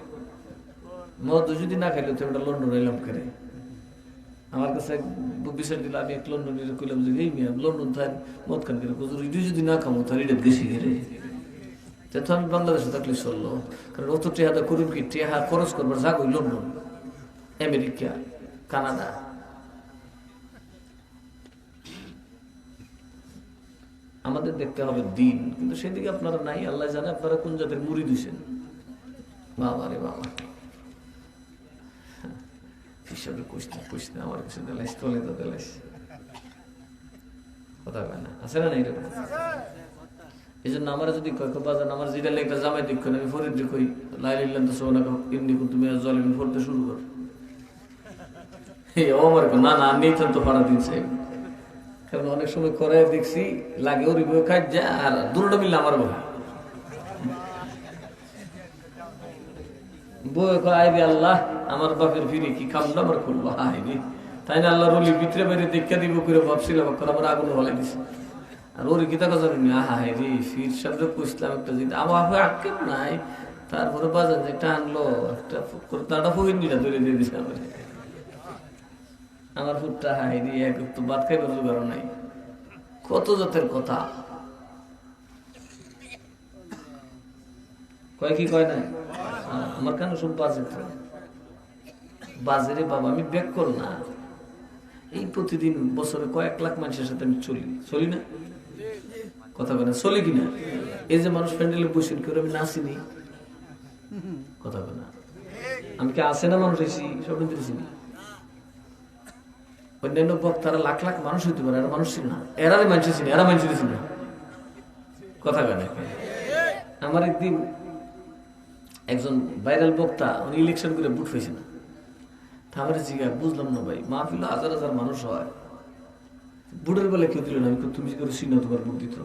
মদ যদি না খাইলে তো ওটা লন্ডন এলাম করে। আমার কাছে বিচার দিল, আমি এক লন্ডনের কইলাম যে এই মিয়া লন্ডন থাক মদ খান করে, যদি না খামো তার এটা বেশি ঘেরে। তো আমি বাংলাদেশে থাকলে চললো, কারণ অত টেহাদা করুন কি, টেহা খরচ করবার যাক ওই লন্ডন, আমেরিকা, কানাডা। আমাদের দেখতে হবে দিন, কিন্তু সেদিকে আপনারা নাই। আল্লাহ জানে আপনারা কোন জাতের মুড়ি দিচ্ছেন। বাবা রে বাবা, হিসাবে কুস্তি আমার কিছু দিলাইস, তলে তো দিলাইস, কথা কয় না, আছে না? এরকম এই জন্য আমার যদি বাজান আমার যেটা লেখা জামাই দেখুন, আমি ফরিদ দেখি লাইলাম তো সোনা এমনি তুমি জল ফরতে শুরু কর। ও আমার না না নেই তো ভাড়া দিচ্ছে, কারণ অনেক সময় করে দেখছি লাগে ওর বই খাই যা, আর দুটো মিললে আমার বই বই আইবি আল্লাহ আমার বাপের ফিরে কি খামটা আমার করবো আইবি, তাই না? আল্লাহ রলি ভিতরে বাইরে দেখা দিব করে ভাবছিলাম, আমার আগুন বলাই দিছে। আর ওর গীতা কথা জানি আহা রে ফির শব্দ পুষলাম একটা জিনিস আমার আটকে নাই, তারপরে বাজার যে একটা আনলো একটা ফকিরনিটা ধরে দিয়ে দিছে আমার ফুটটা হাই রে, এক তো বাদ খাইবার জোগাড় নাই। কত জাতের কথা কয় কি কয় না, আমার কেন সব বাজে তো বাজে রে বাবা, আমি ব্যাক কর না। এই প্রতিদিন বছরে কয়েক লাখ মানুষের সাথে আমি চলি না, কথা বলে চলে কিনা? এই যে মানুষ প্যান্ডেলে বসে করে আমি নাচিনি, কথা বলে না, আমি কি আসে না মানুষ এসি সব চিনি। অন্যান্য বক্তারা লাখ লাখ মানুষ হইতে পারে, এরা মানুষ ছিল না, এরারে মানুষ ছিল, এরা মানুষ ছিল না, কথা বলে। আমার একদিন একজন ভাইরাল বক্তা, উনি ইলেকশন করে ভোট পেয়েছে না, আমার জিজ্ঞাসা বুঝলাম না ভাই, মাহফিল হাজার হাজার মানুষ হয়, বুটের বেলা কেউ দিল না, আমি তুমি করে চিনো তোমার বুট দিত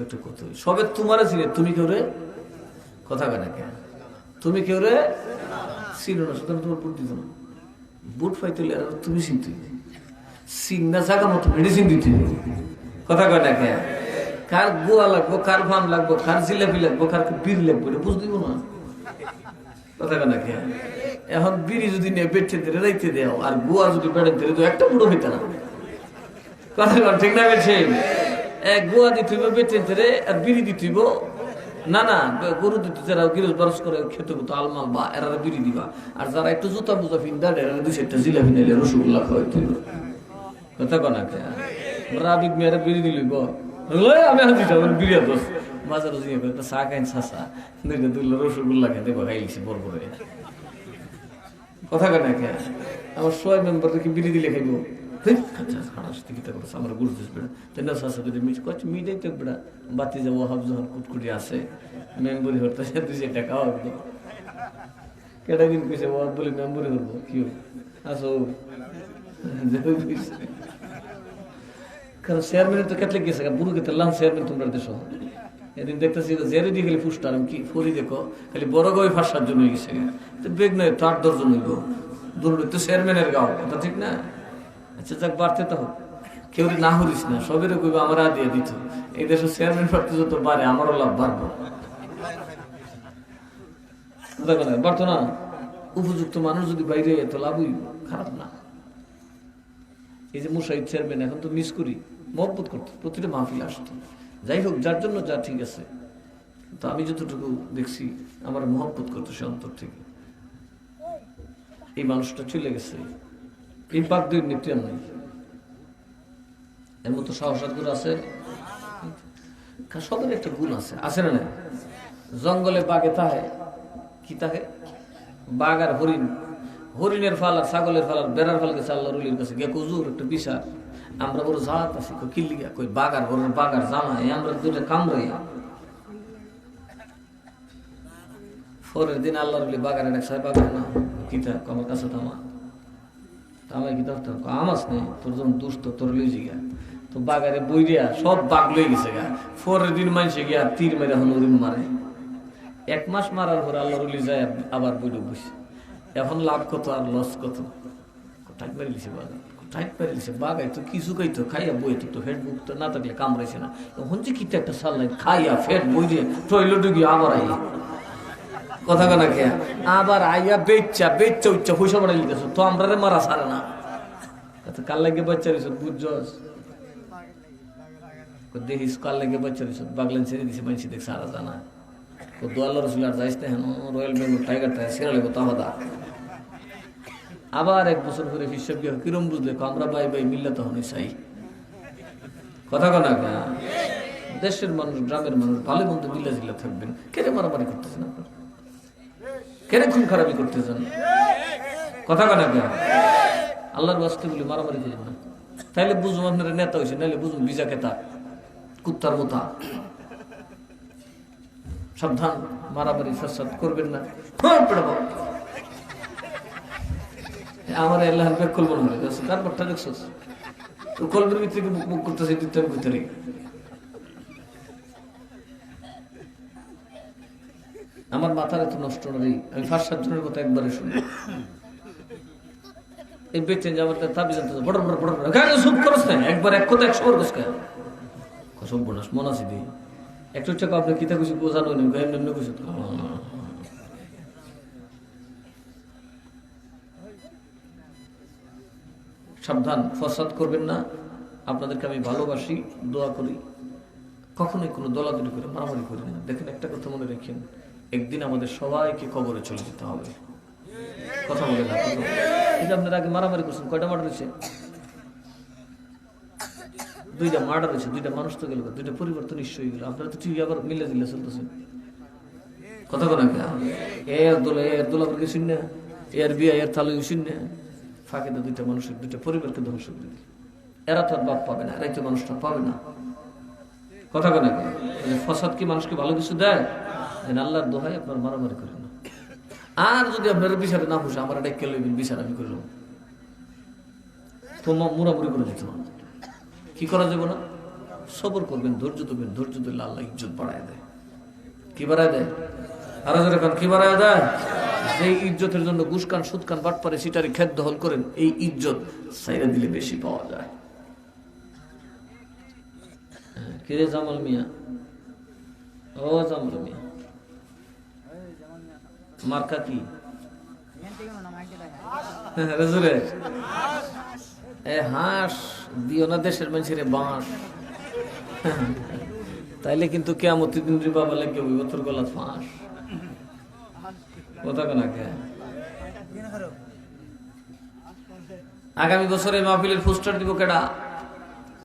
একটা কথা, সবে তোমার চিনে তুমি কেউ রে, কথা কেন কেন তুমি কেউ রে চিনো না, সুতরাং তোমার বুট দিত না। বুট পাইতে তুমি চিনতে চিন্না জায়গা মতো মেডিসিন দিতে, কথা কয় না কেন? কার গোয়া লাগবো, কার ভাম লাগবো, কার জিলাপি লাগবো, কার বীর লাগবো, এটা বুঝ দিব না, কথা কয় না কেন? এখন বিড়ি যদি নিয়ে বেঁচে ধরে রাইতে দেও আর গোয়া যদি বেড়ে ধরে তো একটা বুড়ো হইতে না, কথা কন ঠিক না? বেছে এক গোয়া দিতে বেঁচে ধরে আর বিড়ি দিতেইব না, না গরু দিতে যারা গিরস বারস করে খেতে হতো আলমাল বা এরা বিড়ি দিবা, আর যারা একটু জুতা বুজা ফিন্দা এরা দুই চারটা জিলাপি নাইলে রসগোল্লা খাওয়াইতে, কথা কন কে? রাবিক মেয়েরা বিড়ি দিলইব, আমি বিড়ি দোষ বাজারে দিয়ে একটা চা খাইন চাষা দুইটা দুইল রসগোল্লা খেতে খাইলিছি বড় করে, কথা কেন কে? আমার সবাই মেম্বার কি বিড়ি দিলে খাইব, আমার গুরু মিটাই তো বেড়া বাতি যাবো হাব যখন কুটকুটি আছে মেম্বরি হতে 2 টাকা কেটা দিন কইছে ও বলে মেম্বরি করবো কি আসো, কারণ চেয়ারম্যানের তো কেটলে গেছে বুড়ো কেটে লাম চেয়ারম্যান তোমরা দেশ এদিন দেখতেছি জেরে দিয়ে খালি ফুসটার আমি কি ফরি দেখো খালি বড় গাঁয়ে ফাঁসার জন্য গেছে, বেগ নয় তো 8-10 জন হইব, দূর তো চেয়ারম্যানের গাঁও, কথা ঠিক না? আচ্ছা যাক বাড়তে তো হোক, কেউ না হরিস না, সবের কইব আমার দিয়ে দিত, এই দেশের চেয়ারম্যান প্রার্থী যত বাড়ে আমারও লাভ বাড়বো, বাড়তো না? উপযুক্ত মানুষ যদি বাইরে তো লাভই, খারাপ না। এই যে মুশাহিদ চেয়ারম্যান এখন তো মিস করি, মহব্বত করতো, প্রতিটা মাহফিল আসতো, যাই হোক যার জন্য যা ঠিক আছে, তো আমি যতটুকু দেখছি আমার মহব্বত করতো সে অন্তর থেকে। এই মানুষটা চলে গেছে, এই পাক দুই নীতি আর নাই, এর মতো সাহসাত গুণ আছে, সবের একটা গুণ আছে না? না জঙ্গলে বাঘে তাহে কি তাহে, বাঘ আর হরিণ, হরিণের ফাল আর ছাগলের ফাল আর বেড়ার ফাল গেছে আল্লাহ রুলির কাছে গে কুজুর একটা বিচার, আমরা বড় জাত আছি কিল্লিগা কই বাঘ আর হরিণ, বাঘ আর জামাই আমরা দুইটা কামড়াইয়া। পরের দিন আল্লাহ রুলি বাঘারে ডাকছে, বাঘার না কিতা আমার কাছে থামা, আমার কি দরকার আমাস নেই তোর যখন দুষ্ট তোর লই জিগা তো বাগারে বইরিয়া সব বাঘ লই গেছে গা পরের দিন মানুষে গিয়া তীর মেরে হনুরিম মারে 1 মাস মারার পর আল্লাহ রলি যায় আবার বইরে বসে এখন লাভ কত আর লস কত টাইট মেরে লিছে বাঘ টাইট মেরে লিছে বাঘ তো কিছু খাইতো খাইয়া বই তো ফেট বুক তো না থাকলে কামড়াইছে না এখন যে কিটা একটা সাল্লাই খাইয়া ফেট বই দিয়ে টয়লেটে গিয়ে আবার আই কথা কানা খেয়া আবার আইয়া বেচ্চা উচ্চা পয়সা বাড়াই লিখেছো তো আমরা রে মারা সারে না কাল লাগে বাচ্চা রয়েছ বুঝছস দেখিস কাল লাগে বাচ্চা রয়েছ বাগলেন ছেড়ে দিছে মানুষ দেখ সারা জানা তো দোয়াল্লা রসুল আর যাইস না হেন রয়্যাল বেঙ্গল টাইগারটা সেরা লেগো তাহাদা আবার 1 বছর পরে হিসাব গিয়ে কিরম বুঝলে আমরা বাই বাই মিল্লা তখন চাই কথা কানা খেয়া দেশের মানুষ গ্রামের মানুষ ভালো মন্দ মিল্লা জিল্লা থাকবেন কেন মারামারি করতেছেন আপনার কেন খুন খারাপি করতেছেন কথা কানা খেয়া আল্লাহর বাস্তে বলে মারামারি করবেন না তাইলে বুঝুন আপনারা নেতা হয়েছে নাহলে বুঝুন বিজা কেতা কুত্তার মোতা সাবধান মারামারি ফাসাদ করবেন না আমার আল্লাহ কলব না তারপরটা দেখছস তো কলবের ভিতরে মুখ করতেছে দুটার ভিতরে আমার মাথার এত নষ্ট নেই আমি 5-7 জনের কথা একবারে শুনি এই বেচেন যাবার তাবি জানতে বড় বড় বড় গায়ে সুপ করছ না একবার এক কথা 100 বার কসকা কসম বনাস মন আছে দি একটু টাকা আপনি কিতা কিছু বোঝানো নেই গায়ে নেমনে কিছু সাবধান ফসাদ করবেন না আপনাদেরকে আমি ভালোবাসি দোয়া করি কখনোই কোনো দলাদলি করে মারামারি করি না দেখেন একটা কথা মনে রাখেন একদিন আমাদের সবাইকে কবরে চলে যেতে হবে কথা বলে না এই যে আপনারা আগে মারামারি করছেন কয়টা মার্ডার হয়েছে 2টা মার্ডার হয়েছে 2টা মানুষ তো গেল 2টা পরিবার তো নিশ্চয়ই গেল আপনারা তো ঠিক আবার মিলে দিলে চলতেছেন কথা বলে না এর দোলা করে শুন না এর বিয়া এর থালু শুন না ফাঁকে তো 2টা মানুষের 2টা পরিবারকে ধ্বংস করে দিল এরা তো আর বাপ পাবে না এরাই তো মানুষটা পাবে না কথা বলে না ফসাদ কি মানুষকে ভালো কিছু দেয় আল্লাহর দোহাই আপনার মারামারি করেন না আর যদি আপনার বিচারে না বসে আমার একটা লইবেন বিচার আমি করলাম তো মুড়ামুড়ি করে দিতে হবে কি করা যাবে না সবর করবেন ধৈর্য দেবেন ধৈর্য দিলে আল্লাহ ইজ্জত বাড়ায় দেয় কি বাড়ায় দেয় আরো জোরে কান কি বাড়ায় দেয় যে ইজ্জতের জন্য ঘুষকান সুদকান বাটপারে সিটারি খেত দখল করেন এই ইজ্জত সাইরা দিলে বেশি পাওয়া যায় কি রে জামাল মিয়া ও জামাল মিয়া মার্কা কি হাঁস দিও না দেশের মানুষের বাঁশ তাইলে কিন্তু কেয়ামতের দিন রে বাবা লাগে ওই বছর গলা ফাঁস কথা কেনা কে আগামী বছরে মাহফিলের পোস্টার দিব কেডা